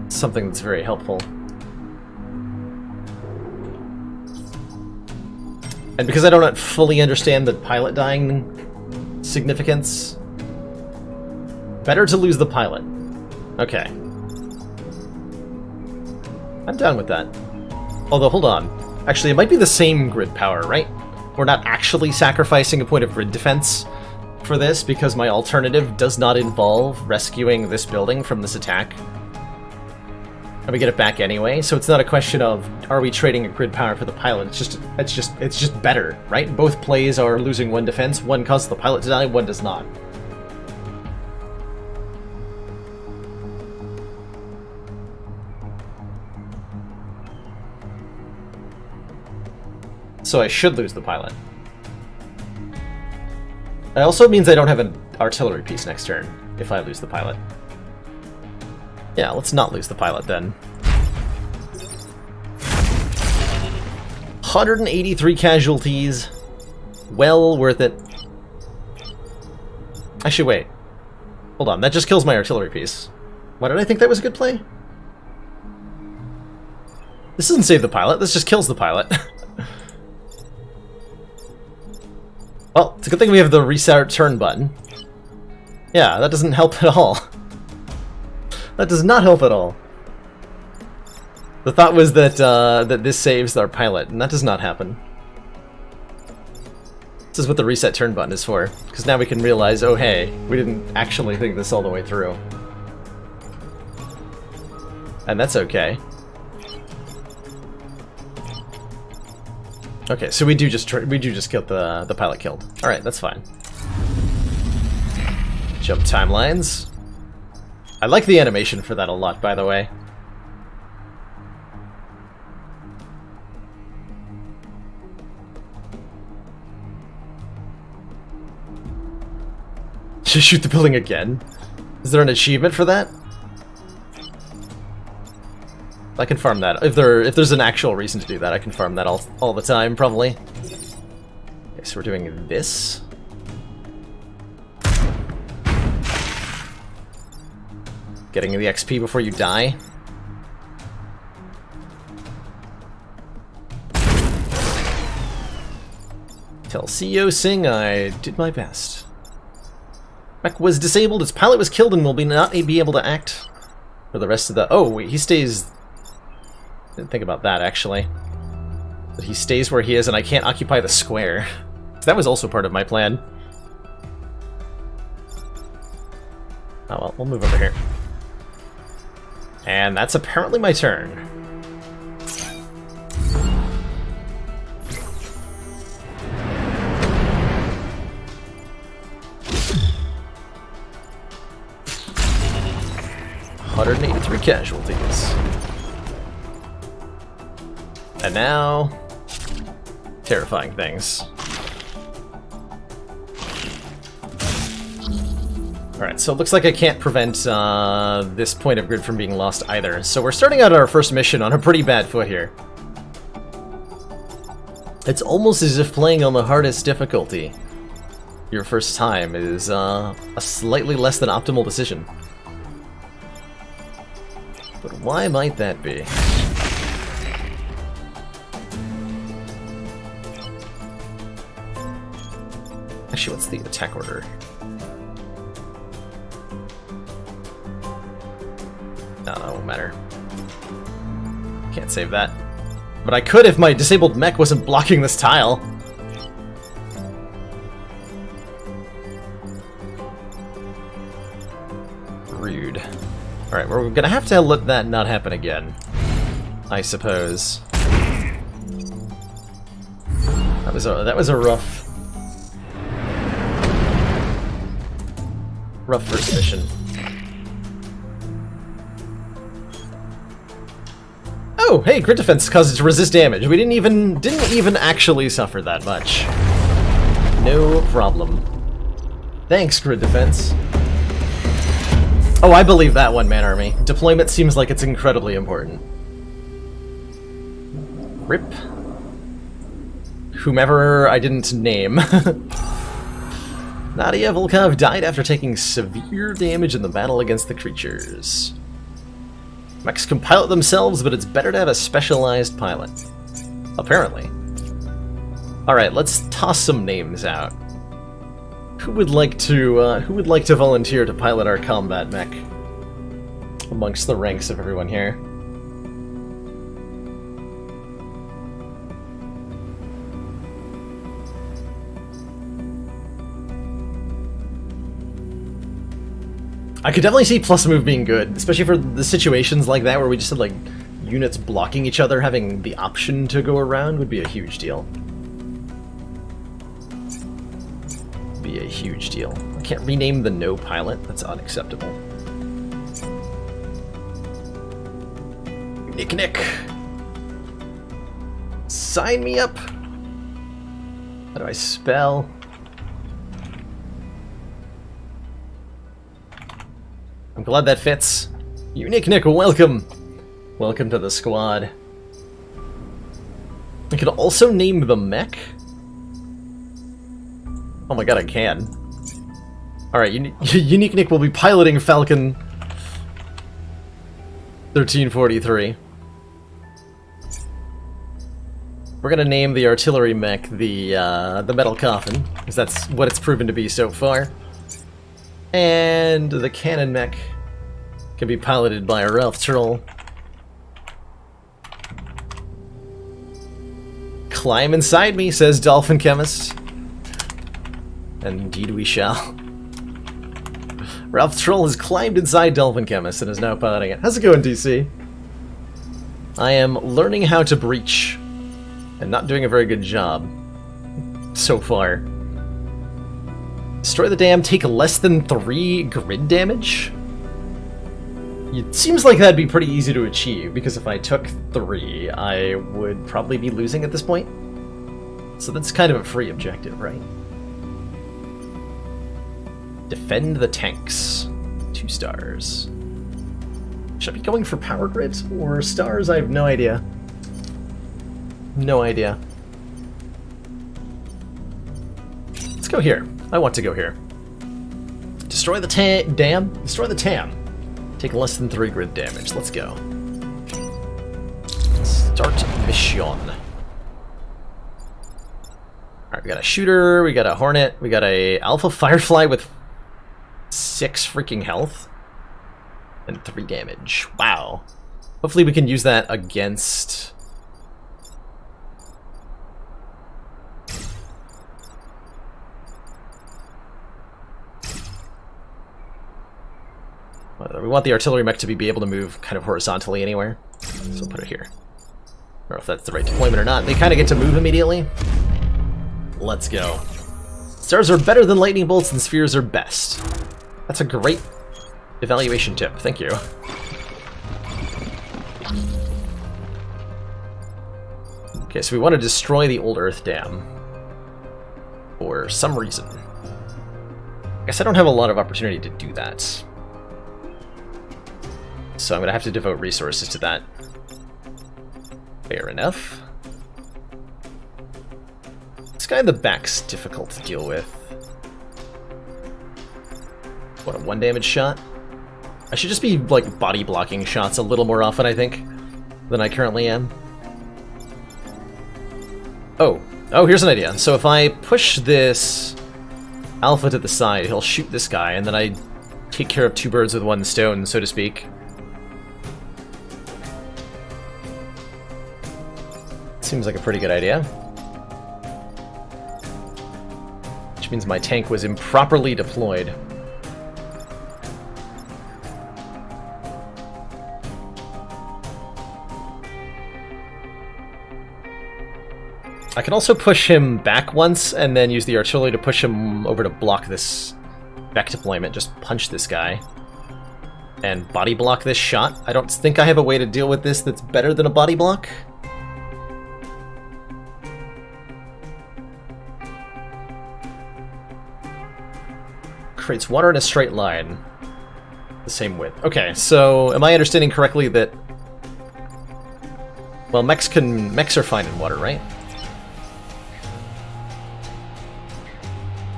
something that's very helpful. And because I don't fully understand the pilot dying significance, better to lose the pilot. Okay. I'm down with that. Although, hold on. Actually, it might be the same grid power, right? We're not actually sacrificing a point of grid defense for this, because my alternative does not involve rescuing this building from this attack. And we get it back anyway, so it's not a question of, are we trading a grid power for the pilot? It's just better, right? Both plays are losing one defense. One causes the pilot to die, one does not. So I should lose the pilot. It also means I don't have an artillery piece next turn, if I lose the pilot. Yeah, let's not lose the pilot then. 183 casualties. Well worth it. Actually, wait. Hold on, that just kills my artillery piece. Why did I think that was a good play? This doesn't save the pilot, this just kills the pilot. Well, it's a good thing we have the reset turn button. Yeah, that doesn't help at all. That does not help at all. The thought was that that this saves our pilot, and that does not happen. This is what the reset turn button is for, because now we can realize, oh hey, we didn't actually think this all the way through. And that's okay. Okay, so we do just get the pilot killed. All right, that's fine. Jump timelines. I like the animation for that a lot, by the way. Should shoot the building again? Is there an achievement for that? I can farm that. If there's an actual reason to do that, I can farm that all the time, probably. Okay, so we're doing this. Getting the XP before you die. Tell CEO Singh I did my best. Mech was disabled, its pilot was killed, and will not be able to act for the rest of the... Oh, wait, he stays... Didn't think about that, actually. But he stays where he is, and I can't occupy the square. That was also part of my plan. Oh well, we'll move over here. And that's apparently my turn. $183 casualties. And now... terrifying things. Alright, so it looks like I can't prevent this point of grid from being lost either. So we're starting out our first mission on a pretty bad foot here. It's almost as if playing on the hardest difficulty your first time is a slightly less than optimal decision. But why might that be? Actually, what's the attack order? No, that won't matter. Can't save that. But I could if my disabled mech wasn't blocking this tile. Rude. Alright, we're gonna have to let that not happen again, I suppose. That was a rough first mission. Oh, hey, grid defense causes it to resist damage. We didn't even actually suffer that much. No problem. Thanks, grid defense. Oh, I believe that one, Man Army. Deployment seems like it's incredibly important. RIP. Whomever I didn't name. Nadia Volkov died after taking severe damage in the battle against the creatures. Mechs can pilot themselves, but it's better to have a specialized pilot. Apparently. Alright, let's toss some names out. Who would like to volunteer to pilot our combat mech? Amongst the ranks of everyone here. I could definitely see plus move being good, especially for the situations like that where we just had like units blocking each other. Having the option to go around would be a huge deal. Be a huge deal. I can't rename the no pilot. That's unacceptable. Nick. Sign me up. How do I spell? I'm glad that fits. You Nick, welcome. Welcome to the squad. I could also name the mech. Oh my god, I can. Alright, Unique Nick will be piloting Falcon 1343. We're gonna name the artillery mech the Metal Coffin, because that's what it's proven to be so far. And the cannon mech can be piloted by a Ralph Troll. Climb inside me, says Dolphin Chemist. And indeed we shall. Ralph Troll has climbed inside Dolphin Chemist and is now piloting it. How's it going, DC? I am learning how to breach, and not doing a very good job so far. Destroy the dam, take less than 3 grid damage? It seems like that'd be pretty easy to achieve, because if I took 3, I would probably be losing at this point. So that's kind of a free objective, right? Defend the tanks. 2 stars. Should I be going for power grids or stars? I have no idea. No idea. Let's go here. I want to go here. Destroy the dam. Destroy the TAM. Take less than 3 grid damage. Let's go. Start mission. Alright, we got a shooter, we got a hornet, we got a alpha firefly with 6 freaking health. And 3 damage. Wow. Hopefully we can use that against... We want the artillery mech to be able to move kind of horizontally anywhere. So we'll put it here. I don't know if that's the right deployment or not. They kind of get to move immediately. Let's go. Stars are better than lightning bolts and spheres are best. That's a great evaluation tip. Thank you. Okay, so we want to destroy the old Earth Dam. For some reason. I guess I don't have a lot of opportunity to do that. So I'm going to have to devote resources to that. Fair enough. This guy in the back's difficult to deal with. What, a 1 damage shot? I should just be, like, body blocking shots a little more often, I think, than I currently am. Oh, here's an idea. So if I push this alpha to the side, he'll shoot this guy, and then I take care of 2 birds with 1 stone, so to speak. Seems like a pretty good idea. Which means my tank was improperly deployed. I can also push him back once and then use the artillery to push him over to block this back deployment. Just punch this guy and body block this shot. I don't think I have a way to deal with this that's better than a body block. Creates water in a straight line. The same width. Okay, so am I understanding correctly that... Well, mechs are fine in water, right?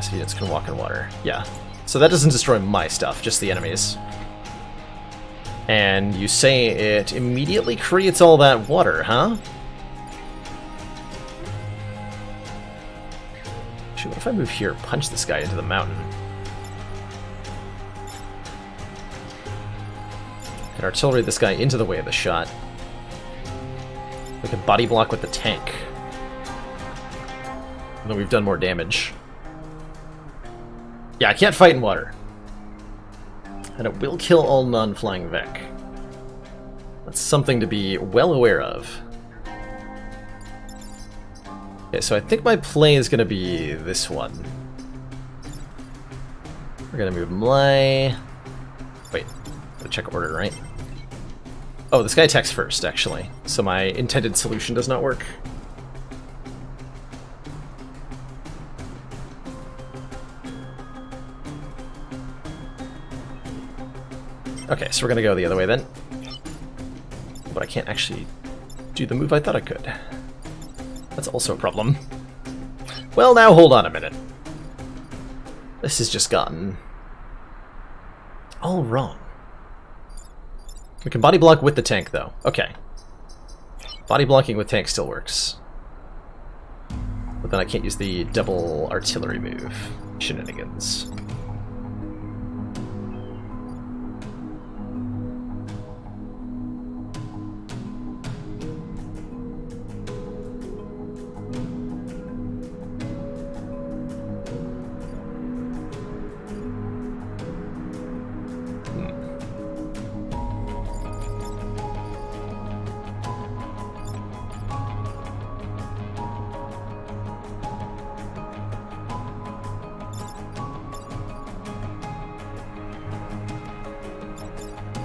So units can walk in water. Yeah. So that doesn't destroy my stuff, just the enemies. And you say it immediately creates all that water, huh? Actually, what if I move here, punch this guy into the mountain? Can artillery this guy into the way of the shot. We can body block with the tank. And then we've done more damage. Yeah, I can't fight in water. And it will kill all non-flying Vec. That's something to be well aware of. Okay, so I think my play is going to be this one. We're going to move my... Wait, gotta check order, right? Oh, this guy attacks first, actually. So my intended solution does not work. Okay, so we're gonna go the other way then. But I can't actually do the move I thought I could. That's also a problem. Well, now hold on a minute. This has just gotten all wrong. We can body block with the tank, though. Okay. Body blocking with tank still works. But then I can't use the double artillery move. Shenanigans.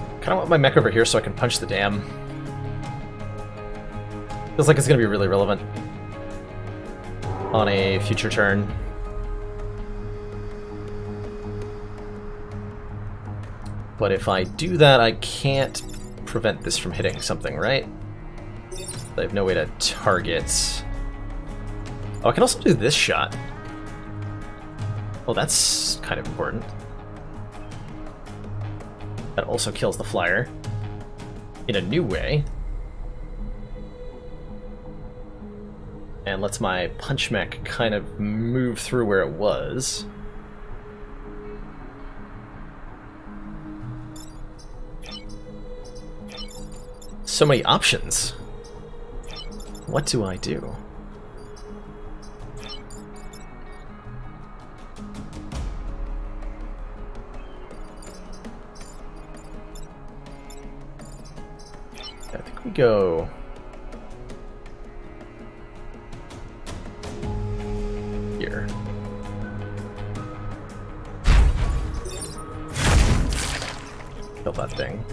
I kind of want my mech over here so I can punch the dam. Feels like it's going to be really relevant on a future turn. But if I do that, I can't prevent this from hitting something, right? I have no way to target. Oh, I can also do this shot. Oh, that's kind of important. That also kills the flyer in a new way. And lets my punch mech kind of move through where it was. So many options. What do I do? I think we go here. Kill that thing.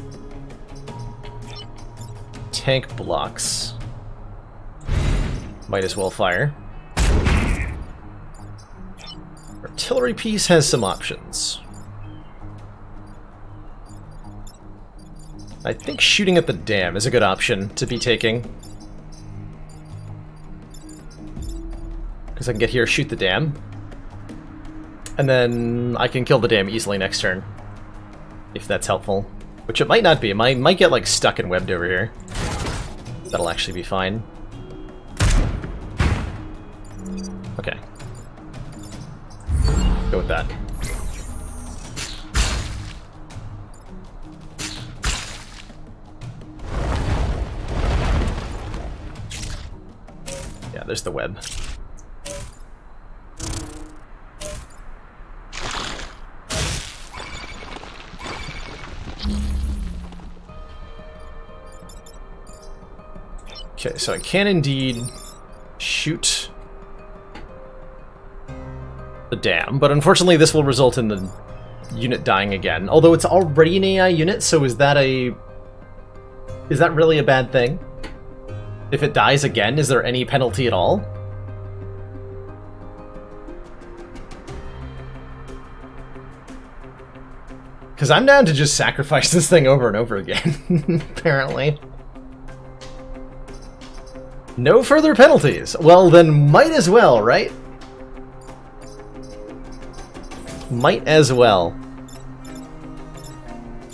Tank blocks. Might as well fire. Artillery piece has some options. I think shooting at the dam is a good option to be taking. Because I can get here, shoot the dam. And then I can kill the dam easily next turn. If that's helpful. Which it might not be. It might get like stuck and webbed over here. That'll actually be fine. Okay. Go with that. Yeah, there's the web. Okay, so I can indeed shoot the dam, but unfortunately this will result in the unit dying again. Although it's already an AI unit, so is that really a bad thing? If it dies again, is there any penalty at all? Because I'm down to just sacrifice this thing over and over again, apparently. No further penalties. Well, then might as well, right? Might as well.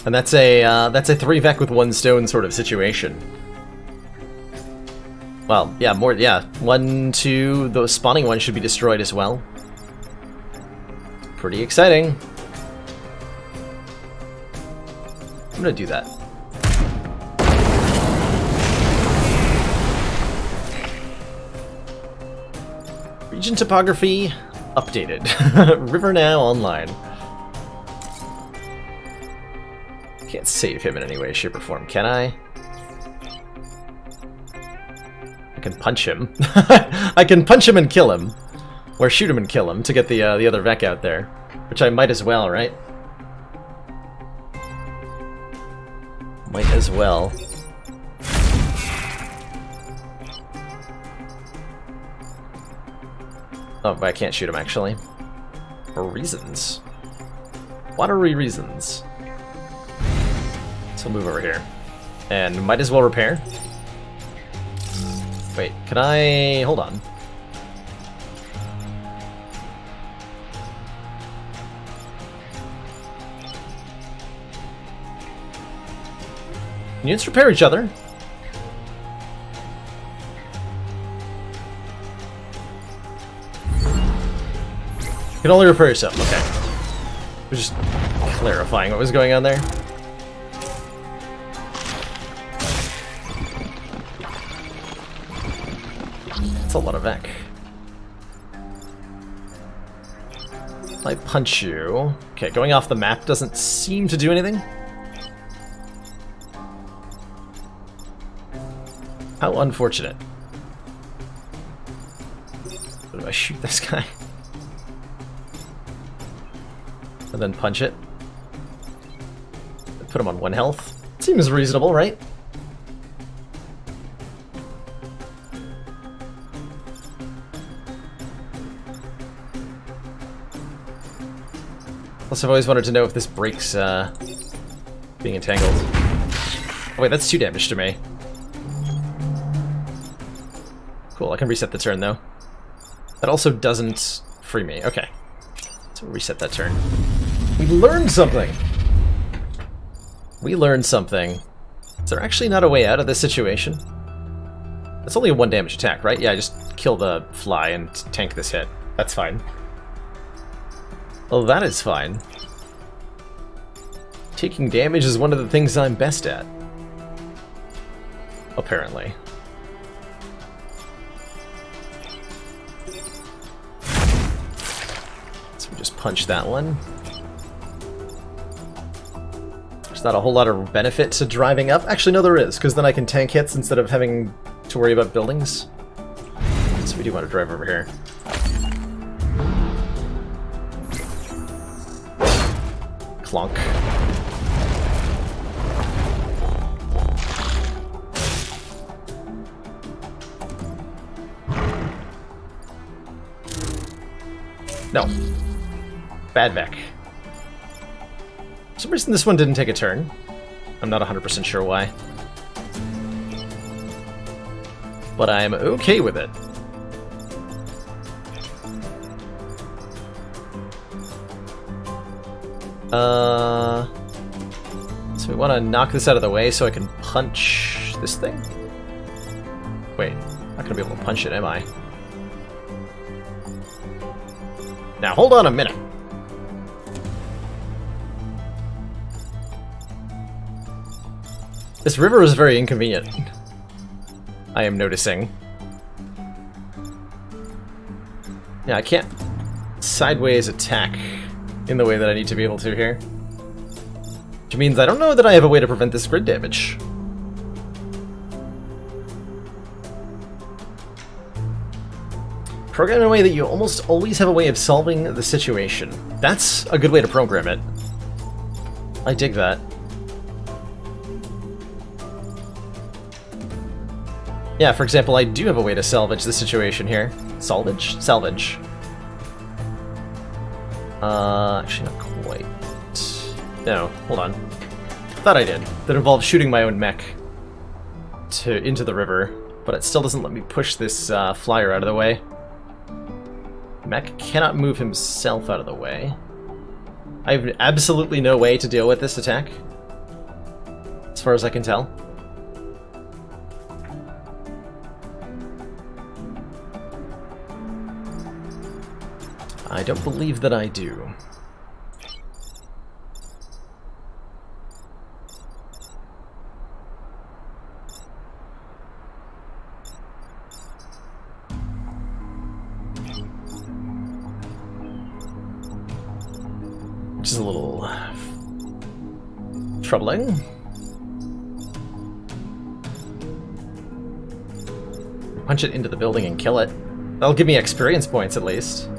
And that's a 3-vec with 1 stone sort of situation. Well, yeah, more, yeah. 1, 2, those spawning ones should be destroyed as well. Pretty exciting. I'm gonna do that. Region topography updated. River now online. Can't save him in any way, shape, or form, can I? I can punch him. I can punch him and kill him. Or shoot him and kill him to get the other Vec out there. Which I might as well, right? Might as well. Oh, but I can't shoot him, actually. For reasons. Watery reasons. So we'll move over here. And might as well repair. Wait, can I... hold on. Units repair each other. You can only repair yourself, okay. We're just clarifying what was going on there. That's a lot of Vec. I punch you. Okay, going off the map doesn't seem to do anything. How unfortunate. How do I shoot this guy? And then punch it. Put him on 1 health. Seems reasonable, right? Plus, I've always wanted to know if this breaks being entangled. Oh, wait, that's 2 damage to me. Cool, I can reset the turn, though. That also doesn't free me. Okay. So we'll reset that turn. We learned something! We learned something. Is there actually not a way out of this situation? It's only a 1 damage attack, right? Yeah, just kill the fly and tank this hit. That's fine. Well, that is fine. Taking damage is one of the things I'm best at. Apparently. So we just punch that one. There's not a whole lot of benefit to driving up. Actually, no, there is, because then I can tank hits instead of having to worry about buildings. So we do want to drive over here. Clunk. No. Bad Vec. For some reason this one didn't take a turn. I'm not 100% sure why. But I'm okay with it. So we want to knock this out of the way so I can punch this thing? Wait, I'm not going to be able to punch it, am I? Now, hold on a minute. This river is very inconvenient. I am noticing. Yeah, I can't sideways attack in the way that I need to be able to here. Which means I don't know that I have a way to prevent this grid damage. Program in a way that you almost always have a way of solving the situation. That's a good way to program it. I dig that. Yeah, for example, I do have a way to salvage the situation here. Salvage? Salvage. Actually not quite. No, hold on. Thought I did. That involved shooting my own mech into the river, but it still doesn't let me push this flyer out of the way. Mech cannot move himself out of the way. I have absolutely no way to deal with this attack, as far as I can tell. I don't believe that I do. Which is a little troubling. Punch it into the building and kill it. That'll give me experience points at least.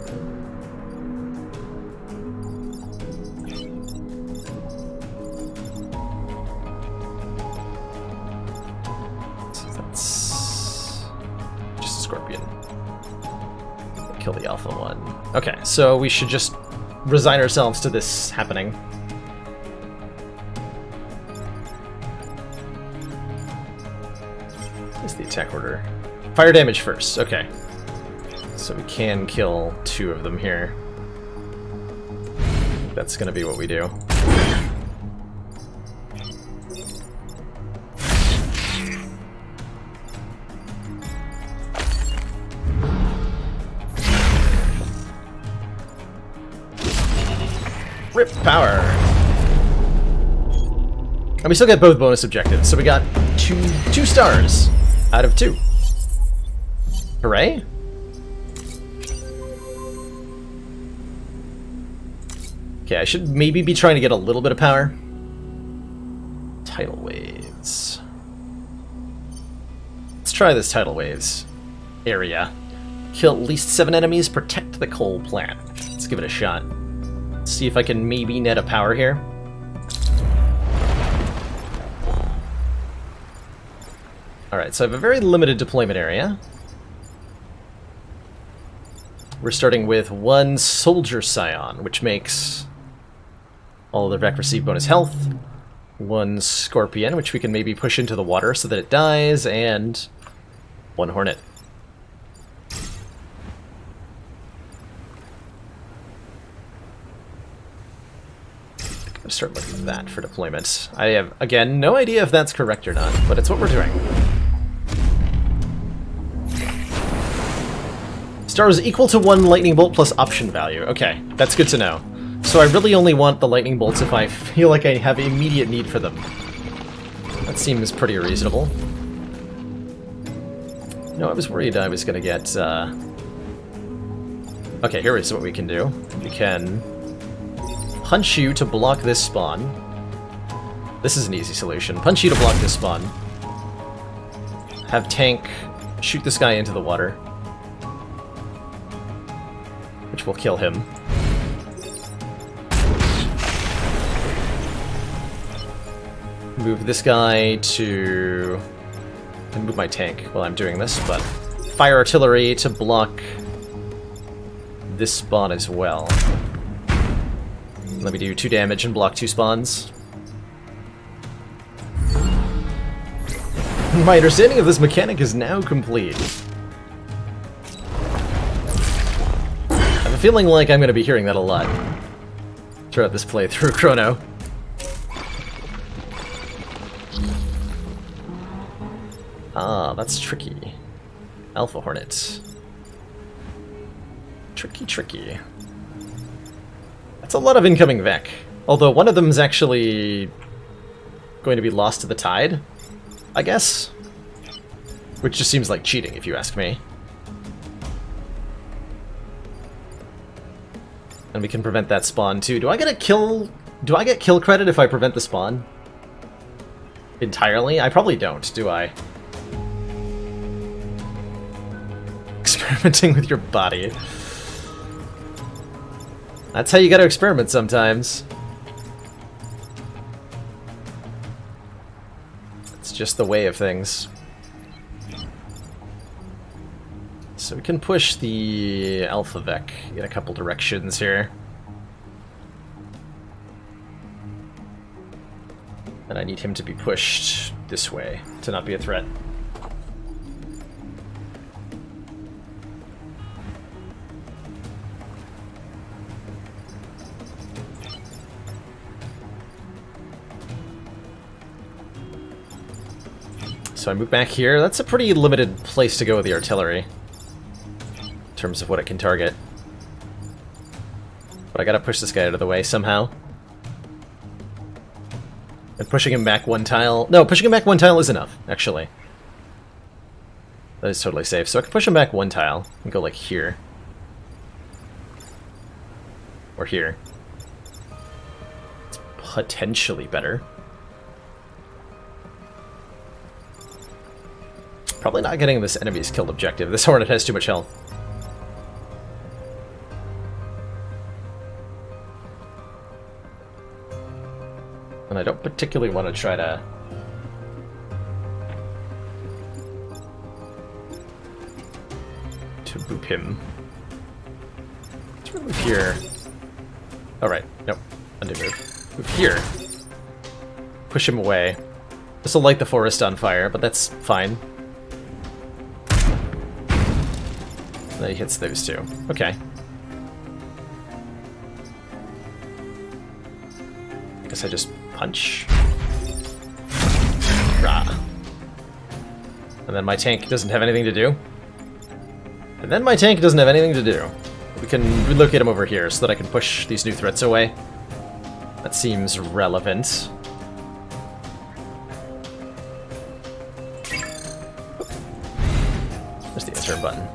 Kill the alpha one. Okay, so we should just resign ourselves to this happening. What's the attack order? Fire damage first, okay. So we can kill 2 of them here. That's gonna be what we do. Rip power. And we still get both bonus objectives, so we got two stars out of 2. Hooray! Okay, I should maybe be trying to get a little bit of power. Tidal waves. Let's try this tidal waves area. Kill at least 7 enemies, protect the coal plant. Let's give it a shot. See if I can maybe net a power here. Alright, so I have a very limited deployment area. We're starting with 1 soldier scion, which makes all of the Vec receive bonus health. 1 Scorpion, which we can maybe push into the water so that it dies, and 1 Hornet. I'm gonna start looking at that for deployment. I have, again, no idea if that's correct or not, but it's what we're doing. Stars equal to 1 lightning bolt plus option value. Okay, that's good to know. So I really only want the lightning bolts if I feel like I have immediate need for them. That seems pretty reasonable. No, I was worried I was gonna get, Okay, here is what we can do. We can punch you to block this spawn. This is an easy solution. Punch you to block this spawn. Have tank shoot this guy into the water, which will kill him. Move this guy to... I can move my tank while I'm doing this, but fire artillery to block this spawn as well. Let me do 2 damage and block 2 spawns. My understanding of this mechanic is now complete. I have a feeling like I'm going to be hearing that a lot throughout this playthrough, Chrono. Ah, that's tricky. Alpha Hornet. Tricky, tricky. That's a lot of incoming Vec. Although one of them is actually going to be lost to the tide, I guess. Which just seems like cheating, if you ask me. And we can prevent that spawn too. Do I get kill credit if I prevent the spawn? Entirely? I probably don't, do I? Experimenting with your body. That's how you gotta experiment sometimes. It's just the way of things. So we can push the Alpha Vec in a couple directions here. And I need him to be pushed this way to not be a threat. So I move back here. That's a pretty limited place to go with the artillery in terms of what it can target. But I gotta push this guy out of the way somehow. And pushing him back 1 tile... No, pushing him back 1 tile is enough, actually. That is totally safe. So I can push him back 1 tile and go like here. Or here. It's potentially better. Probably not getting this enemy's killed objective. This Hornet has too much health. And I don't particularly want to try to... boop him. Let's move here. Alright, nope. Undo move. Move here. Push him away. This will light the forest on fire, but that's fine. Then he hits those 2. Okay. I guess I just punch. Rah. And then my tank doesn't have anything to do. And then my tank doesn't have anything to do. We can relocate him over here so that I can push these new threats away. That seems relevant. There's the insert button.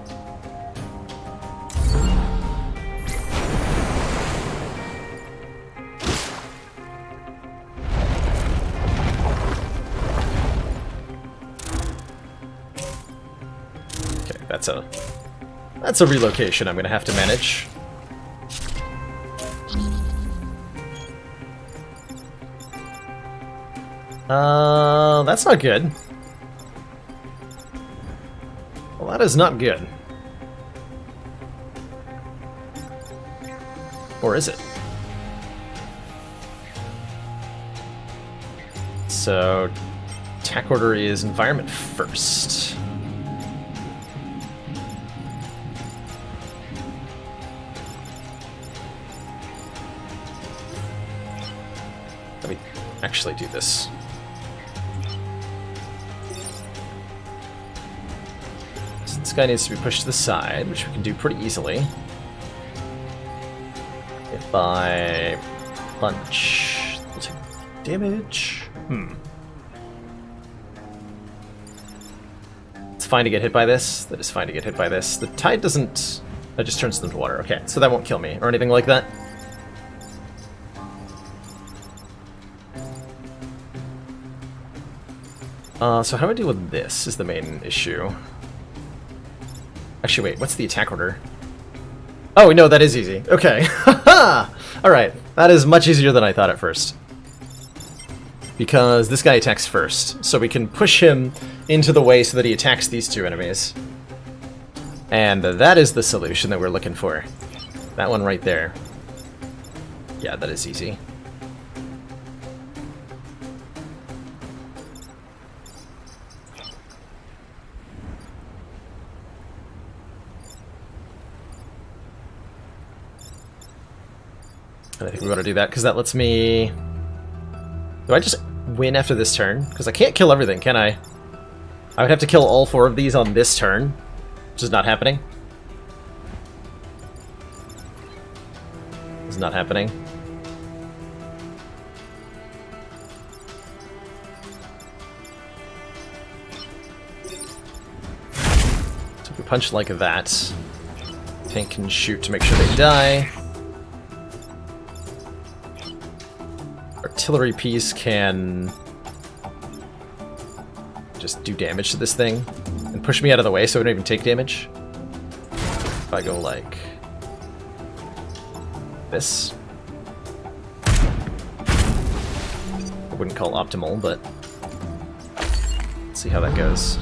That's a relocation I'm gonna have to manage. That's not good. Well, that is not good. Or is it? so attack order is environment first. Let me actually do this. So this guy needs to be pushed to the side, which we can do pretty easily. If I punch, we'll take damage. It's fine to get hit by this. That is fine to get hit by this. The tide doesn't... That just turns them to water. Okay, so that won't kill me or anything like that. So how do I deal with this is the main issue. Actually, wait, what's the attack order? Oh, no, that is easy. Okay. Haha! Alright, that is much easier than I thought at first. Because this guy attacks first, so we can push him into the way so that he attacks these two enemies. And that is the solution that we're looking for. That one right there. Yeah, that is easy. And I think we want to do that because that lets me... Do I just win after this turn? Because I can't kill everything, can I? I would have to kill all 4 of these on this turn, which is not happening. It's not happening. So if we punch like that, tank can shoot to make sure they die. Artillery piece can just do damage to this thing and push me out of the way so I don't even take damage. If I go like this. I wouldn't call optimal, but let's see how that goes.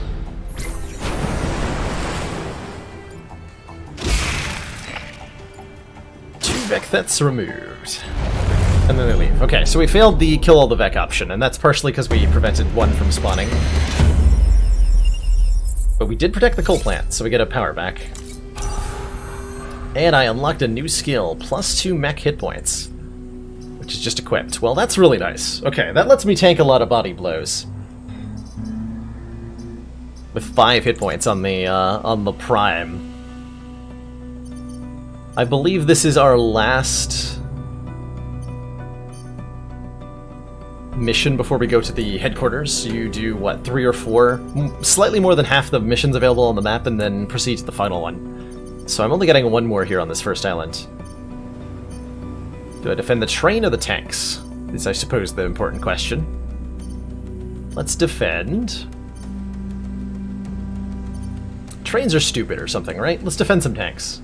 Two Vecthets removed. And then they leave. Okay, so we failed the kill all the Vec option, and that's partially because we prevented one from spawning. But we did protect the coal plant, so we get a power back. And I unlocked a new skill, +2 mech hit points, which is just equipped. Well, that's really nice. Okay, that lets me tank a lot of body blows. With 5 hit points on the Prime. I believe this is our last mission before we go to the headquarters. You do, what, 3 or 4? Slightly more than half the missions available on the map, and then proceed to the final one. So I'm only getting 1 more here on this first island. Do I defend the train or the tanks? Is, I suppose, the important question. Let's defend. Trains are stupid or something, right? Let's defend some tanks.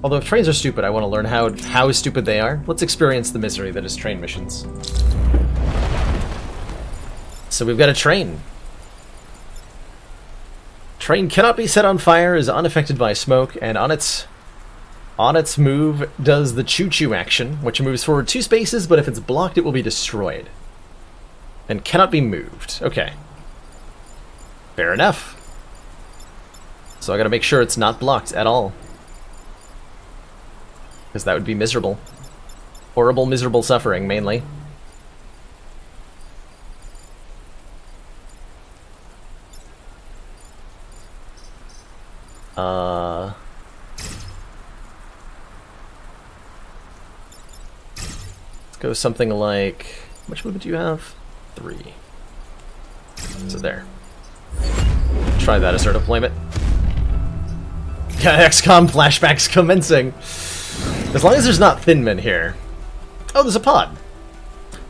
Although if trains are stupid, I want to learn how stupid they are. Let's experience the misery that is train missions. So we've got a train. Train cannot be set on fire, is unaffected by smoke, and on its move does the choo-choo action, which moves forward 2 spaces, but if it's blocked, it will be destroyed. And cannot be moved. Okay. Fair enough. So I gotta make sure it's not blocked at all. Because that would be miserable. Horrible, miserable suffering, mainly. Let's go something like... How much movement do you have? 3. So there. Try that as our deployment. Yeah, XCOM flashbacks commencing. As long as there's not thin men here. Oh, there's a pod.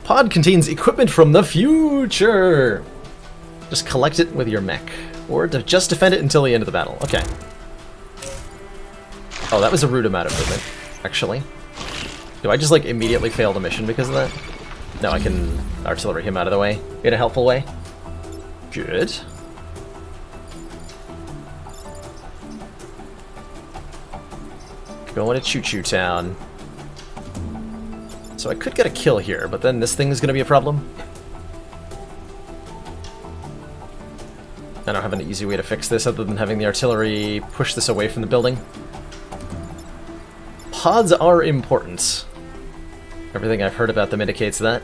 Pod contains equipment from the future. Just collect it with your mech. Or just defend it until the end of the battle. Okay. Oh, that was a rude amount of movement, actually. Do I just, like, immediately fail the mission because of that? No, I can artillery him out of the way in a helpful way. Good. Going to Choo-Choo Town. So I could get a kill here, but then this thing is going to be a problem. I don't have an easy way to fix this other than having the artillery push this away from the building. Pods are important. Everything I've heard about them indicates that.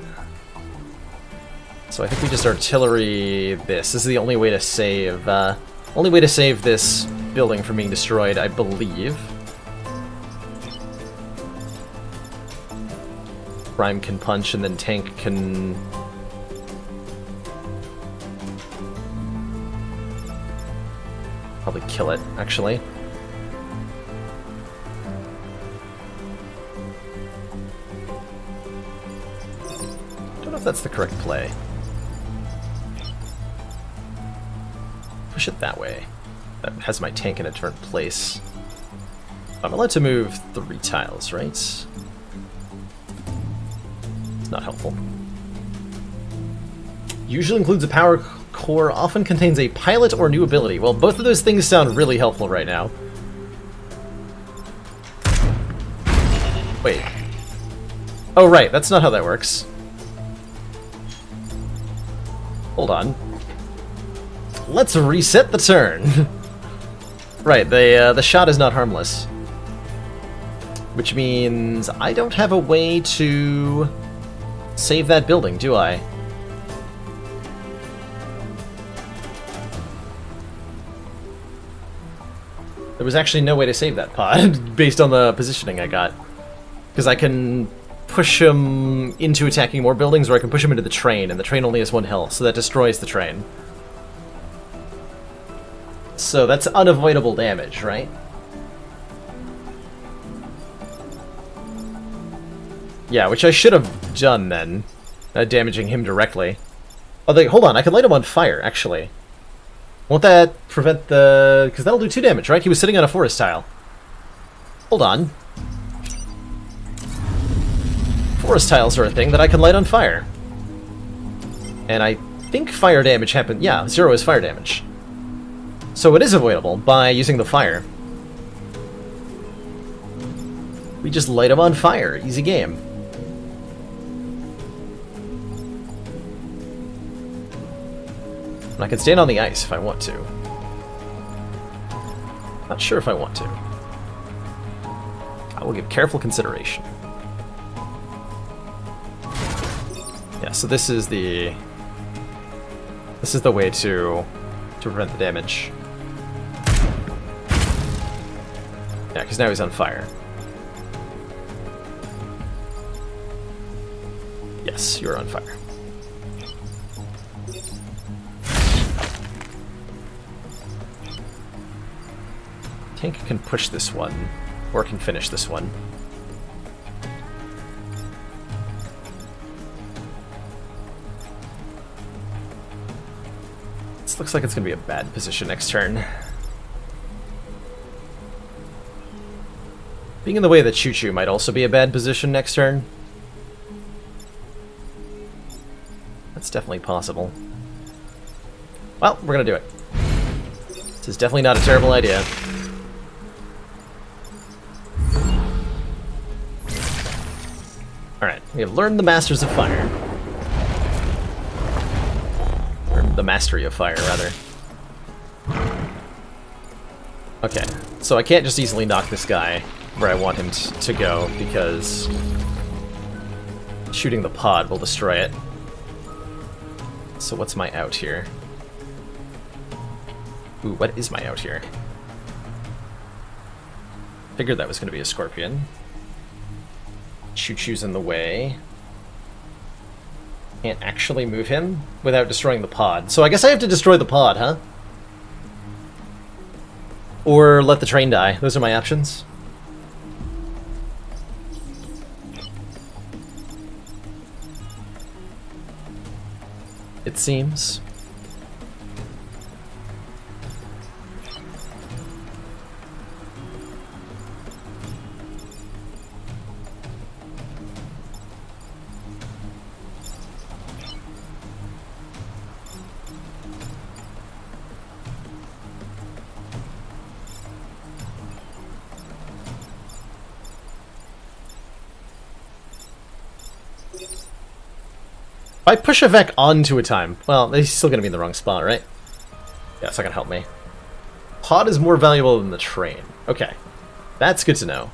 So I think we just artillery this. This is the only way to save, this building from being destroyed, I believe. Prime can punch, and then tank can... probably kill it, actually. Don't know if that's the correct play. Push it that way. That has my tank in a different place. I'm allowed to move 3 tiles, right? It's not helpful. Usually includes a power core, often contains a pilot or new ability. Well, both of those things sound really helpful right now. Wait. Oh, right, that's not how that works. Hold on. Let's reset the turn. Right, the shot is not harmless. Which means I don't have a way to save that building, do I? There was actually no way to save that pod, based on the positioning I got. Because I can push him into attacking more buildings, or I can push him into the train, and the train only has 1 health, so that destroys the train. So that's unavoidable damage, right? Yeah, which I should have done then, damaging him directly. Although, hold on, I can light him on fire, actually. Won't that prevent the... because that'll do 2 damage, right? He was sitting on a forest tile. Hold on. Forest tiles are a thing that I can light on fire. And I think fire damage happened... yeah, 0 is fire damage. So it is avoidable by using the fire. We just light him on fire. Easy game. And I can stand on the ice if I want to. Not sure if I want to. I will give careful consideration. Yeah, so this is the way to prevent the damage. Yeah, because now he's on fire. Yes, you're on fire. Tank can push this one, or can finish this one. This looks like it's going to be a bad position next turn. Being in the way of the choo-choo might also be a bad position next turn. That's definitely possible. Well, we're going to do it. This is definitely not a terrible idea. Alright, we have learned the Masters of Fire. Or the Mastery of Fire, rather. Okay, so I can't just easily knock this guy where I want him to go, because shooting the pod will destroy it. So what's my out here? Ooh, what is my out here? Figured that was going to be a scorpion. Choo-choo's in the way. Can't actually move him without destroying the pod. So I guess I have to destroy the pod, huh? Or let the train die. Those are my options. It seems. If I push a Vec onto a time, well, he's still going to be in the wrong spot, right? Yeah, it's not gonna help me. Pod is more valuable than the train. Okay. That's good to know.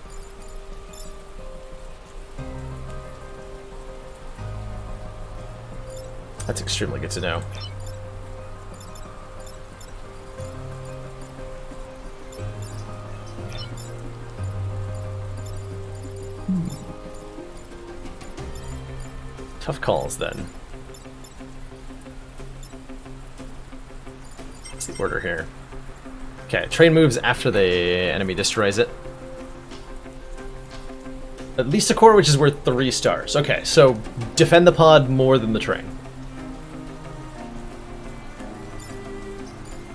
That's extremely good to know. Tough calls, then. What's the order here? Okay, train moves after the enemy destroys it. At least a core, which is worth 3 stars. Okay, so defend the pod more than the train.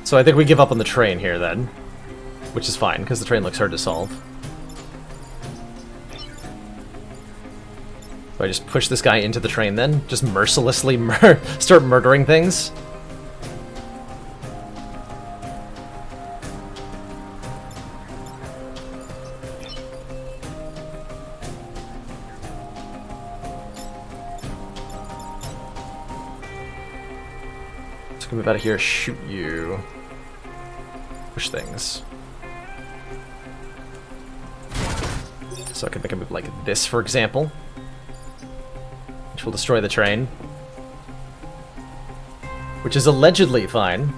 So I think we give up on the train here, then. Which is fine, because the train looks hard to solve. So I just push this guy into the train, then? Just mercilessly start murdering things? Let's move out of here, shoot you. Push things. So I can make a move like this, for example. Which will destroy the train. Which is allegedly fine.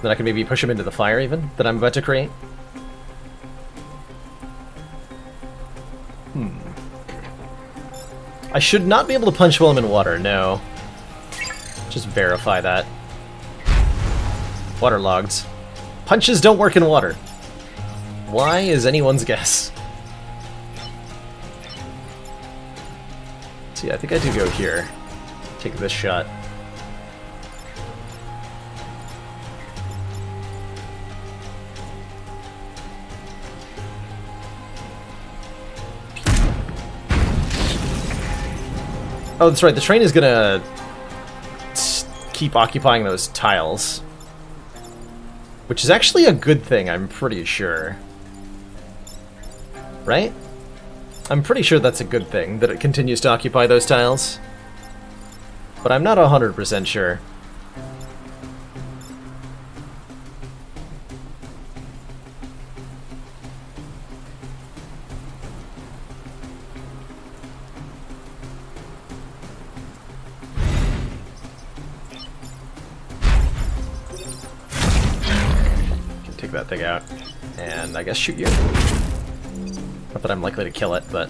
Then I can maybe push him into the fire, even, that I'm about to create. I should not be able to punch while I'm in water, no. Just verify that. Waterlogged. Punches don't work in water. Why is anyone's guess? See, I think I do go here. Take this shot. Oh, that's right, the train is gonna keep occupying those tiles. Which is actually a good thing, I'm pretty sure. Right? I'm pretty sure that's a good thing, that it continues to occupy those tiles. But I'm not 100% sure. Take that thing out, and I guess shoot you. Not that I'm likely to kill it, but...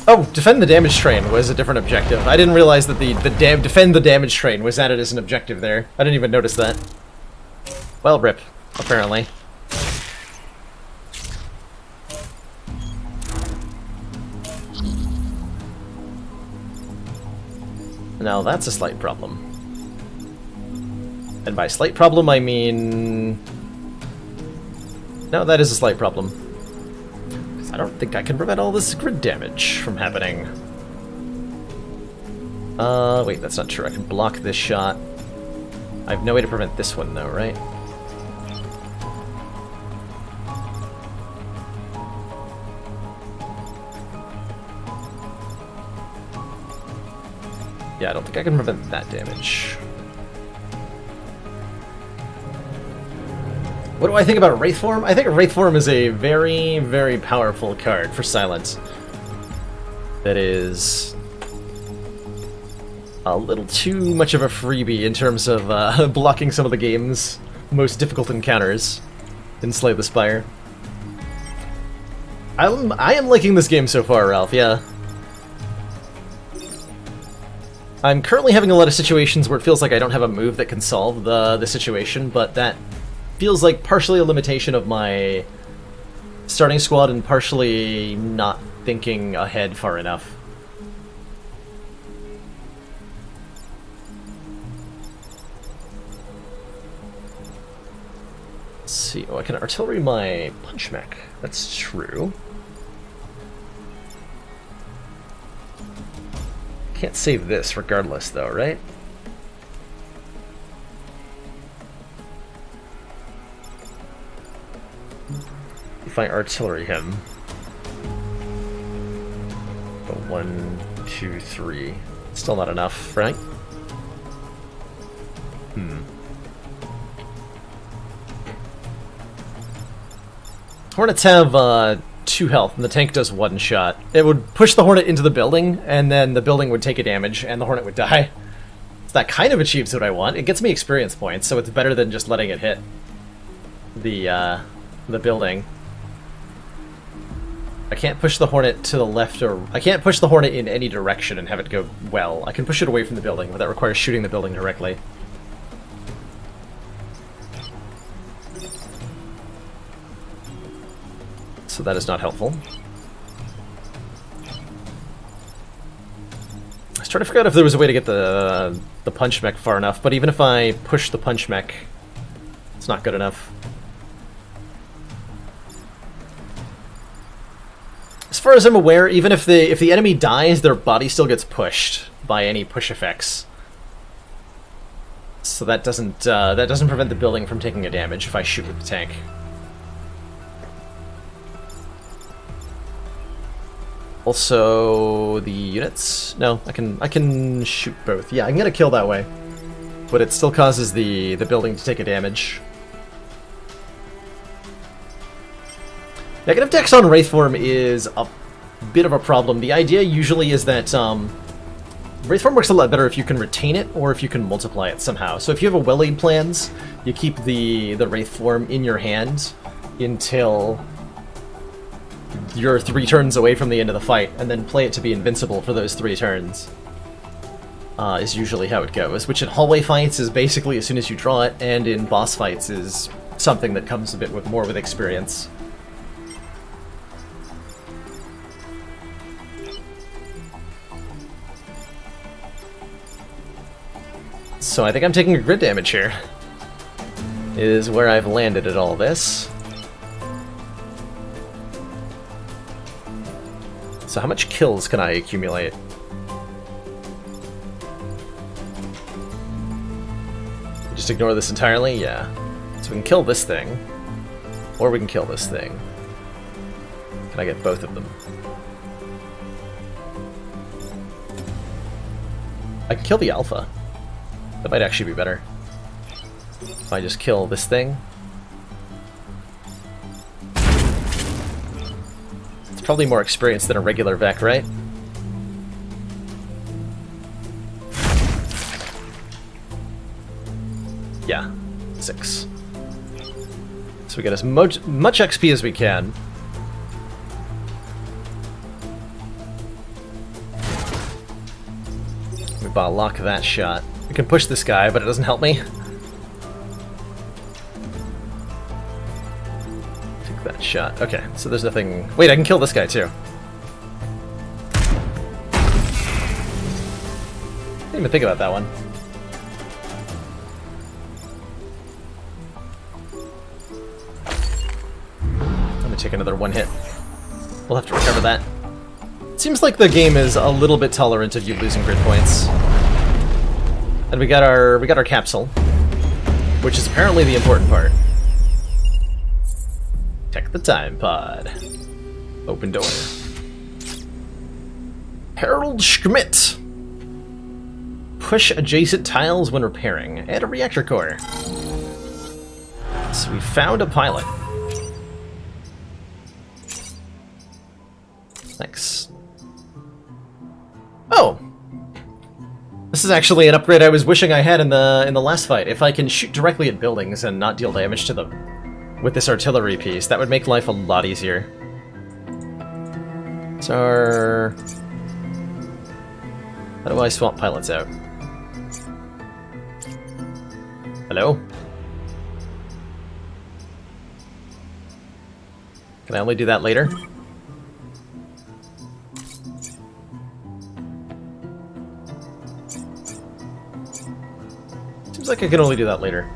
Oh, defend the damage train was a different objective. I didn't realize that the defend the damage train was added as an objective there. I didn't even notice that. Well, rip, apparently. Now that's a slight problem. And by slight problem, I mean... No, that is a slight problem. Because I don't think I can prevent all this grid damage from happening. Wait, that's not true. I can block this shot. I have no way to prevent this one, though, right? Yeah, I don't think I can prevent that damage. What do I think about Wraith Form? I think Wraith Form is a very, very powerful card for Silence. That is a little too much of a freebie in terms of blocking some of the game's most difficult encounters in Slay the Spire. I am liking this game so far, Ralph, yeah. I'm currently having a lot of situations where it feels like I don't have a move that can solve the situation, but that feels like partially a limitation of my starting squad and partially not thinking ahead far enough. Let's see. Oh, I can artillery my punch mech. That's true. Can't save this regardless, though, right? If I artillery him. 1, 2, 3. Still not enough, right? Hornets have 2 health, and the tank does 1 shot. It would push the Hornet into the building, and then the building would take a damage, and the Hornet would die. So that kind of achieves what I want. It gets me experience points, so it's better than just letting it hit the building. I can't push the Hornet to the left, or I can't push the Hornet in any direction and have it go well. I can push it away from the building, but that requires shooting the building directly. So that is not helpful. I was trying to figure out if there was a way to get the punch mech far enough, but even if I push the punch mech, it's not good enough. As far as I'm aware, even if the enemy dies, their body still gets pushed by any push effects. So that doesn't prevent the building from taking a damage if I shoot with the tank. Also, the units? No, I can shoot both. Yeah, I can get a kill that way, but it still causes the building to take a damage. Negative dex on Wraith form is a bit of a problem. The idea usually is that Wraith form works a lot better if you can retain it or if you can multiply it somehow. So if you have a well-laid plans, you keep the Wraith form in your hand until you're 3 turns away from the end of the fight, and then play it to be invincible for those 3 turns. Is usually how it goes, which in hallway fights is basically as soon as you draw it, and in boss fights is something that comes a bit more with experience. So I think I'm taking a grid damage here, is where I've landed at all this. So how much kills can I accumulate? Just ignore this entirely? Yeah. So we can kill this thing, or we can kill this thing. Can I get both of them? I can kill the alpha. That might actually be better. If I just kill this thing. It's probably more experience than a regular Vec, right? Yeah, 6. So we get as much XP as we can. We lock that shot. We can push this guy, but it doesn't help me. Take that shot. Okay, so there's nothing... Wait, I can kill this guy too. Didn't even think about that one. I'm gonna take another 1 hit. We'll have to recover that. Seems like the game is a little bit tolerant of you losing grid points. And we got our capsule, which is apparently the important part. Tech the time pod. Open door. Harold Schmidt. Push adjacent tiles when repairing. Add a reactor core. So we found a pilot. Thanks. Oh! This is actually an upgrade I was wishing I had in the last fight. If I can shoot directly at buildings and not deal damage to them with this artillery piece, that would make life a lot easier. So, how do I swap pilots out? Hello? Can I only do that later? Seems like I can only do that later.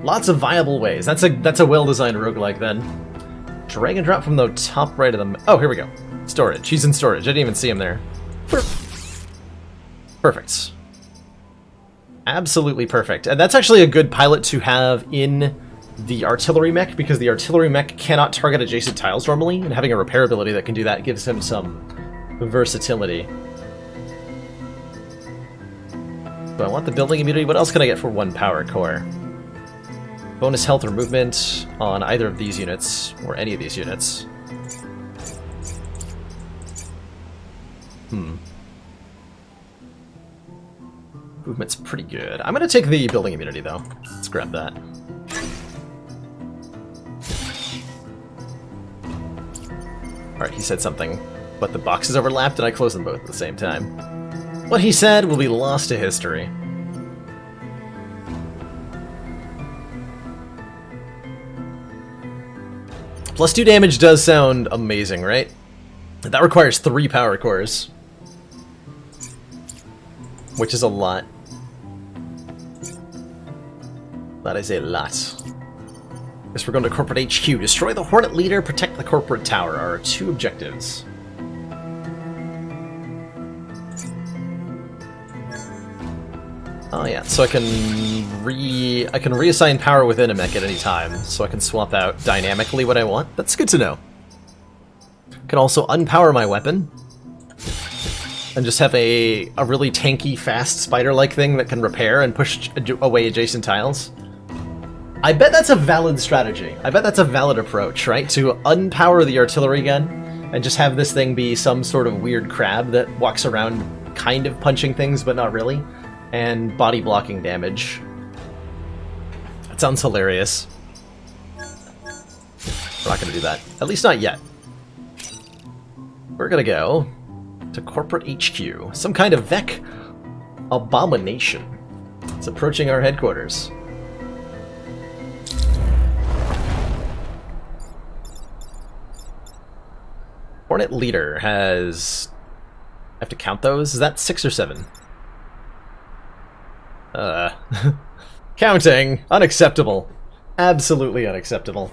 Lots of viable ways. That's a well-designed roguelike then. Drag and drop from the top right of the... Oh, here we go. Storage. He's in storage. I didn't even see him there. Perfect. Absolutely perfect. And that's actually a good pilot to have in the artillery mech, because the artillery mech cannot target adjacent tiles normally, and having a repair ability that can do that gives him some versatility. So I want the building immunity. What else can I get for 1 power core? Bonus health or movement on either of these units, or any of these units. Movement's pretty good. I'm gonna take the building immunity, though. Let's grab that. Alright, he said something, but the boxes overlapped and I closed them both at the same time. What he said will be lost to history. +2 damage does sound amazing, right? That requires 3 power cores. Which is a lot. That is a lot. Guess we're going to Corporate HQ. Destroy the Hornet Leader, protect the Corporate Tower are our 2 objectives. Oh yeah, so I can reassign power within a mech at any time, so I can swap out dynamically what I want. That's good to know. Can also unpower my weapon and just have a really tanky, fast spider-like thing that can repair and push away adjacent tiles. I bet that's a valid strategy. I bet that's a valid approach, right? To unpower the artillery gun and just have this thing be some sort of weird crab that walks around kind of punching things, but not really, and body blocking damage. That sounds hilarious. We're not gonna do that. At least not yet. We're gonna go to Corporate HQ. Some kind of Vec abomination. It's approaching our headquarters. Hornet Leader has... I have to count those? Is that 6 or 7? Counting! Unacceptable. Absolutely unacceptable.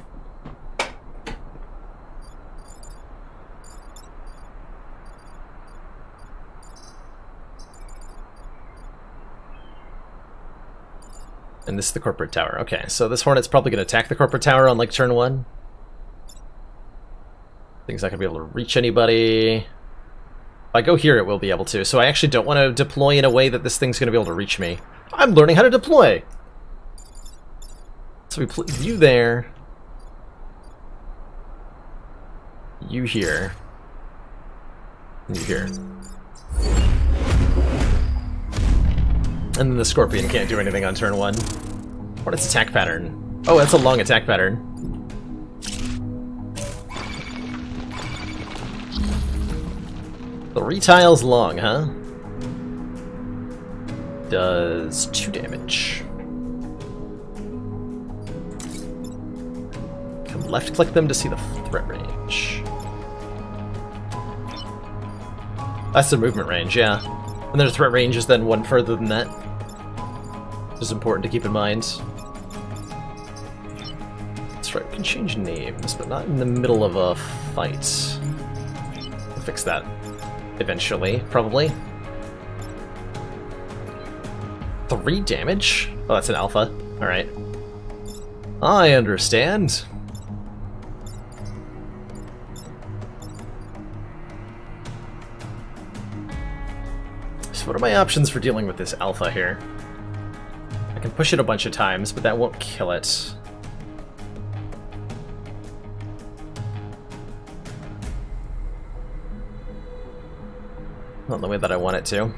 And this is the Corporate Tower. Okay, so this Hornet's probably going to attack the Corporate Tower on, like, turn 1. Thing's not going to be able to reach anybody. If I go here, it will be able to. So I actually don't want to deploy in a way that this thing's going to be able to reach me. I'm learning how to deploy! So we put you there. You here. And you here. And then the Scorpion can't do anything on turn 1. What is attack pattern? Oh, that's a long attack pattern. 3 tiles long, huh? Does 2 damage. Can left click them to see the threat range. That's the movement range, yeah. And their threat range is then 1 further than that. Which is important to keep in mind. That's right, we can change names, but not in the middle of a fight. We'll fix that. Eventually, probably. 3 damage? Oh, that's an alpha. Alright. I understand. So what are my options for dealing with this alpha here? I can push it a bunch of times, but that won't kill it. Not the way that I want it to.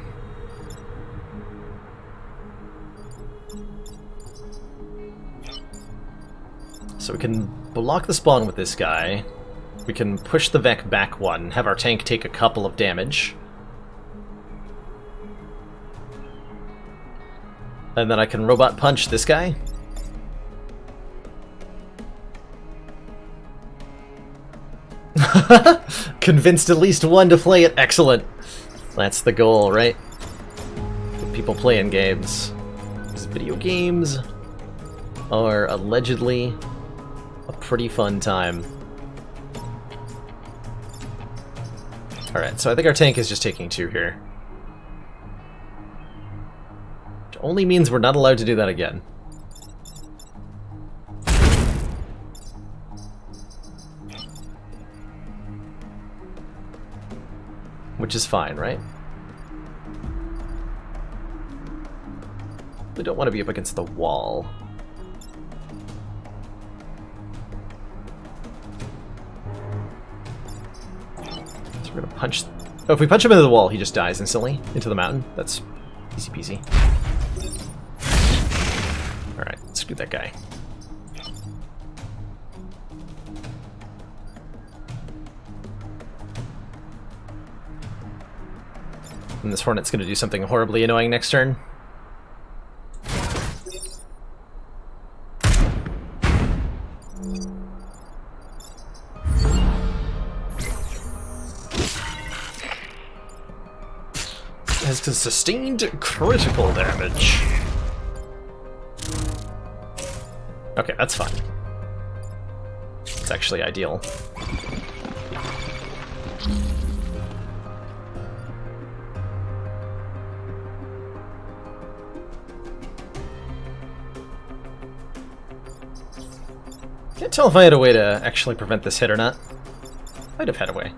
So we can block the spawn with this guy. We can push the Vec back 1, have our tank take a couple of damage. And then I can robot punch this guy. Convinced at least 1 to play it. Excellent. That's the goal, right? Get people playing games. Because video games are allegedly a pretty fun time. Alright, so I think our tank is just taking 2 here. Which only means we're not allowed to do that again. which is fine, right? We don't want to be up against the wall. So we're gonna punch... Oh, if we punch him into the wall, he just dies instantly into the mountain. That's easy peasy. Alright, let's do that guy. And this Hornet's gonna do something horribly annoying next turn. Has sustained critical damage. Okay, that's fine. It's actually ideal. Can't tell if I had a way to actually prevent this hit or not. Might have had a way.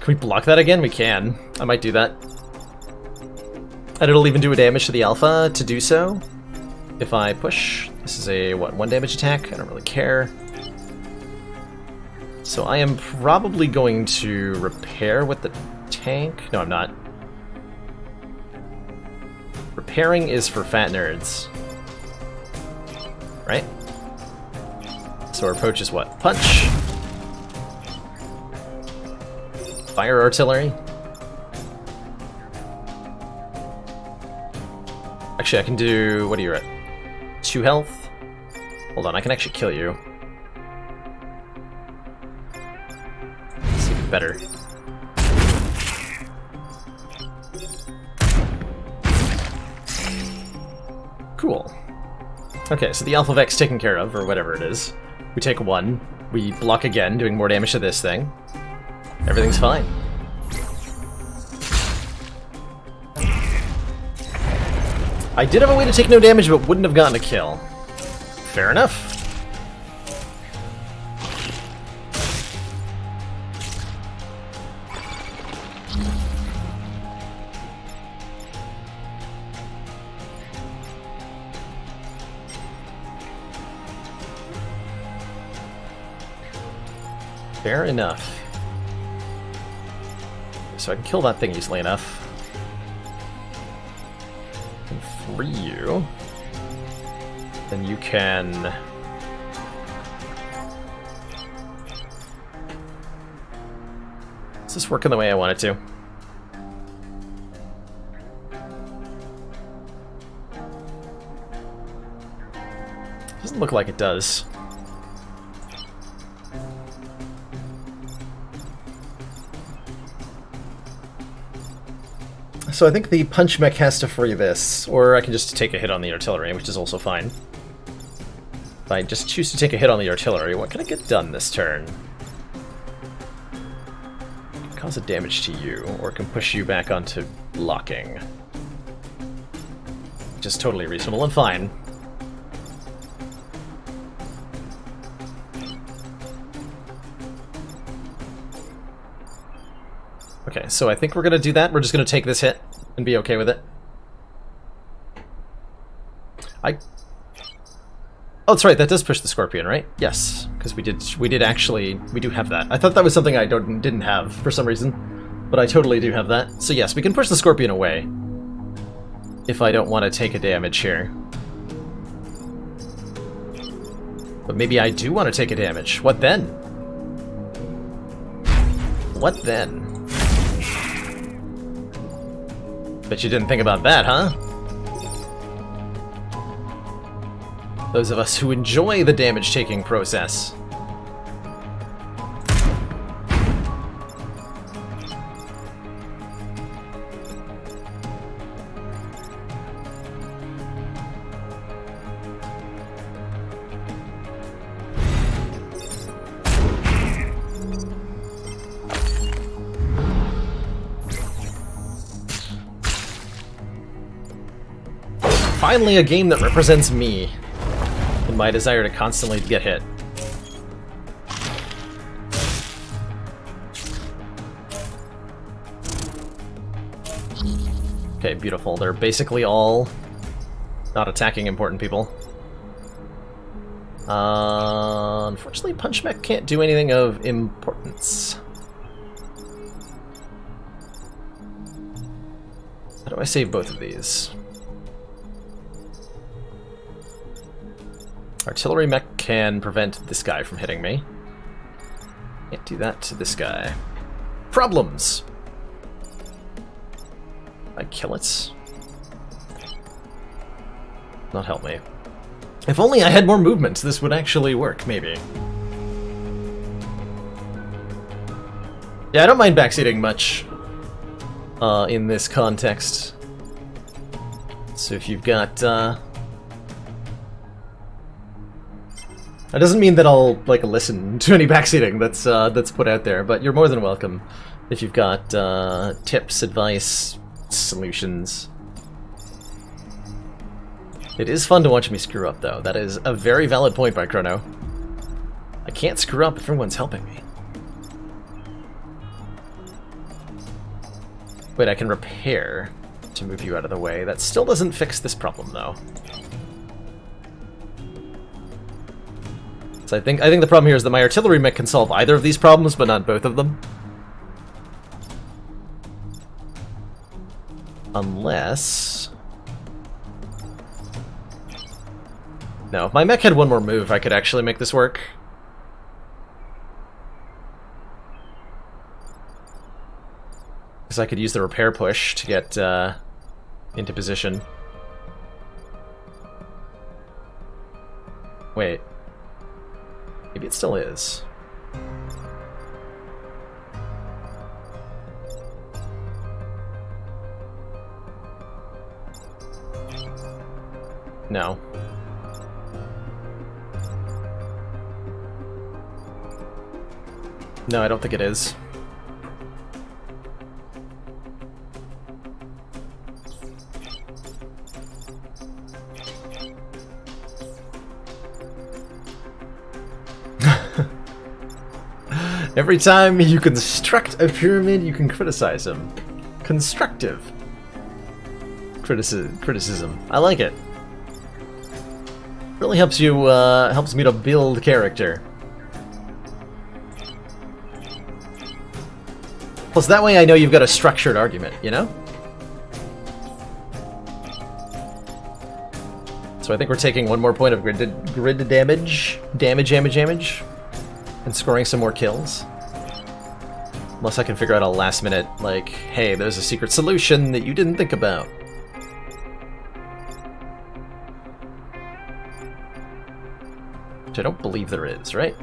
Can we block that again? We can. I might do that. And it'll even do a damage to the alpha to do so. If I push. This is a, what, 1 damage attack? I don't really care. So I am probably going to repair with the tank. No, I'm not. Repairing is for fat nerds. Right? So our approach is what? Punch! Fire artillery. Actually, I can do... What are you at? 2 health? Hold on, I can actually kill you. It's even better. Cool. Okay, so the Alpha Vex taken care of, or whatever it is. We take 1. We block again, doing more damage to this thing. Everything's fine. I did have a way to take no damage, but wouldn't have gotten a kill. Fair enough. Fair enough. So I can kill that thing easily enough. And free you. Then you can... Is this working the way I want it to? Doesn't look like it does. So I think the punch mech has to free this, or I can just take a hit on the artillery, which is also fine. If I just choose to take a hit on the artillery, what can I get done this turn? Can cause a damage to you, or can push you back onto blocking. Which is totally reasonable and fine. Okay, so I think we're gonna do that. We're just gonna take this hit and be okay with it. Oh, that's right. That does push the Scorpion, right? Yes, because we did actually do have that. I thought that was something I didn't have for some reason, but I totally do have that. So yes, we can push the Scorpion away if I don't want to take a damage here. But maybe I do want to take a damage. What then? What then? Bet you didn't think about that, huh? Those of us who enjoy the damage-taking process. Finally a game that represents me and my desire to constantly get hit. Okay, beautiful. They're basically all not attacking important people. Unfortunately, Punch Mech can't do anything of importance. How do I save both of these? Artillery Mech can prevent this guy from hitting me. Can't do that to this guy. Problems! I kill it? Not help me. If only I had more movement, this would actually work, maybe. Yeah, I don't mind backseating much in this context. So if you've got... That doesn't mean that I'll, like, listen to any backseating that's put out there, but you're more than welcome if you've got tips, advice, solutions. It is fun to watch me screw up, though. That is a very valid point by Chrono. I can't screw up if everyone's helping me. Wait, I can repair to move you out of the way. That still doesn't fix this problem, though. So I think the problem here is that my artillery mech can solve either of these problems, but not both of them. Unless... No, if my mech had one more move, I could actually make this work. Because I could use the repair push to get into position. Wait. Maybe it still is. No. No, I don't think it is. Every time you construct a pyramid, you can criticize him. Constructive criticism. I like it. Really helps you, helps me to build character. Plus, that way I know you've got a structured argument, you know? So I think we're taking one more point of grid damage. Damage. And scoring some more kills. Unless I can figure out a last minute, like, hey, there's a secret solution that you didn't think about. Which I don't believe there is, right?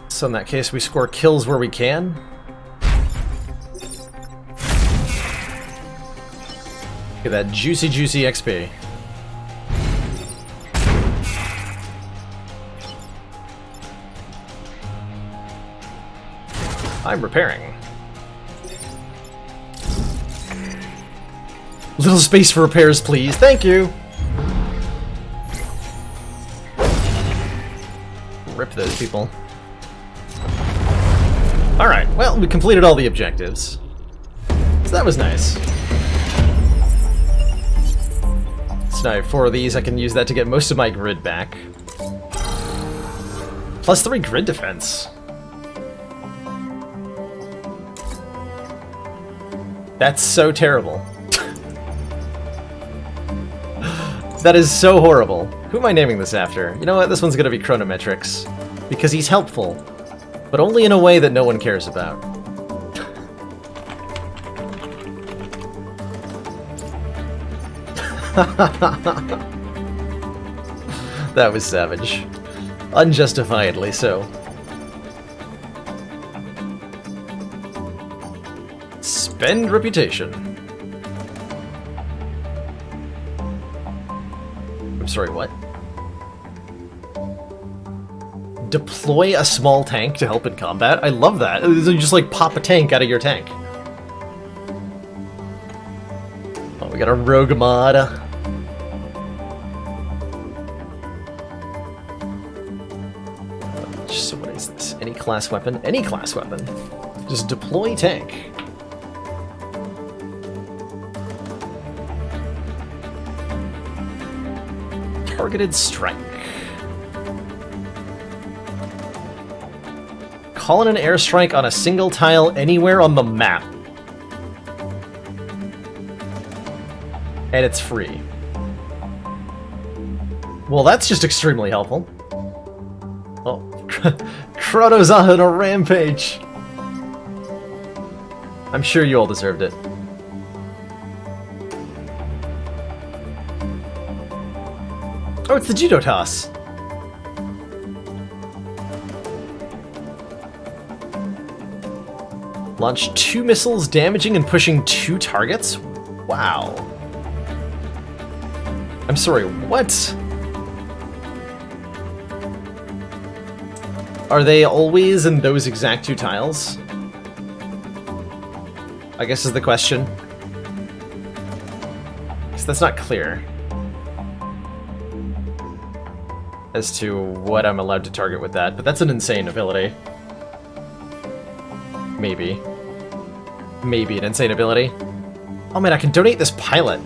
So in that case, we score kills where we can. Look at that juicy XP. I'm repairing. Little space for repairs, please. Thank you. Rip those people. Alright, well, we completed all the objectives. So that was nice. So now I have 4 of these, I can use that to get most of my grid back. Plus 3 grid defense. That's so terrible. That is so horrible. Who am I naming this after? You know what, this one's gonna be Chronometrics. Because he's helpful. But only in a way that no one cares about. That was savage. Unjustifiedly so. Spend reputation. I'm sorry, what? Deploy a small tank to help in combat? I love that. You just like pop a tank out of your tank. Oh, We got a rogue mod. So what is this? Any class weapon? Any class weapon. Just deploy tank. Targeted strike. Call in an airstrike on a single tile anywhere on the map. And it's free. Well, that's just extremely helpful. Oh, Croto's on a rampage. I'm sure you all deserved it. Oh, it's the judo toss. Launch 2 missiles, damaging and pushing 2 targets? Wow. I'm sorry, what? Are they always in those exact 2 tiles? I guess is the question. Because that's not clear as to what I'm allowed to target with that, but that's an insane ability. Maybe. Maybe an insane ability. Oh man, I can donate this pilot.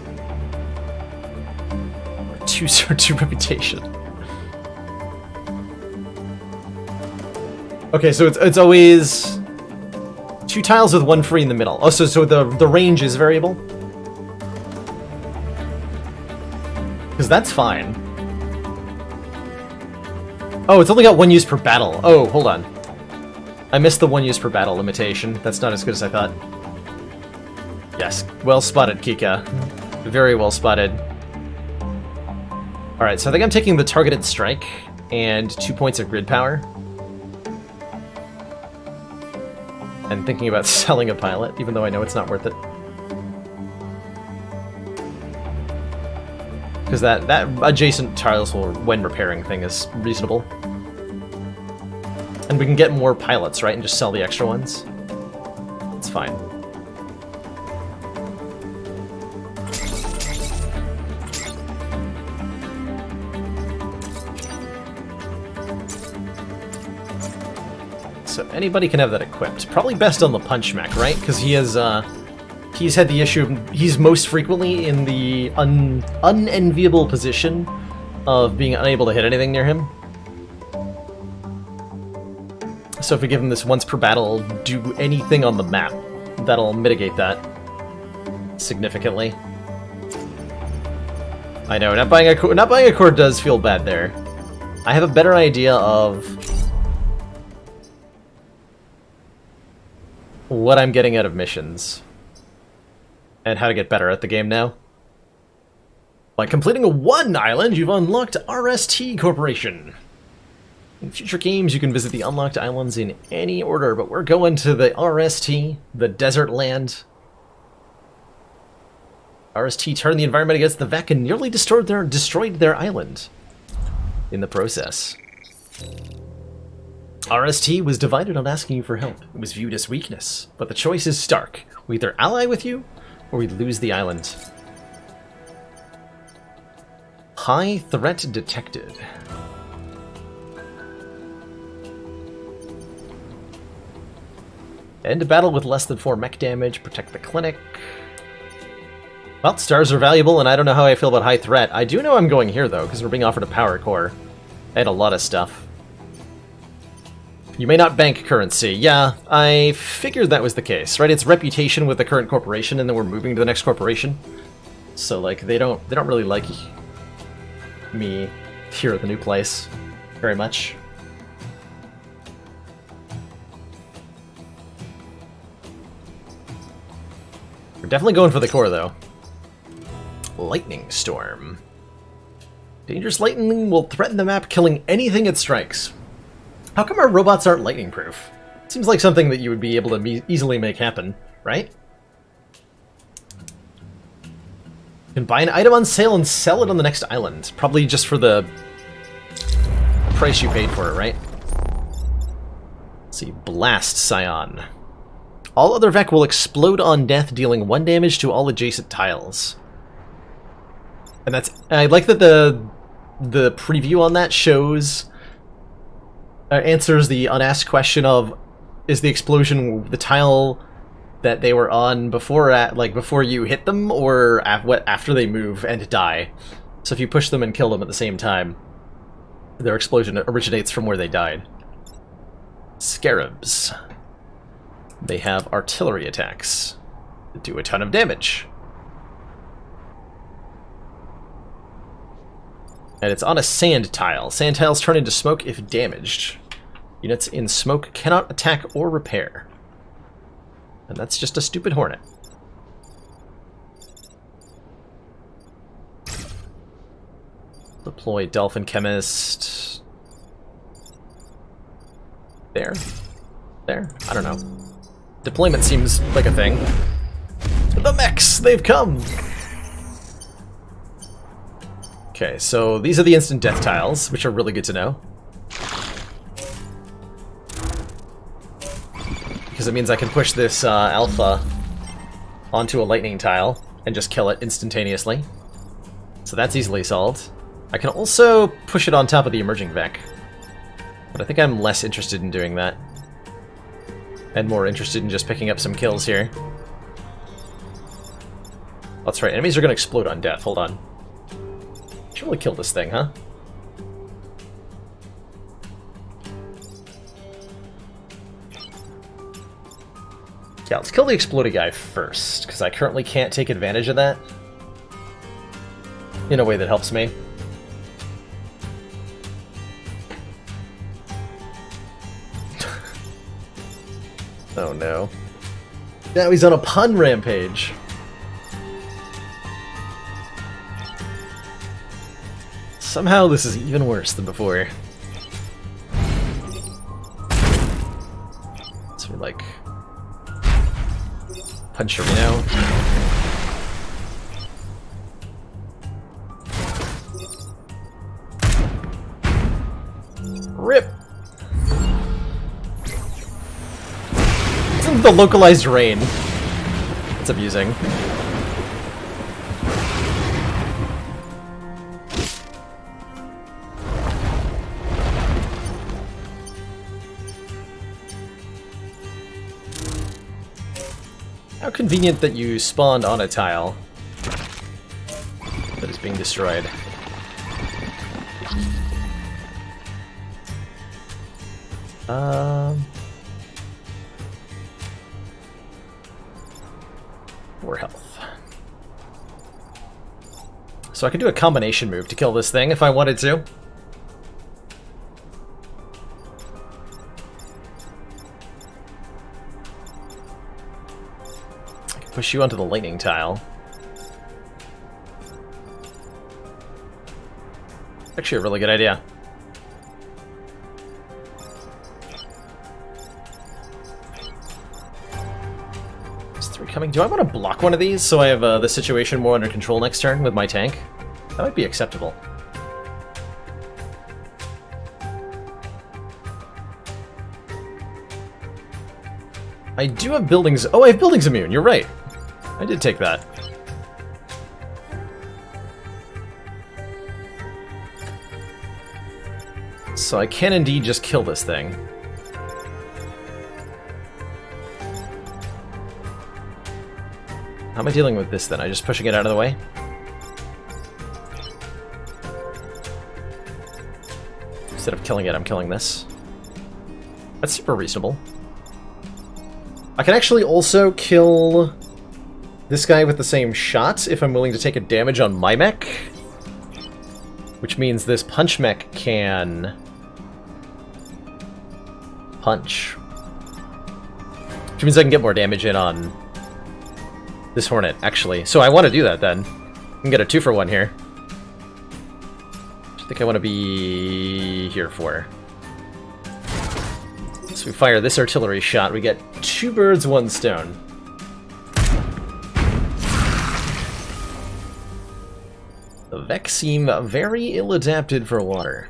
2 reputation. Okay, so it's always 2 tiles with 1 free in the middle. Oh, so the range is variable? Because that's fine. Oh, it's only got 1 use per battle. Oh, hold on. I missed the 1 use per battle limitation. That's not as good as I thought. Yes, well spotted, Kika. Very well spotted. Alright, so I think I'm taking the targeted strike and 2 points of grid power. And thinking about selling a pilot, even though I know it's not worth it. Because that adjacent tiles when repairing thing is reasonable. And we can get more pilots, right? And just sell the extra ones. It's fine. So anybody can have that equipped. Probably best on the Punch Mech, right? Because he has, he's had the issue, he's most frequently in the unenviable position of being unable to hit anything near him. So if we give him this once per battle, do anything on the map, that'll mitigate that significantly. I know, not buying a core does feel bad there. I have a better idea of what I'm getting out of missions and how to get better at the game now. By completing 1 island, you've unlocked RST Corporation. In future games, you can visit the unlocked islands in any order, but we're going to the RST, the desert land. RST turned the environment against the Vec and nearly destroyed their island in the process. RST was divided on asking you for help. It was viewed as weakness, but the choice is stark. We either ally with you, or we lose the island. High threat detected. End a battle with less than 4 mech damage, protect the clinic. Well, stars are valuable, and I don't know how I feel about high threat. I do know I'm going here, though, because we're being offered a power core. And a lot of stuff. You may not bank currency. Yeah, I figured that was the case, right? It's reputation with the current corporation, and then we're moving to the next corporation. So, like, they don't really like me here at the new place very much. We're definitely going for the core, though. Lightning Storm. Dangerous lightning will threaten the map, killing anything it strikes. How come our robots aren't lightning-proof? Seems like something that you would be able to easily make happen, right? You can buy an item on sale and sell it on the next island. Probably just for the price you paid for it, right? Let's see, Blast Scion. All other Vec will explode on death, dealing 1 damage to all adjacent tiles. And I like that the preview on that shows answers the unasked question of, is the explosion the tile that they were on before you hit them, or after they move and die? So if you push them and kill them at the same time, their explosion originates from where they died. Scarabs. They have artillery attacks that do a ton of damage. And it's on a sand tile. Sand tiles turn into smoke if damaged. Units in smoke cannot attack or repair. And that's just a stupid hornet. Deploy Dolphin Chemist. There? There? I don't know. Deployment seems like a thing. The mechs! They've come! Okay, so these are the instant death tiles, which are really good to know. Because it means I can push this alpha onto a lightning tile and just kill it instantaneously. So that's easily solved. I can also push it on top of the emerging Vec. But I think I'm less interested in doing that. And more interested in just picking up some kills here. That's right, enemies are going to explode on death. Hold on. Should really kill this thing, huh? Yeah, let's kill the exploding guy first, because I currently can't take advantage of that in a way that helps me. Oh no. Now he's on a pun rampage. Somehow this is even worse than before. So we're like... punch her, you know? Rip! The localized rain. It's abusing. How convenient that you spawned on a tile that is being destroyed. More health. So I could do a combination move to kill this thing if I wanted to. I can push you onto the lightning tile. Actually a really good idea. Coming. Do I want to block one of these so I have the situation more under control next turn with my tank? That might be acceptable. I do have buildings. Oh, I have buildings immune. You're right. I did take that. So I can indeed just kill this thing. How am I dealing with this then? I just pushing it out of the way? Instead of killing it, I'm killing this. That's super reasonable. I can actually also kill this guy with the same shot if I'm willing to take a damage on my mech. Which means this punch mech can punch. Which means I can get more damage in on this Hornet, actually. So I want to do that, then. I can get a 2-for-1 here. Which I think I want to be here for. So we fire this artillery shot. We get 2 birds, 1 stone. The Vec seem very ill-adapted for water.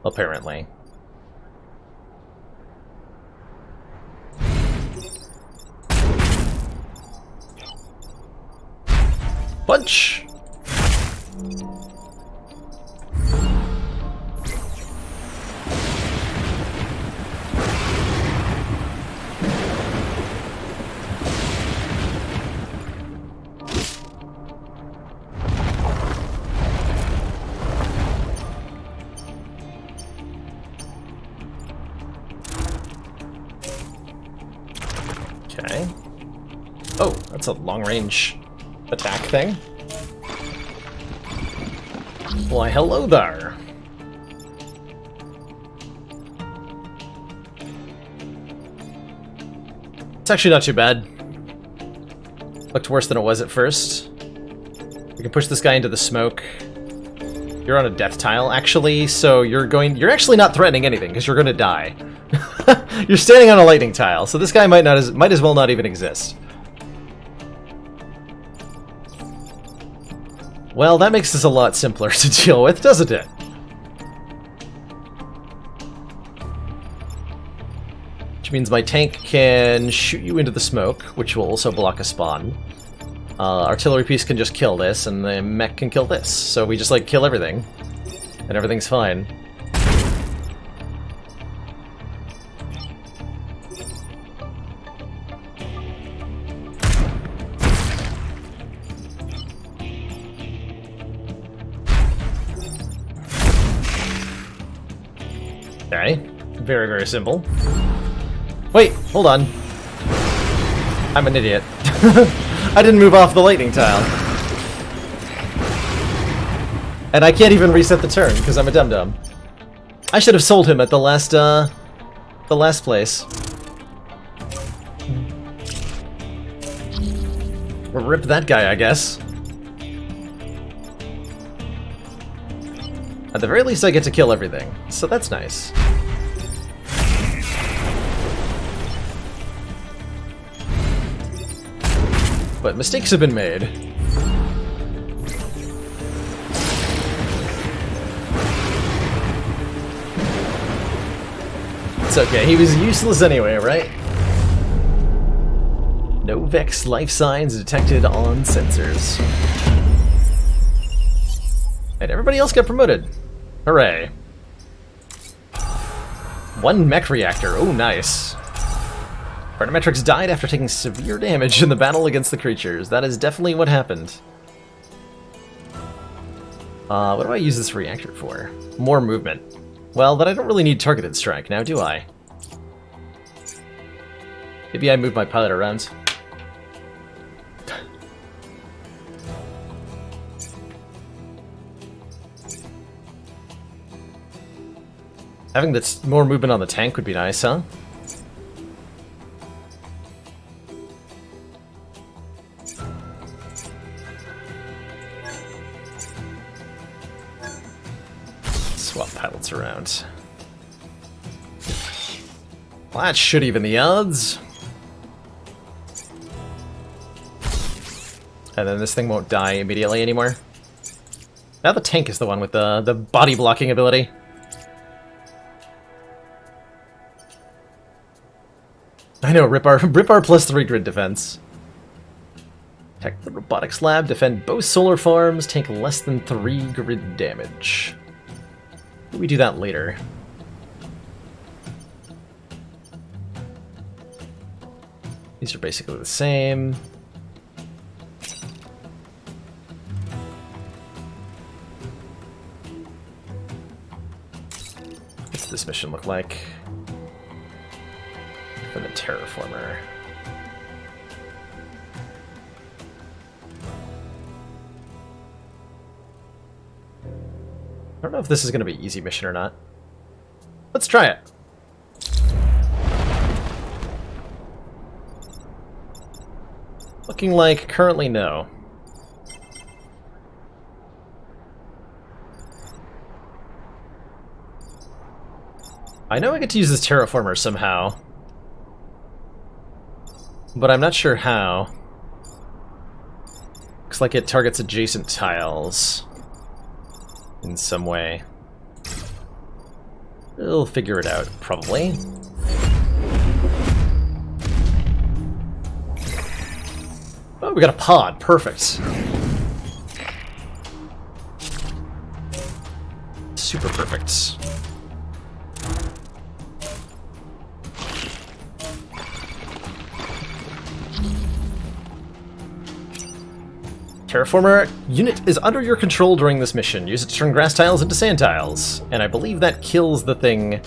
Apparently. Punch! Okay. Oh, that's a long-range attack thing. Why, hello there. It's actually not too bad. Looked worse than it was at first. We can push this guy into the smoke. You're on a death tile, actually, so you're actually not threatening anything, because you're gonna die. You're standing on a lightning tile, so this guy might as well not even exist. Well, that makes this a lot simpler to deal with, doesn't it? Which means my tank can shoot you into the smoke, which will also block a spawn. Artillery piece can just kill this, and the mech can kill this. So we just, like, kill everything, and everything's fine. Okay, very, very simple. Wait, hold on. I'm an idiot. I didn't move off the lightning tile. And I can't even reset the turn, because I'm a dum-dum. I should have sold him at the last place. Rip that guy, I guess. At the very least, I get to kill everything, so that's nice. But mistakes have been made. It's okay, he was useless anyway, right? No Vex life signs detected on sensors. And everybody else got promoted. Hooray. 1 mech reactor, oh nice. Parametrics died after taking severe damage in the battle against the creatures. That is definitely what happened. What do I use this reactor for? More movement. Well, then I don't really need targeted strike now, do I? Maybe I move my pilot around. Having this more movement on the tank would be nice, huh? Swap pilots around. Well, that should even the odds. And then this thing won't die immediately anymore. Now the tank is the one with the body blocking ability. I know, rip our +3 grid defense. Protect the robotics lab, defend both solar farms, take less than 3 grid damage. We do that later. These are basically the same. What's this mission look like? For the terraformer. I don't know if this is going to be an easy mission or not. Let's try it. Looking like currently no. I know I get to use this terraformer somehow, but I'm not sure how. Looks like it targets adjacent tiles in some way. We'll figure it out, probably. Oh, we got a pod. Perfect. Perfect. Terraformer unit is under your control during this mission. Use it to turn grass tiles into sand tiles. And I believe that kills the thing.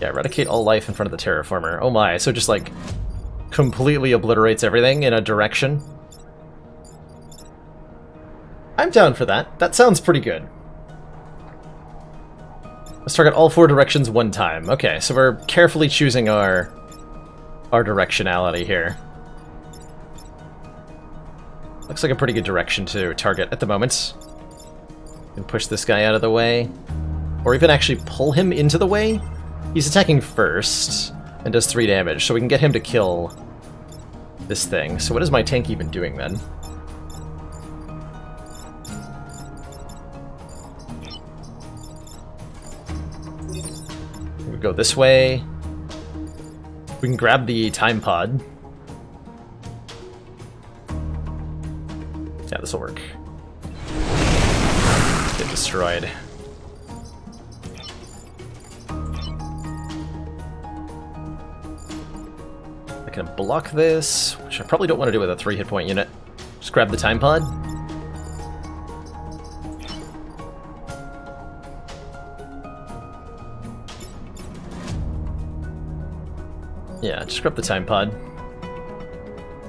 Yeah, eradicate all life in front of the terraformer. Oh my, so just like completely obliterates everything in a direction. I'm down for that. That sounds pretty good. Let's target all 4 directions one time. Okay, so we're carefully choosing our directionality here. Looks like a pretty good direction to target at the moment. And push this guy out of the way. Or even actually pull him into the way. He's attacking first and does 3 damage, so we can get him to kill this thing. So what is my tank even doing then? We go this way. We can grab the time pod. Yeah, this will work. Get destroyed. I can block this, which I probably don't want to do with a 3 hit point unit. Just grab the time pod. Yeah, just grab the time pod.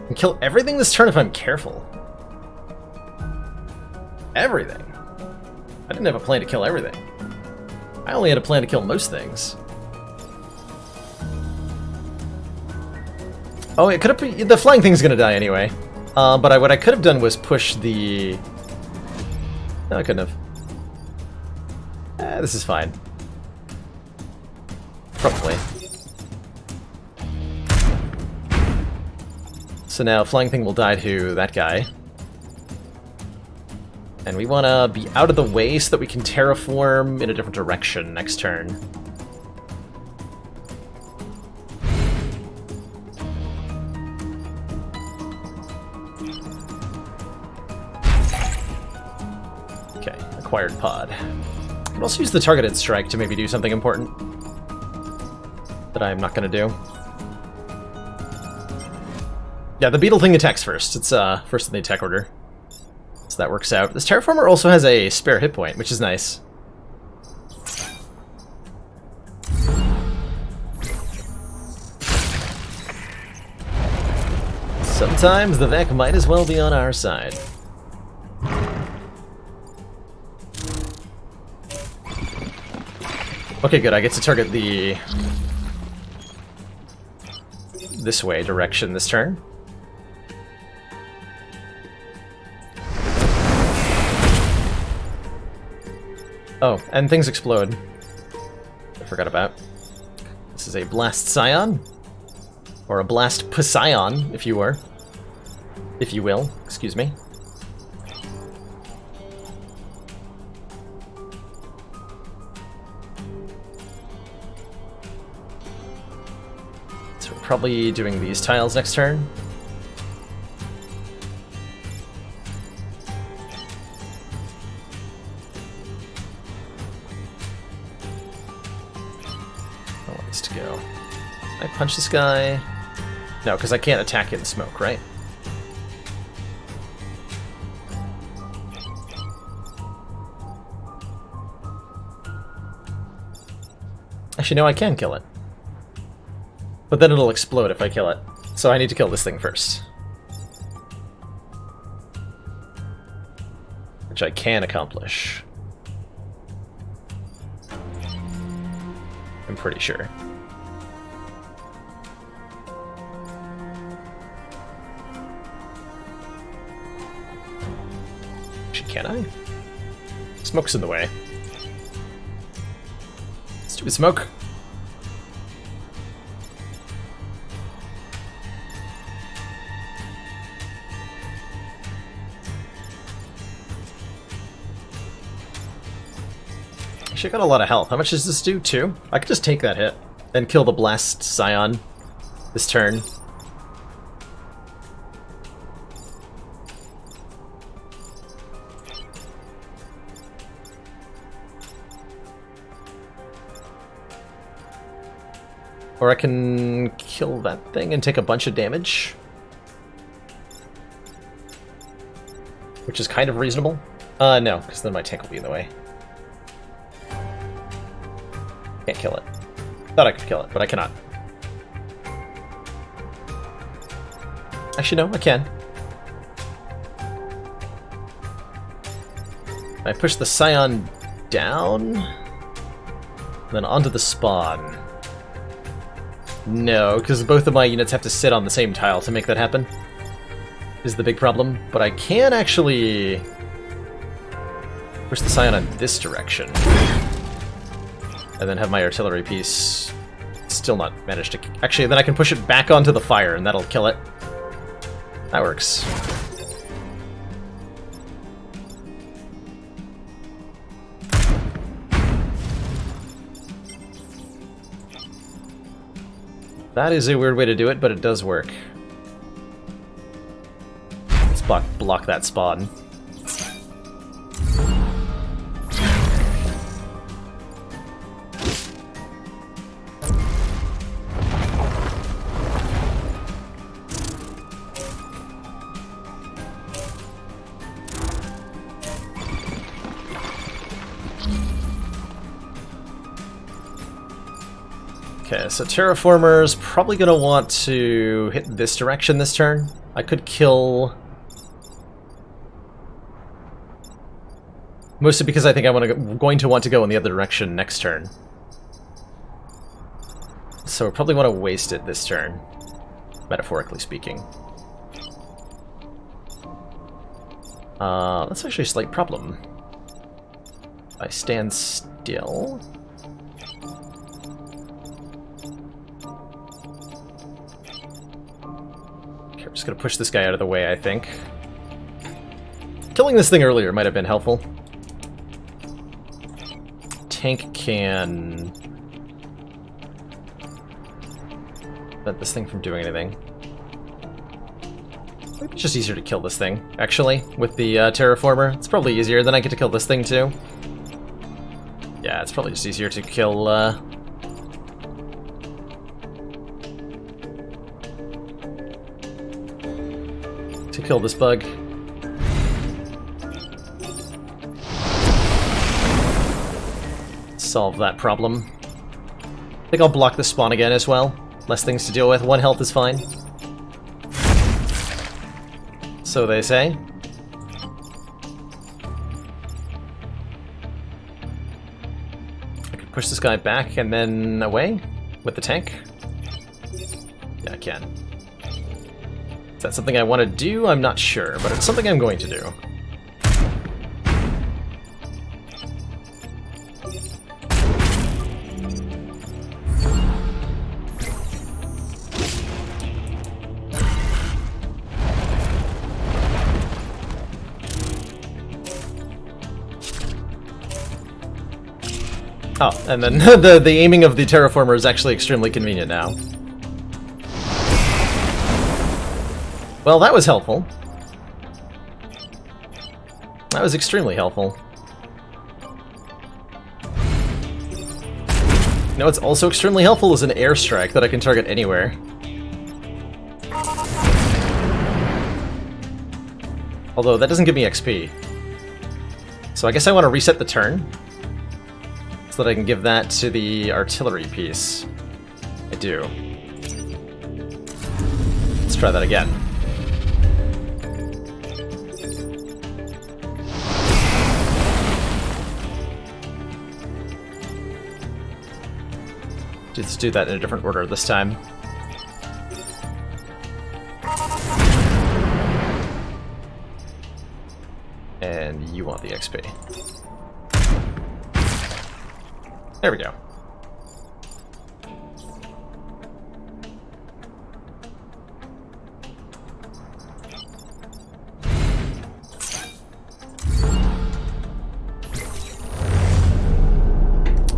And kill everything this turn if I'm careful. Everything? I didn't have a plan to kill everything. I only had a plan to kill most things. Oh, it could have been, the flying thing's gonna die anyway. But what I could have done was push the... No, I couldn't have. This is fine. Probably. So now flying thing will die to that guy. And we want to be out of the way so that we can terraform in a different direction next turn. Okay, acquired pod. I can also use the targeted strike to maybe do something important that I'm not going to do. Yeah, the beetle thing attacks first. It's first in the attack order. So that works out. This terraformer also has a spare hit point, which is nice. Sometimes the Vec might as well be on our side. Okay, good. I get to target the this way direction this turn. Oh, and things explode. I forgot about. This is a Blast Scion. Or a Blast Poseidon, if you were. If you will, excuse me. So we're probably doing these tiles next turn. To go. Can I punch this guy? No, because I can't attack in smoke, right? Actually, no, I can kill it. But then it'll explode if I kill it. So I need to kill this thing first. Which I can accomplish. I'm pretty sure. Actually, can I? Smoke's in the way. Stupid smoke. Actually, I got a lot of health. How much does this do, 2? I could just take that hit and kill the Blast Scion this turn. Or I can kill that thing and take a bunch of damage. Which is kind of reasonable. No, because then my tank will be in the way. Can't kill it. Thought I could kill it, but I cannot. Actually, no, I can. I push the Scion down, then onto the spawn. No, because both of my units have to sit on the same tile to make that happen. Is the big problem. But I can actually push the Scion in this direction. And then have my artillery piece still not manage to... Actually, then I can push it back onto the fire, and that'll kill it. That works. That is a weird way to do it, but it does work. Let's block that spawn. Okay, so Terraformer's probably going to want to hit this direction this turn. I could kill... Mostly because I think I'm going to want to go in the other direction next turn. So I probably want to waste it this turn, metaphorically speaking. That's actually a slight problem. I stand still... I'm just gonna push this guy out of the way, I think. Killing this thing earlier might have been helpful. Tank can... prevent this thing from doing anything. Maybe it's just easier to kill this thing, actually, with the Terraformer. It's probably easier, then I get to kill this thing too. Yeah, it's probably just easier to kill... to kill this bug. Solve that problem. I think I'll block the spawn again as well. Less things to deal with. 1 health is fine. So they say. I could push this guy back and then away with the tank. Yeah, I can. Is that something I want to do? I'm not sure, but it's something I'm going to do. Oh, and then the aiming of the Terraformer is actually extremely convenient now. Well, that was helpful. That was extremely helpful. You know what's also extremely helpful is an airstrike that I can target anywhere. Although, that doesn't give me XP. So I guess I want to reset the turn, so that I can give that to the artillery piece. I do. Let's try that again. Let's do that in a different order this time. And you want the XP. There we go.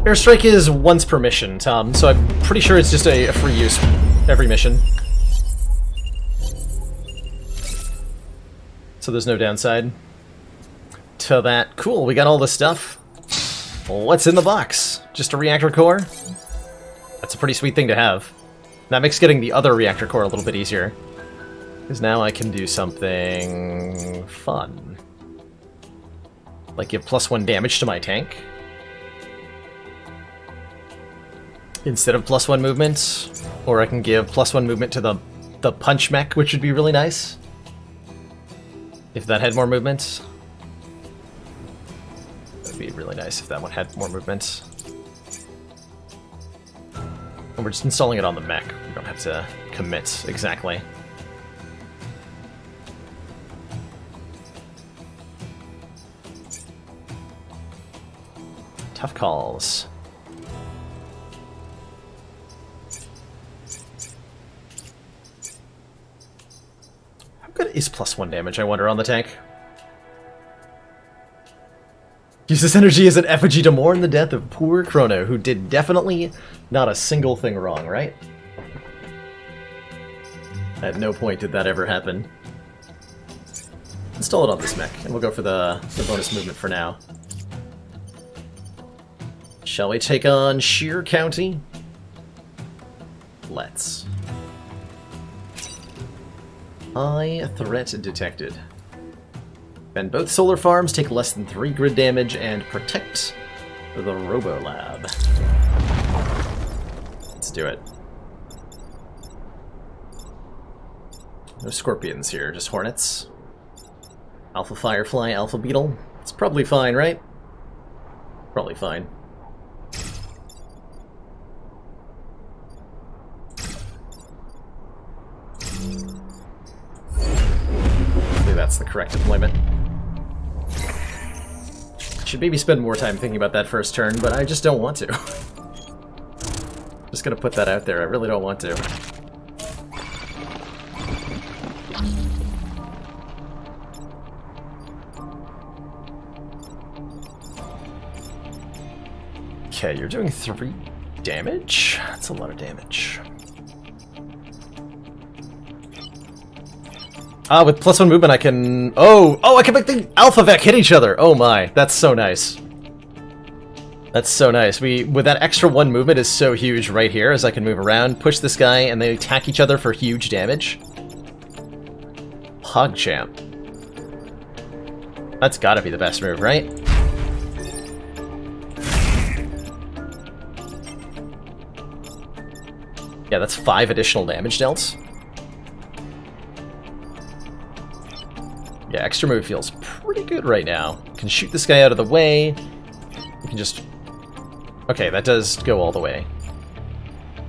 Airstrike is once per mission, Tom, so I'm pretty sure it's just a free use every mission. So there's no downside to that. Cool, we got all this stuff. What's in the box? Just a reactor core? That's a pretty sweet thing to have. That makes getting the other reactor core a little bit easier. Because now I can do something fun. Like give +1 damage to my tank. Instead of +1 movement. Or I can give +1 movement to the punch mech, which would be really nice. If that had more movement. That'd be really nice if that one had more movement. And we're just installing it on the mech. We don't have to commit exactly. Tough calls. How good is +1 damage, I wonder, on the tank? Use this energy as an effigy to mourn the death of poor Chrono, who did definitely not a single thing wrong, right? At no point did that ever happen. Install it on this mech, and we'll go for the bonus movement for now. Shall we take on Sheer County? Let's. High threat detected. And both solar farms take less than 3 grid damage and protect the Robo Lab. Let's do it. No scorpions here, just hornets. Alpha Firefly, Alpha Beetle. It's probably fine, right? Probably fine. I think that's the correct deployment. Should maybe spend more time thinking about that first turn, but I just don't want to. Just gonna put that out there, I really don't want to. Okay, you're doing 3 damage? That's a lot of damage. With +1 movement I can... Oh, I can make the Alpha Vec hit each other! Oh my, that's so nice. That's so nice. With that extra 1 movement is so huge right here, as I can move around, push this guy, and they attack each other for huge damage. PogChamp. That's gotta be the best move, right? Yeah, that's 5 additional damage dealt. Yeah, extra move feels pretty good right now. Can shoot this guy out of the way. You can just... Okay, that does go all the way.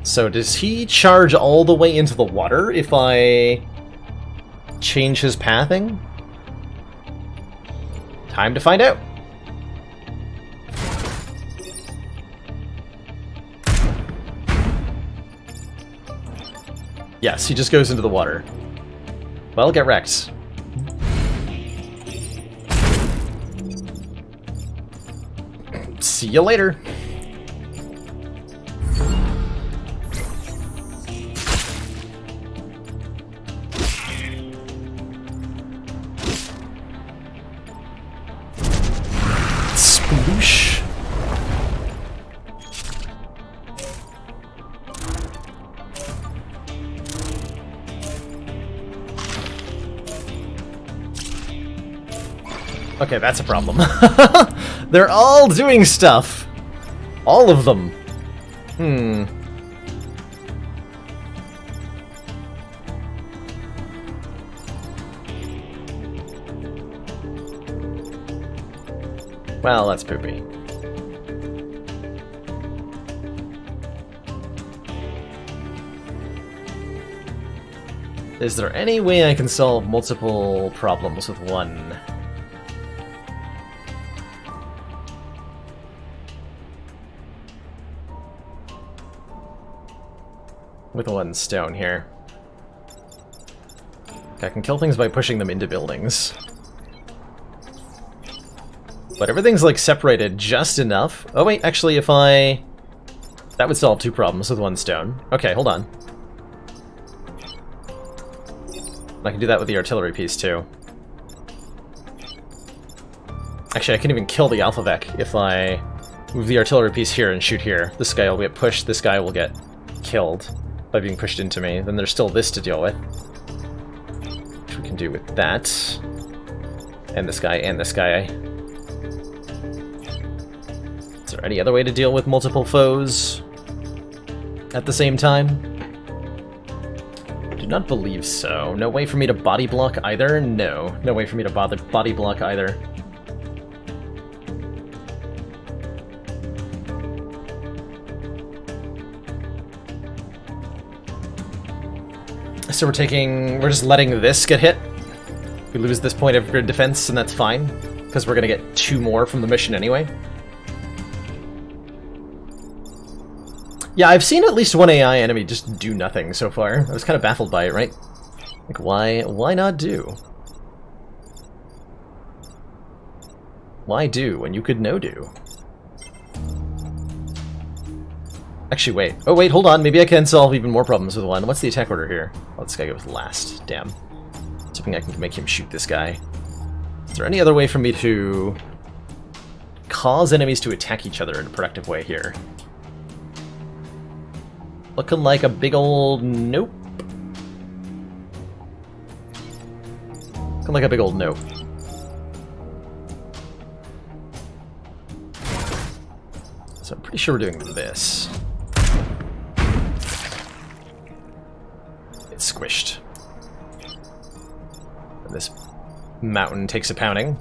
So does he charge all the way into the water if I change his pathing? Time to find out. Yes, he just goes into the water. Well, get wrecked. See you later. Sploosh. Okay, that's a problem. They're all doing stuff. All of them. Well, that's poopy. Is there any way I can solve multiple problems with one? With 1 stone here. I can kill things by pushing them into buildings. But everything's like separated just enough. Oh wait, actually if I... That would solve 2 problems with 1 stone. Okay, hold on. I can do that with the artillery piece too. Actually, I can even kill the Alpha Vec if I move the artillery piece here and shoot here. This guy will get pushed, this guy will get killed by being pushed into me. Then there's still this to deal with, which we can do with that. And this guy, and this guy. Is there any other way to deal with multiple foes at the same time? Do not believe so. No way for me to body block either? No. No way for me to body block either. So we're just letting this get hit. We lose this point of grid defense, and that's fine, because we're gonna get 2 more from the mission anyway. Yeah, I've seen at least one AI enemy just do nothing so far. I was kind of baffled by it, right? Like, why not do? Why do when you could no do? Actually, wait. Oh, wait, hold on. Maybe I can solve even more problems with one. What's the attack order here? Oh, this guy goes last. Damn. I was hoping I can make him shoot this guy. Is there any other way for me to cause enemies to attack each other in a productive way here? Looking like a big old nope. Looking like a big old nope. So I'm pretty sure we're doing this. It's squished. And this mountain takes a pounding.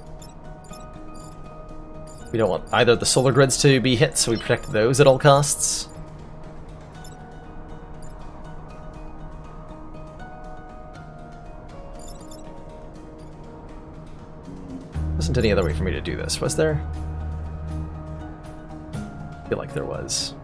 We don't want either of the solar grids to be hit, so we protect those at all costs. Wasn't any other way for me to do this, was there? I feel like there was.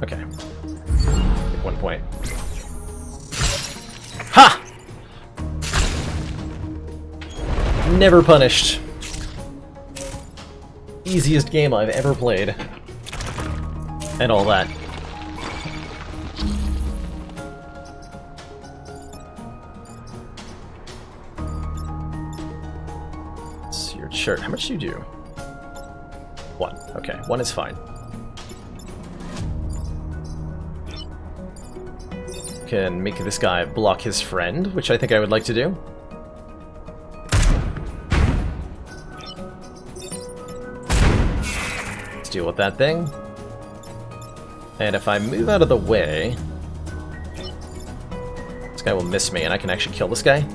Okay. At 1 point. Ha! Never punished. Easiest game I've ever played. And all that. It's your shirt. How much do you do? 1. Okay, 1 is fine. Can make this guy block his friend, which I think I would like to do. Deal with that thing. And if I move out of the way, this guy will miss me and I can actually kill this guy.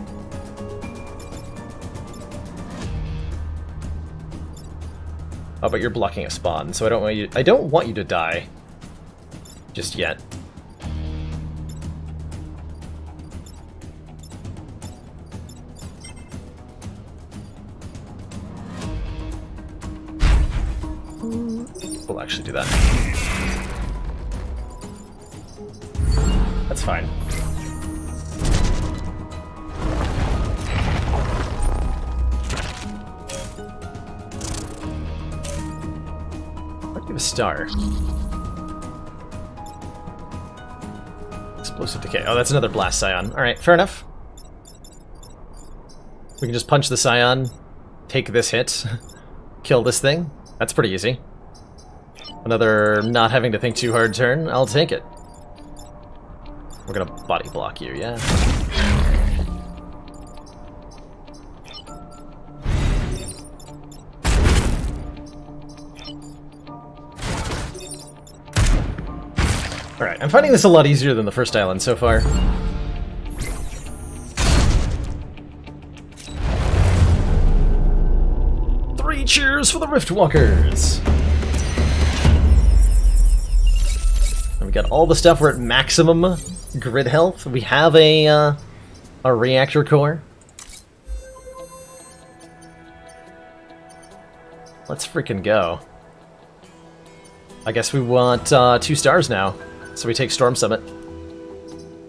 Oh, but you're blocking a spawn, so I don't want you to die just yet. We'll actually do that. That's fine. I'll give a star. Explosive decay. Oh, that's another blast scion. Alright, fair enough. We can just punch the scion, take this hit, kill this thing. That's pretty easy. Another not having to think too hard turn. I'll take it. We're gonna body block you, yeah. Alright, I'm finding this a lot easier than the first island so far. Three cheers for the Riftwalkers! And we got all the stuff. We're at maximum grid health. We have a reactor core. Let's freaking go. I guess we want 2 stars now, so we take Storm Summit.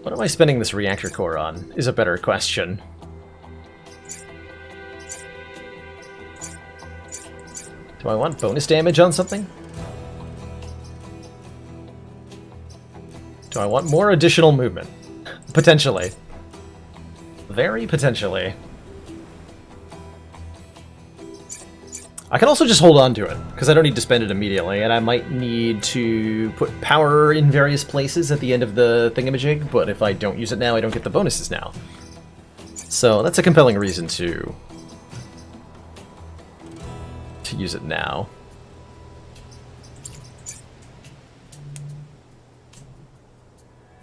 What am I spending this reactor core on, is a better question. Do I want bonus damage on something? Do I want more additional movement? Potentially. Very potentially. I can also just hold on to it, because I don't need to spend it immediately, and I might need to put power in various places at the end of the thingamajig, but if I don't use it now, I don't get the bonuses now. So that's a compelling reason to use it now.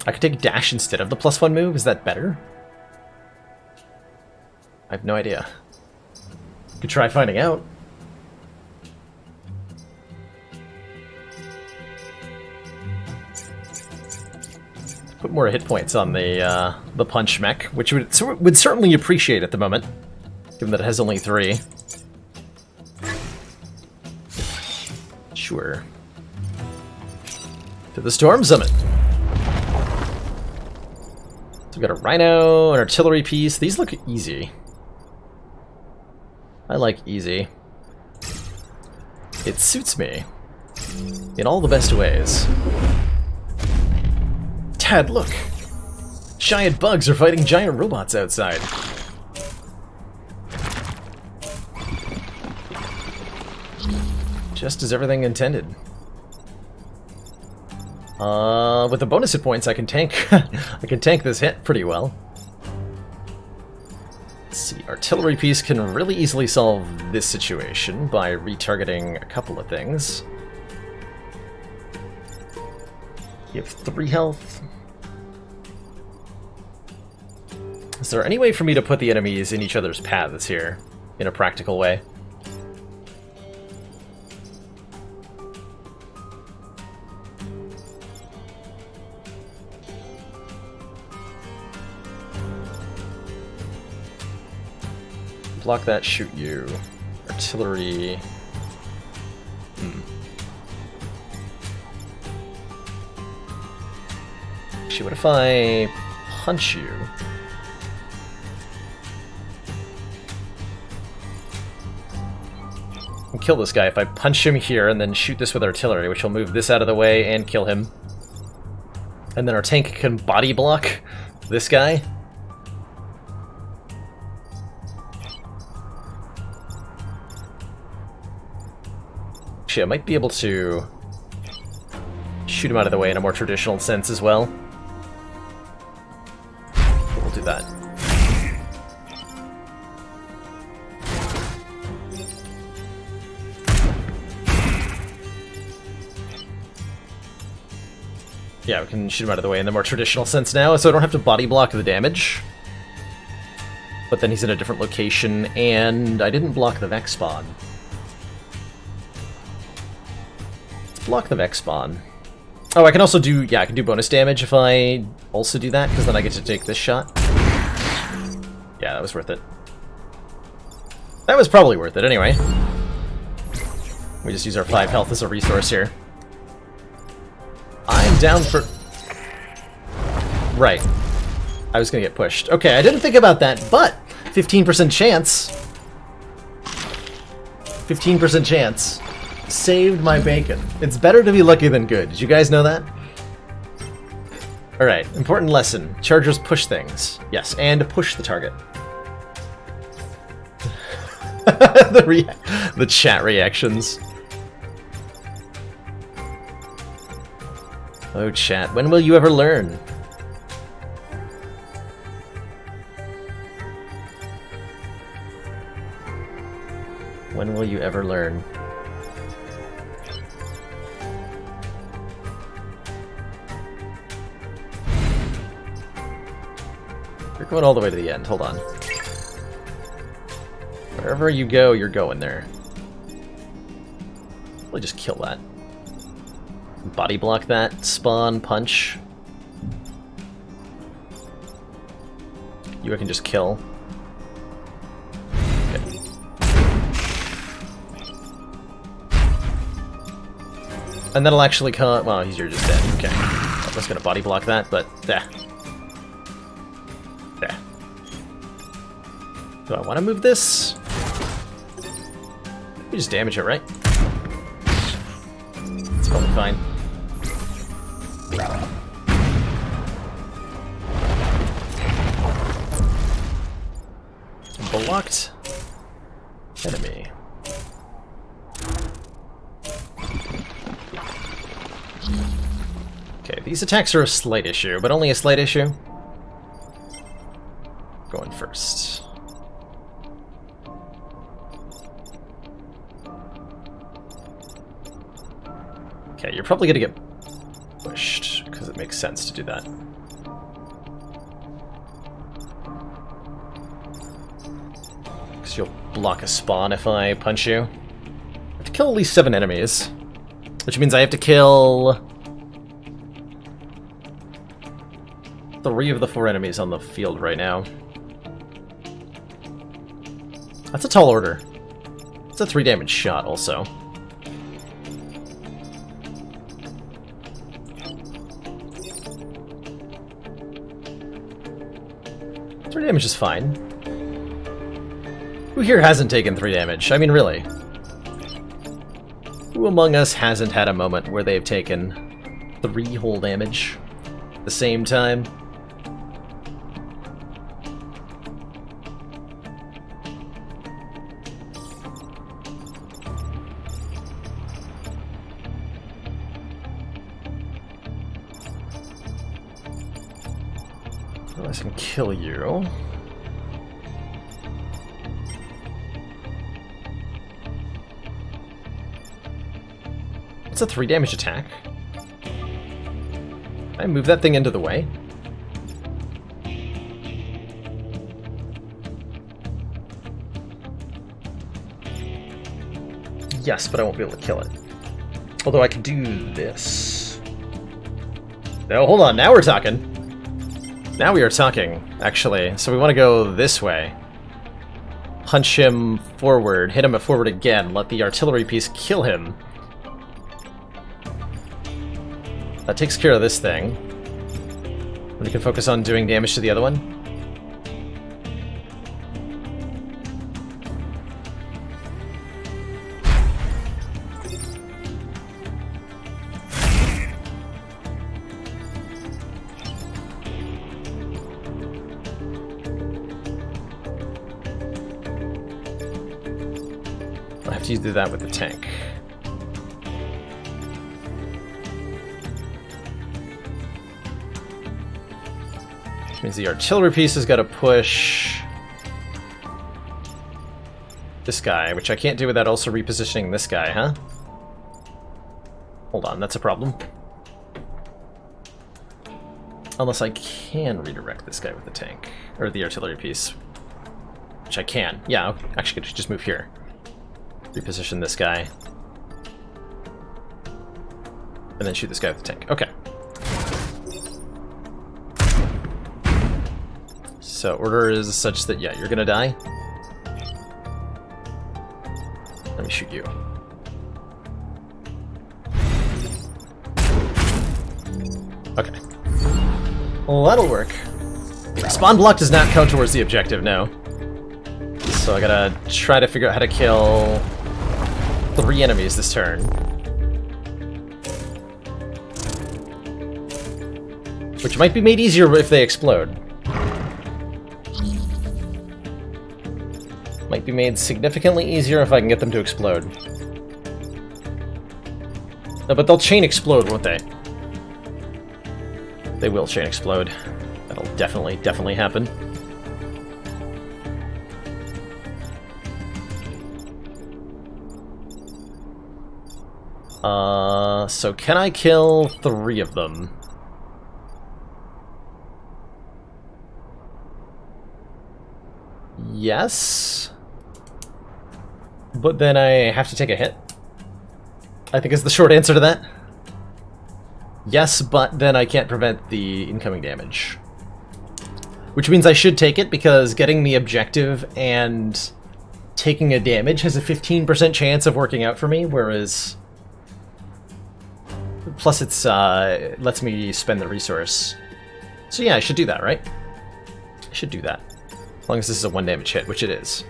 I could take dash instead of the +1 move, is that better? I have no idea. Could try finding out. Put more hit points on the punch mech, which would certainly appreciate at the moment, given that it has only 3. Sure. To the Storm Summit. So we've got a Rhino, an artillery piece. These look easy. I like easy. It suits me in all the best ways. Dad, look! Giant bugs are fighting giant robots outside. Just as everything intended. With the bonus hit points, I can tank. I can tank this hit pretty well. Let's see, artillery piece can really easily solve this situation by retargeting a couple of things. You have 3 health. Is there any way for me to put the enemies in each other's paths here, in a practical way? Block that, shoot you. Artillery. Actually, what if I punch you? And kill this guy if I punch him here and then shoot this with artillery, which will move this out of the way and kill him. And then our tank can body block this guy. Actually, I might be able to shoot him out of the way in a more traditional sense as well. We'll do that. Yeah, we can shoot him out of the way in the more traditional sense now, so I don't have to body block the damage. But then he's in a different location, and I didn't block the Vex spawn. Let's block the Vex spawn. Oh, I can also do, yeah, I can do bonus damage if I also do that, because then I get to take this shot. Yeah, that was worth it. That was probably worth it anyway. We just use our 5 health as a resource here. I'm down for... Right. I was gonna get pushed. Okay, I didn't think about that, but 15% chance. 15% chance. Saved my bacon. It's better to be lucky than good. Did you guys know that? Alright, important lesson. Chargers push things. Yes, and push the target. The chat reactions. Oh, chat, when will you ever learn? When will you ever learn? You're going all the way to the end, hold on. Wherever you go, you're going there. We'll just kill that. Body block that, spawn, punch. You I can just kill. Okay. And that'll actually come. Well, you're just dead. Okay. I'm just gonna body block that, but yeah. Yeah. Do I want to move this? We just damage it, right? It's probably fine. blocked enemy. Okay, these attacks are a slight issue, but only a slight issue. Going first. Okay, you're probably gonna get pushed, because it makes sense to do that. Because you'll block a spawn if I punch you. I have to kill at least 7 enemies, which means I have to kill 3 of the 4 enemies on the field right now. That's a tall order. It's a 3 damage shot also. Three damage is fine. Who here hasn't taken 3 damage? I mean, really. Who among us hasn't had a moment where they've taken 3 whole damage at the same time? I can kill you. It's a 3 damage attack. Can I move that thing into the way? Yes, but I won't be able to kill it. Although I can do this. No, hold on, now we're talking. Now we are talking, actually. So we want to go this way. Punch him forward, hit him forward again, let the artillery piece kill him. That takes care of this thing. We can focus on doing damage to the other one. I have to do that with the tank. Which means the artillery piece has got to push this guy, which I can't do without also repositioning this guy, huh? Hold on, that's a problem. Unless I can redirect this guy with the tank, or the artillery piece. Which I can. Yeah, I actually could just move here. Reposition this guy. And then shoot this guy with the tank. Okay. So, order is such that, yeah, you're gonna die. Let me shoot you. Okay. Well, that'll work. Spawn block does not count towards the objective, no. So I gotta try to figure out how to kill 3 enemies this turn. Which might be made easier if they explode. Might be made significantly easier if I can get them to explode. No, but they'll chain explode, won't they? They will chain explode. That'll definitely happen. So can I kill 3 of them? Yes. But then I have to take a hit, I think is the short answer to that. Yes, but then I can't prevent the incoming damage. Which means I should take it, because getting the objective and taking a damage has a 15% chance of working out for me, whereas... Plus it's, lets me spend the resource. So yeah, I should do that, right? I should do that. As long as this is a 1 damage hit, which it is.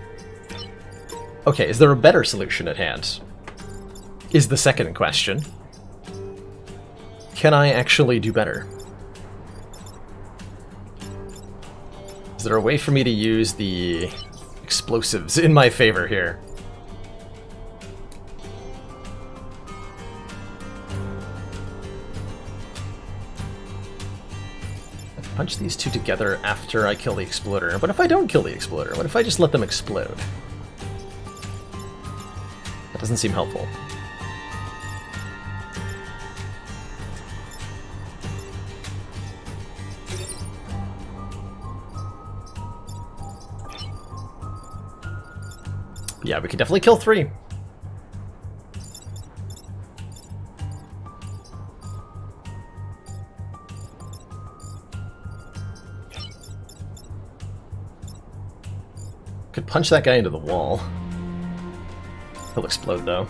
Okay, is there a better solution at hand? Is the second question. Can I actually do better? Is there a way for me to use the explosives in my favor here. Punch these two together after I kill the exploder. What if I don't kill the exploder? What if I just let them explode? That doesn't seem helpful. Yeah, we could definitely kill 3. Could punch that guy into the wall. He'll explode, though.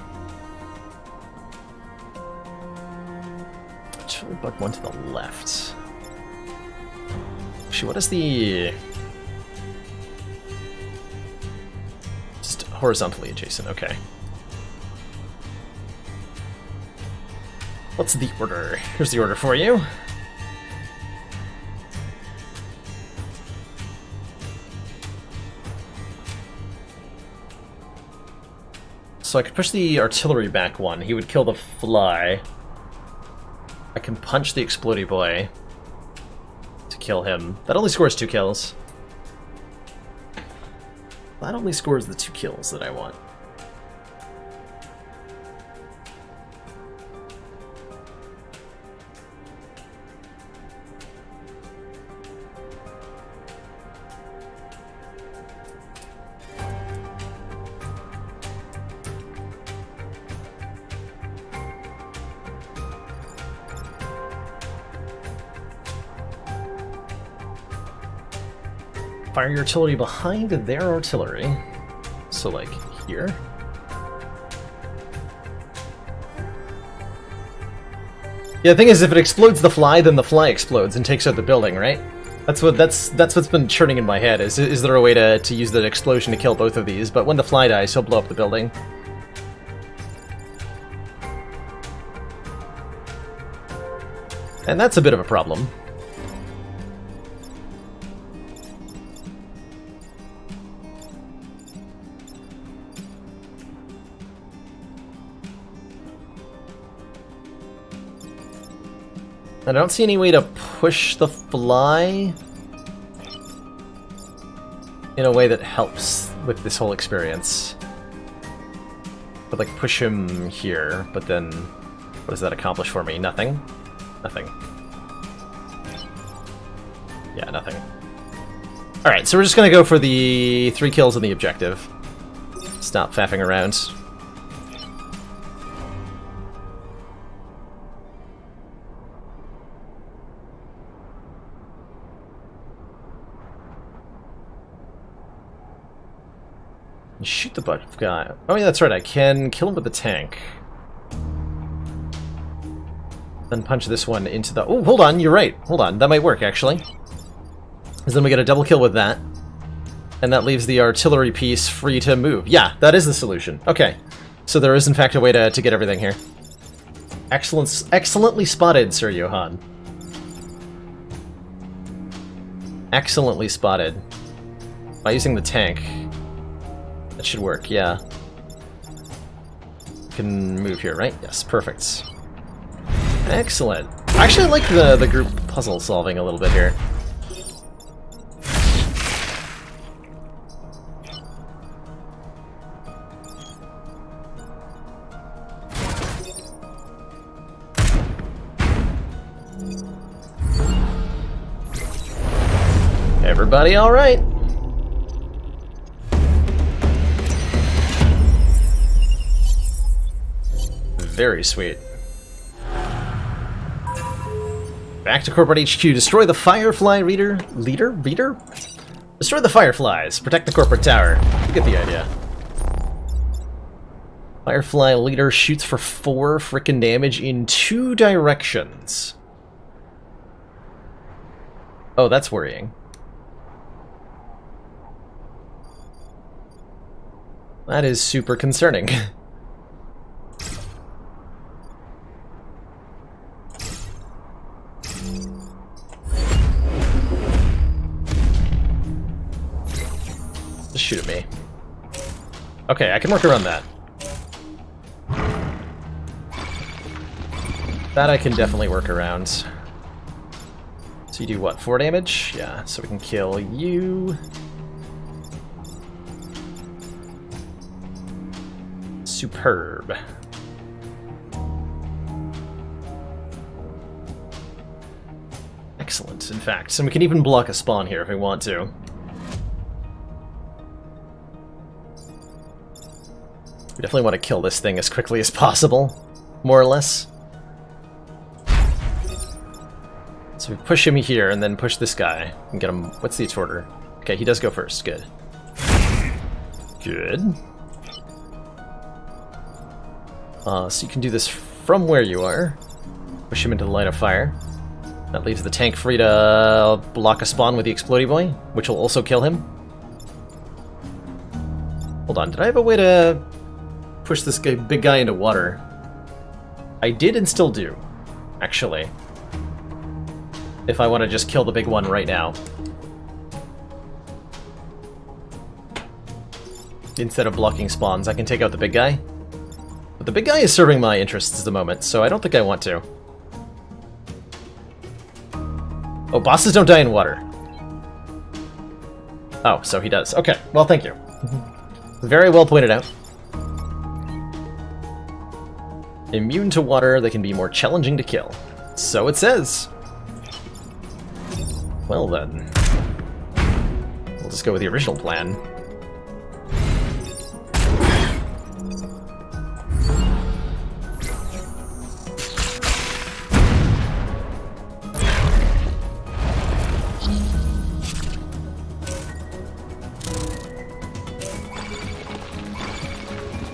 Chili bug one to the left. Actually, what is the... Just horizontally adjacent, okay. What's the order? Here's the order for you. So I could push the artillery back one. He would kill the fly. I can punch the explodey boy to kill him. That only scores 2 kills. That only scores the 2 kills that I want. Fire your artillery behind their artillery. So, like, here. Yeah, the thing is, if it explodes the fly, then the fly explodes and takes out the building, right? That's what's been churning in my head. Is there a way to use the explosion to kill both of these? But when the fly dies, he'll blow up the building. And that's a bit of a problem. I don't see any way to push the fly in a way that helps with this whole experience. But like push him here, but then what does that accomplish for me? Nothing? Nothing. Yeah, nothing. Alright, so we're just gonna go for the 3 kills and the objective. Stop faffing around. Shoot the butt guy. Oh yeah, that's right, I can kill him with the tank. Then punch this one into the... Oh, hold on, you're right. Hold on, that might work, actually. Because then we get a double kill with that. And that leaves the artillery piece free to move. Yeah, that is the solution. Okay. So there is, in fact, a way to get everything here. Excellently spotted, Sir Johann. Excellently spotted. By using the tank. That should work, yeah. Can move here, right? Yes, perfect. Excellent. Actually, I like the group puzzle solving a little bit here. Everybody all right? Very sweet. Back to corporate HQ. Destroy the Firefly Reader? Reader? Destroy the Fireflies. Protect the corporate tower. You get the idea. Firefly Leader shoots for 4 frickin' damage in 2 directions. Oh, that's worrying. That is super concerning. Just shoot at me. Okay, I can work around that. That I can definitely work around. So you do what, 4 damage? Yeah, so we can kill you. Superb. Excellent, in fact. And we can even block a spawn here if we want to. We definitely want to kill this thing as quickly as possible, more or less. So we push him here and then push this guy and get him. What's the order? Okay, he does go first. Good. Good. So you can do this from where you are. Push him into the line of fire. That leaves the tank free to block a spawn with the Explodey Boy, which will also kill him. Hold on, did I have a way to push this guy, big guy into water? I did and still do, actually. If I want to just kill the big one right now. Instead of blocking spawns, I can take out the big guy. But the big guy is serving my interests at the moment, so I don't think I want to. Oh, bosses don't die in water. Oh, so he does. Okay, well, thank you. Very well pointed out. Immune to water, they can be more challenging to kill. So it says. Well then. We'll just go with the original plan.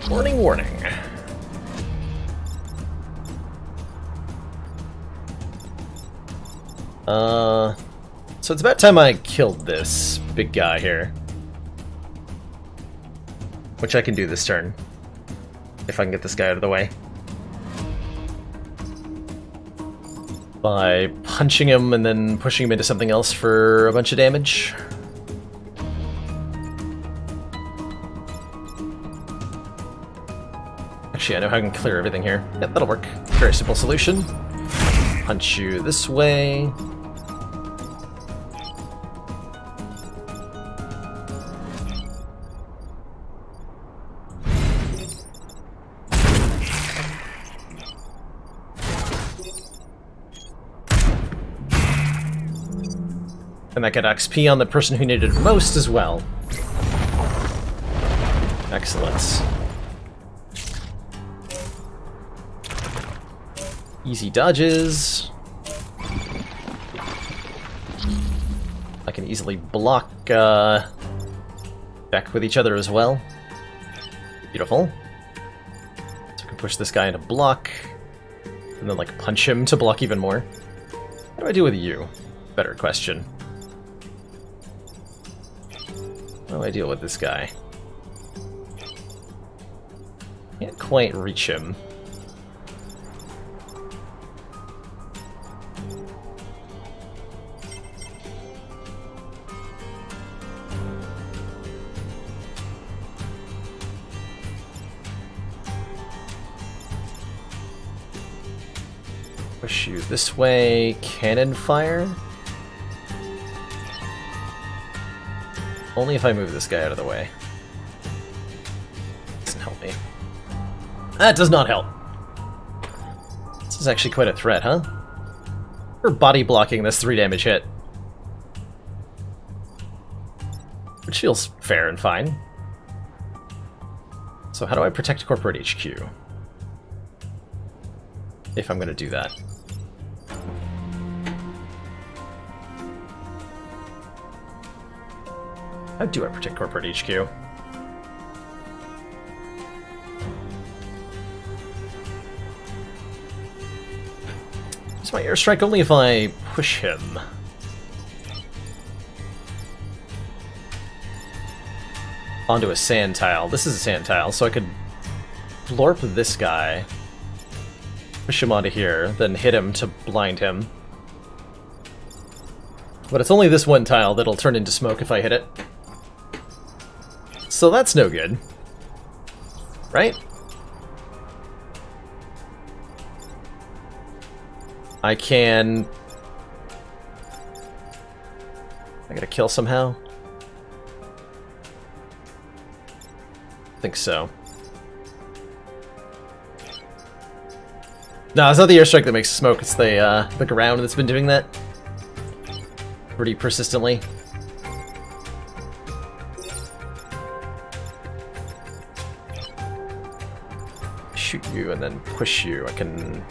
Warning, warning. So it's about time I killed this big guy here. Which I can do this turn. If I can get this guy out of the way. By punching him and then pushing him into something else for a bunch of damage. Actually, I know how I can clear everything here. Yep, that'll work. Very simple solution. Punch you this way. And that got XP on the person who needed it most as well. Excellent. Easy dodges. I can easily block back with each other as well. Beautiful. So I can push this guy into block, and then like punch him to block even more. What do I do with you? Better question. How do I deal with this guy? Can't quite reach him. Push you this way, cannon fire? Only if I move this guy out of the way. Doesn't help me. That does not help. This is actually quite a threat, huh? We're body blocking this 3 damage hit. Which feels fair and fine. So how do I protect corporate HQ? If I'm going to do that. How do I protect corporate HQ? Use my airstrike only if I push him. Onto a sand tile. This is a sand tile, so I could blorp this guy, push him onto here, then hit him to blind him. But it's only this one tile that'll turn into smoke if I hit it. So that's no good. Right? I gotta kill somehow? I think so. No, it's not the airstrike that makes smoke, it's the ground that's been doing that. Pretty persistently. Shoot you and then push you. I can...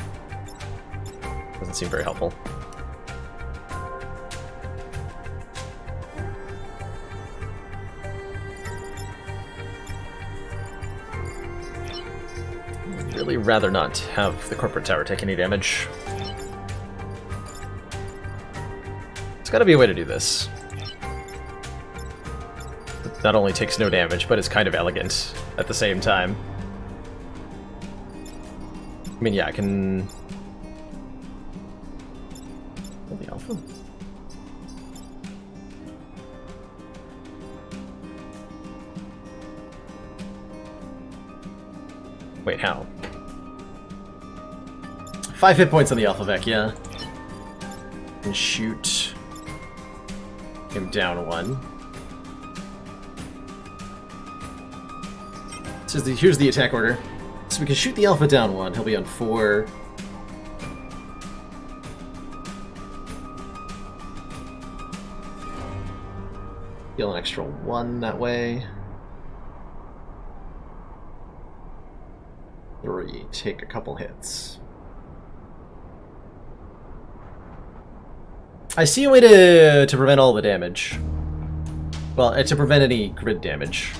Doesn't seem very helpful. I'd really rather not have the corporate tower take any damage. There's gotta be a way to do this. It not only takes no damage, but it's kind of elegant at the same time. I mean, yeah, I can... Kill the alpha? Wait, how? 5 hit points on the alpha Vec, yeah. And shoot him down 1. So here's the attack order. So we can shoot the alpha down 1, he'll be on 4. Deal an extra 1 that way. 3, take a couple hits. I see a way to prevent all the damage. Well, to prevent any grid damage.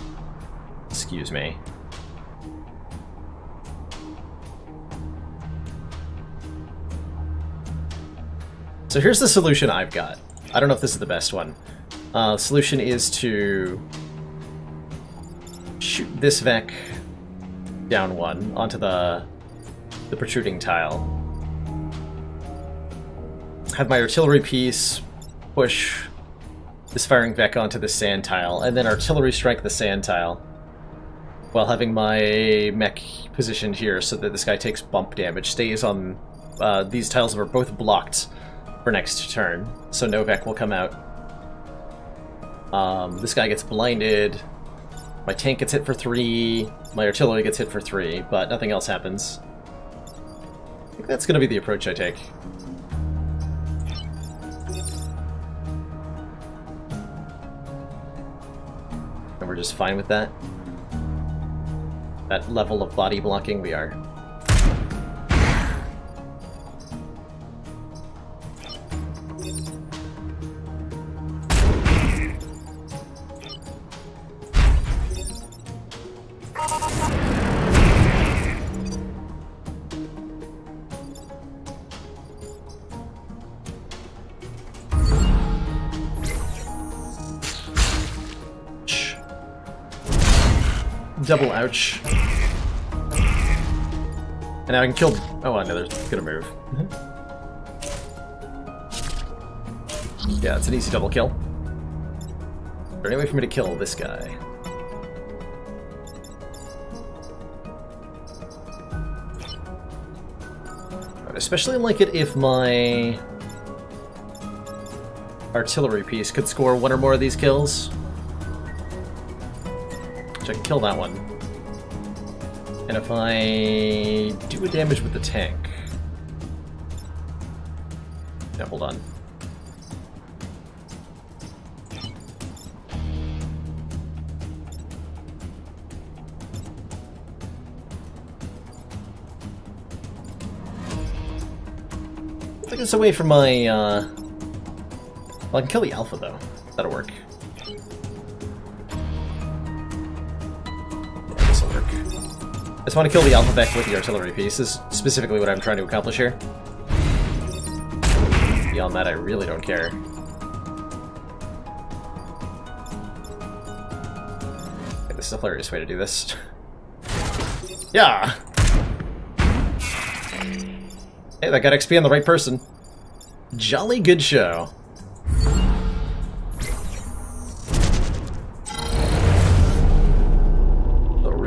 Excuse me. So here's the solution I've got. I don't know if this is the best one. The solution is to shoot this Vec down 1 onto the protruding tile. Have my artillery piece push this firing Vec onto the sand tile, and then artillery strike the sand tile, while having my mech positioned here so that this guy takes bump damage, stays on these tiles that are both blocked for next turn, so no Vec will come out. This guy gets blinded, my tank gets hit for 3, my artillery gets hit for 3, but nothing else happens. I think that's going to be the approach I take. And we're just fine with that. That level of body blocking, we are. Double ouch. And now I can kill... Oh, no, there's gonna move. Yeah, it's an easy double kill. Is there any way for me to kill this guy? I'd especially like it if my artillery piece could score 1 or more of these kills. I can kill that one. And if I do a damage with the tank... Yeah, hold on. I think it's a way for my, Well, I can kill the alpha, though. That'll work. I just want to kill the alpha Vec with the artillery piece, is specifically what I'm trying to accomplish here. Beyond that, I really don't care. Okay, this is a hilarious way to do this. Yeah! Hey, that got XP on the right person. Jolly good show.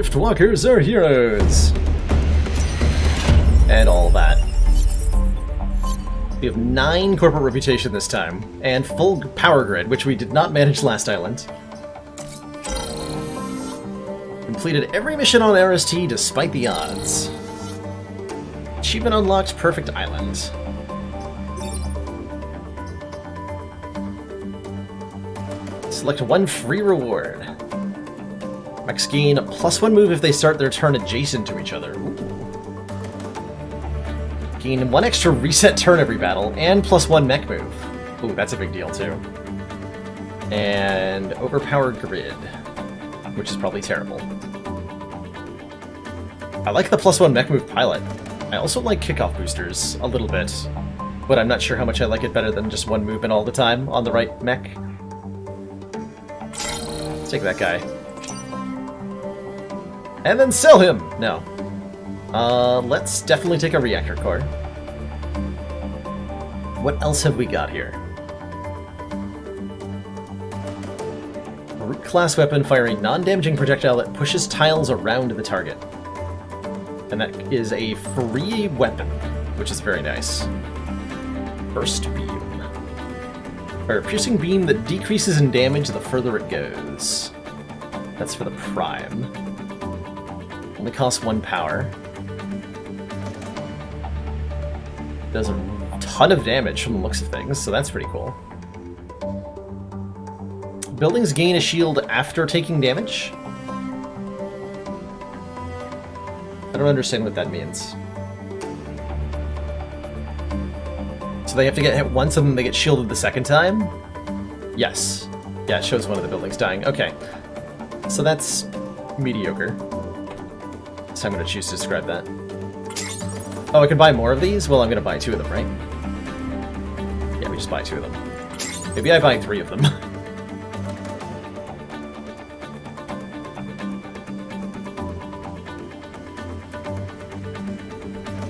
Riftwalkers are heroes! And all that. We have 9 corporate reputation this time, and full power grid, which we did not manage last island. Completed every mission on RST despite the odds. Achievement unlocked, perfect island. Select one free reward. Mechs gain a +1 move if they start their turn adjacent to each other. Ooh. Gain 1 extra reset turn every battle, and +1 mech move. Ooh, that's a big deal too. And overpowered grid, which is probably terrible. I like the +1 mech move pilot. I also like kickoff boosters a little bit, but I'm not sure how much I like it better than just one movement all the time on the right mech. Let's take that guy. And then sell him! No. Let's definitely take a reactor core. What else have we got here? A root class weapon firing non-damaging projectile that pushes tiles around the target. And that is a free weapon, which is very nice. Burst beam. Or a piercing beam that decreases in damage the further it goes. That's for the prime. Only costs 1 power. Does a ton of damage from the looks of things, so that's pretty cool. Buildings gain a shield after taking damage? I don't understand what that means. So they have to get hit once and then they get shielded the second time? Yes. Yeah, it shows one of the buildings dying. Okay. So that's mediocre. So I'm going to choose to describe that. Oh, I can buy more of these? Well, I'm going to buy 2 of them, right? Yeah, we just buy 2 of them. Maybe I buy 3 of them.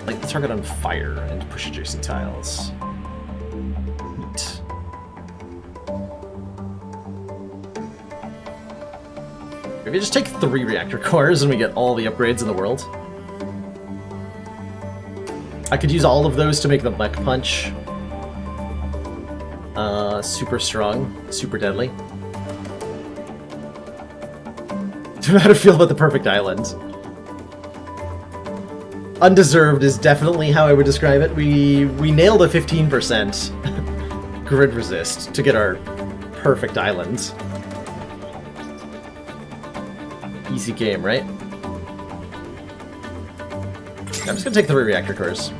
Light the target on fire and push adjacent tiles. Neat. Maybe just take 3 reactor cores and we get all the upgrades in the world. I could use all of those to make the mech punch. Super strong, super deadly. Don't know how to feel about the perfect island. Undeserved is definitely how I would describe it. We nailed a 15% grid resist to get our perfect island. Easy game, right? I'm just gonna take 3 reactor cores.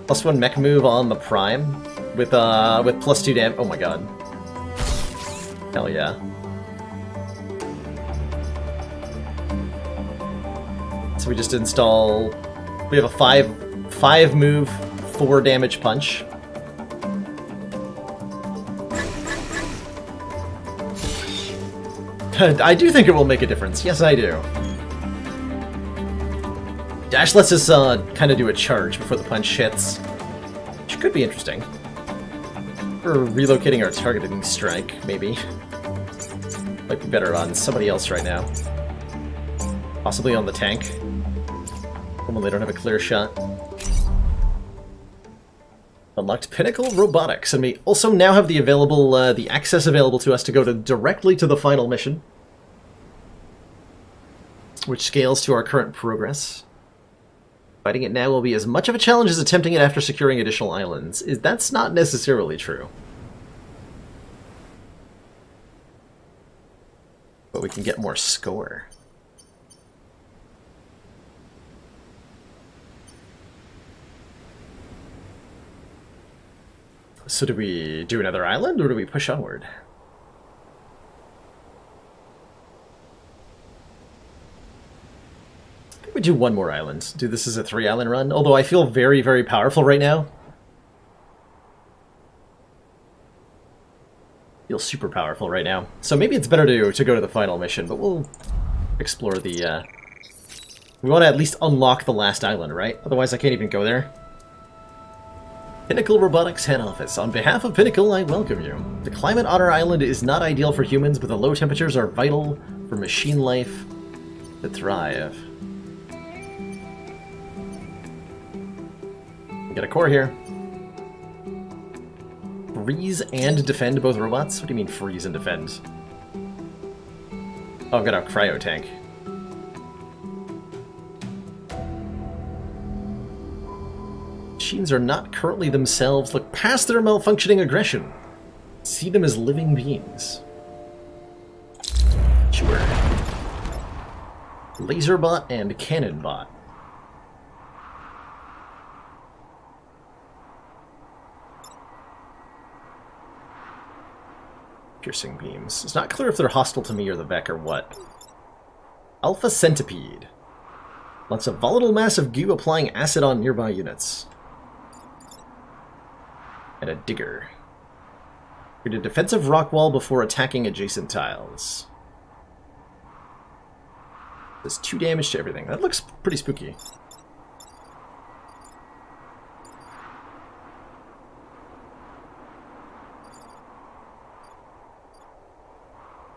+1 mech move on the prime with +2 damage. Oh my god. Hell yeah. So we just install. We have a 5 move, 4 damage punch. I do think it will make a difference. Yes, I do. Dash lets us kind of do a charge before the punch hits, which could be interesting. Or relocating our targeting strike, maybe. Might be better on somebody else right now. Possibly on the tank. When they don't have a clear shot. Unlocked Pinnacle Robotics, and we also now have the the access available to us to go directly to the final mission, which scales to our current progress. Fighting it now will be as much of a challenge as attempting it after securing additional islands. That's not necessarily true. But we can get more score. So do we do another island, or do we push onward? I think we do one more island. Do this as a 3-island run, although I feel very, very powerful right now. Feel super powerful right now. So maybe it's better to go to the final mission, but we'll explore the... We want to at least unlock the last island, right? Otherwise I can't even go there. Pinnacle Robotics Head Office. On behalf of Pinnacle, I welcome you. The climate on our island is not ideal for humans, but the low temperatures are vital for machine life to thrive. We got a core here. Freeze and defend both robots? What do you mean freeze and defend? Oh, I've got a cryo tank. Machines are not currently themselves. Look past their malfunctioning aggression. See them as living beings. Sure. Laserbot and Cannonbot. Piercing beams. It's not clear if they're hostile to me or the Vec or what. Alpha Centipede. Lots of volatile mass of goo applying acid on nearby units. And a digger. Create a defensive rock wall before attacking adjacent tiles. Does 2 damage to everything. That looks pretty spooky.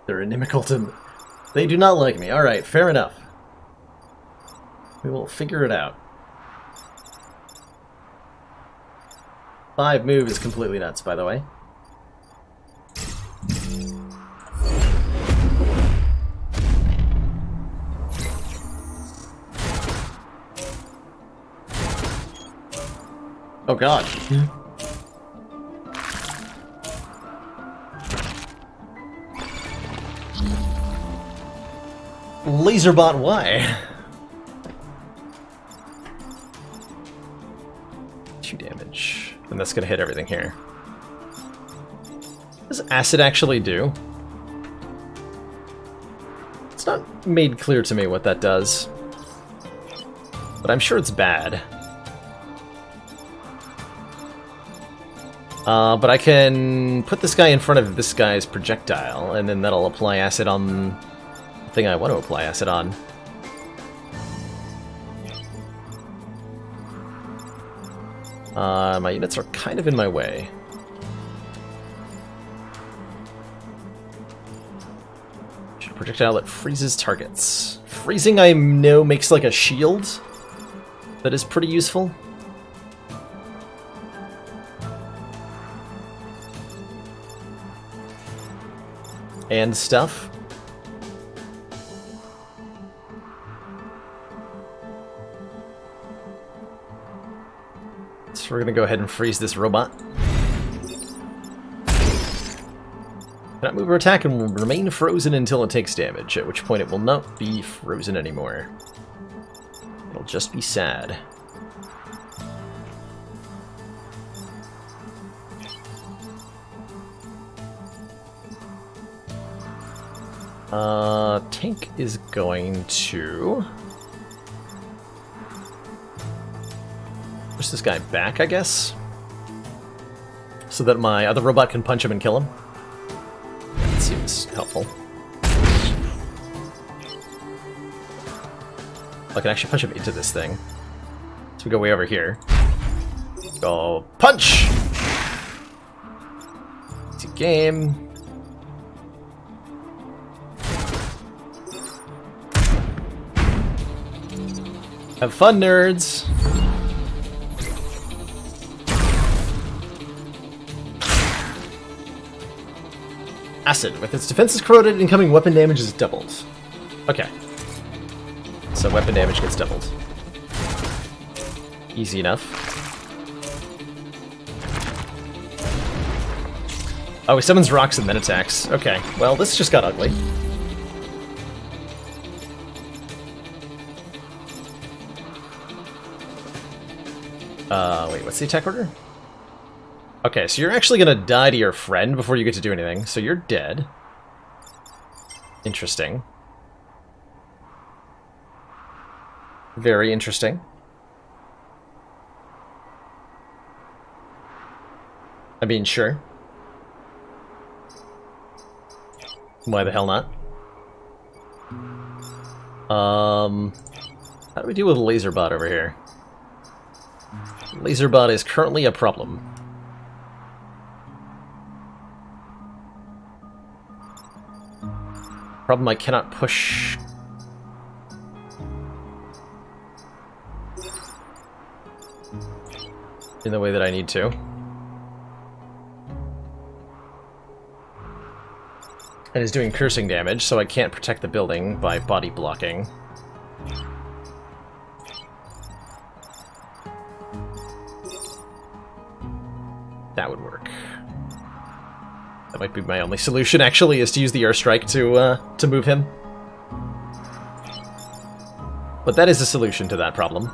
They're inimical to... They do not like me. Alright, fair enough. We will figure it out. 5 move is completely nuts, by the way. Oh god. Laserbot, why? 2 damage. And that's gonna hit everything here. What does acid actually do? It's not made clear to me what that does. But I'm sure it's bad. But I can put this guy in front of this guy's projectile, and then that'll apply acid on the thing I want to apply acid on. My units are kind of in my way. Should a projectile that freezes targets. Freezing, I know, makes like a shield that is pretty useful. And stuff. So we're gonna go ahead and freeze this robot. Cannot move or attack and will remain frozen until it takes damage, at which point it will not be frozen anymore. It'll just be sad. Tank is going to push this guy back, I guess, so that my other robot can punch him and kill him. That seems helpful. I can actually punch him into this thing. So we go way over here. Go punch! It's a game. Have fun, nerds! Acid. With its defenses corroded, incoming weapon damage is doubled. Okay. So weapon damage gets doubled. Easy enough. Oh, he summons rocks and then attacks. Okay, well, this just got ugly. Wait, what's the attack order? Okay, so you're actually gonna die to your friend before you get to do anything, so you're dead. Interesting. Very interesting. I mean, sure. Why the hell not? How do we deal with Laserbot over here? Laserbot is currently a problem. Problem I cannot push. In the way that I need to. And is doing piercing damage, so I can't protect the building by body blocking. That would work. That might be my only solution, actually, is to use the airstrike to move him. But that is a solution to that problem.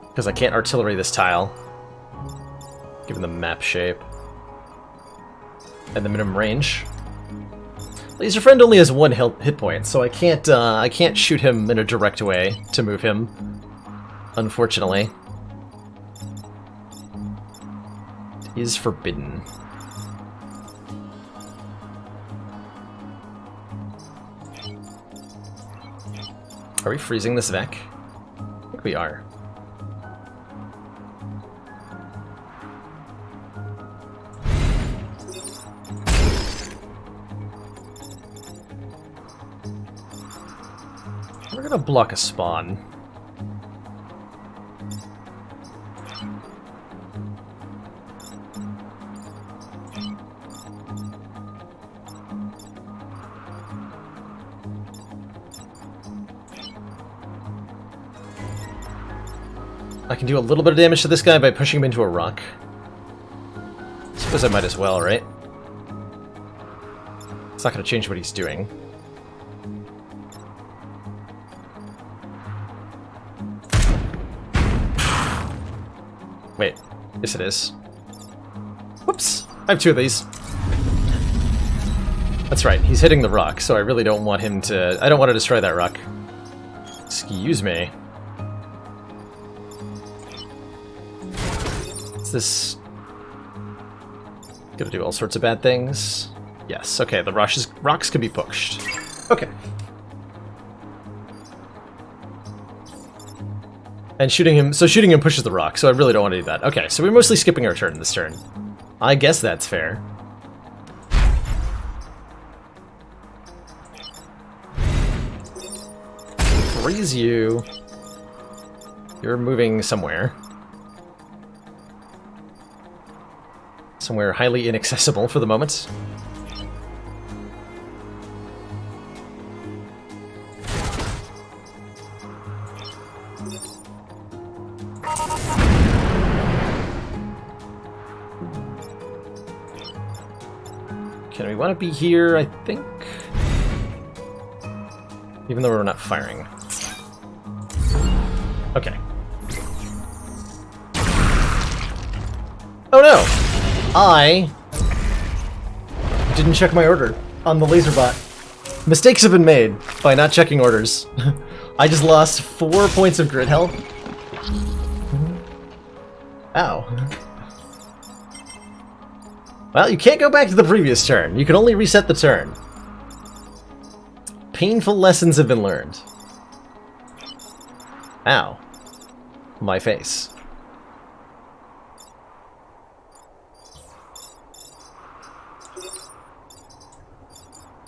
Because I can't artillery this tile, given the map shape. And the minimum range. Laser friend only has 1 hit point, so I can't shoot him in a direct way to move him, unfortunately. It is forbidden. Are we freezing this Vec? I think we are. We're gonna block a spawn. I can do a little bit of damage to this guy by pushing him into a rock. Suppose I might as well, right? It's not gonna change what he's doing. Wait, yes it is. Whoops! I have 2 of these. That's right, he's hitting the rock, so I really don't want him to... I don't want to destroy that rock. Excuse me. Is this... gonna do all sorts of bad things? Yes, okay, the rocks can be pushed. Okay. And shooting him pushes the rock, so I really don't want to do that. Okay, so we're mostly skipping our turn this turn. I guess that's fair. Freeze you. You're moving somewhere. Somewhere highly inaccessible for the moment. Okay, we want to be here, I think. Even though we're not firing. Okay. Oh no! I didn't check my order on the laser bot. Mistakes have been made by not checking orders. I just lost 4 points of grid health. Ow. Well, you can't go back to the previous turn. You can only reset the turn. Painful lessons have been learned. Ow. My face.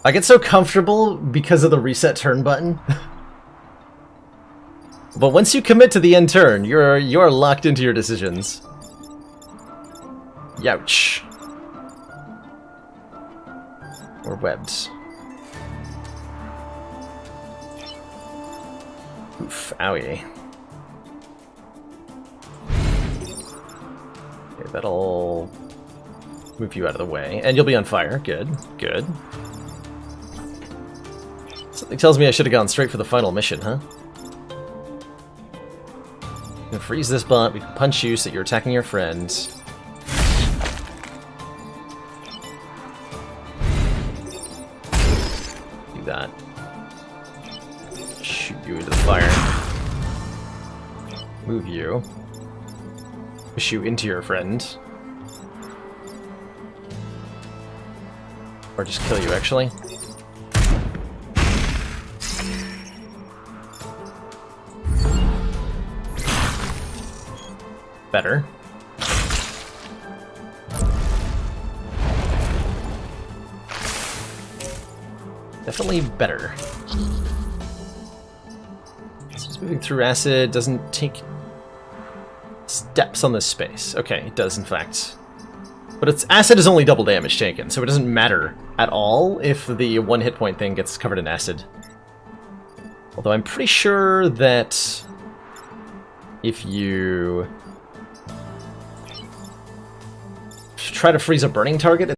I get so comfortable because of the reset turn button. But once you commit to the end turn, you're locked into your decisions. Youch. We're webbed. Oof, owie. Okay, that'll move you out of the way. And you'll be on fire. Good, good. Something tells me I should have gone straight for the final mission, huh? We can freeze this bot, we can punch you so you're attacking your friend. Do that. Shoot you into the fire. Move you. Push you into your friend. Or just kill you, actually. better. Definitely better. So moving through acid doesn't take steps on this space. Okay, it does in fact. But its acid is only double damage taken, so it doesn't matter at all if the 1 hit point thing gets covered in acid. Although I'm pretty sure that if you try to freeze a burning target,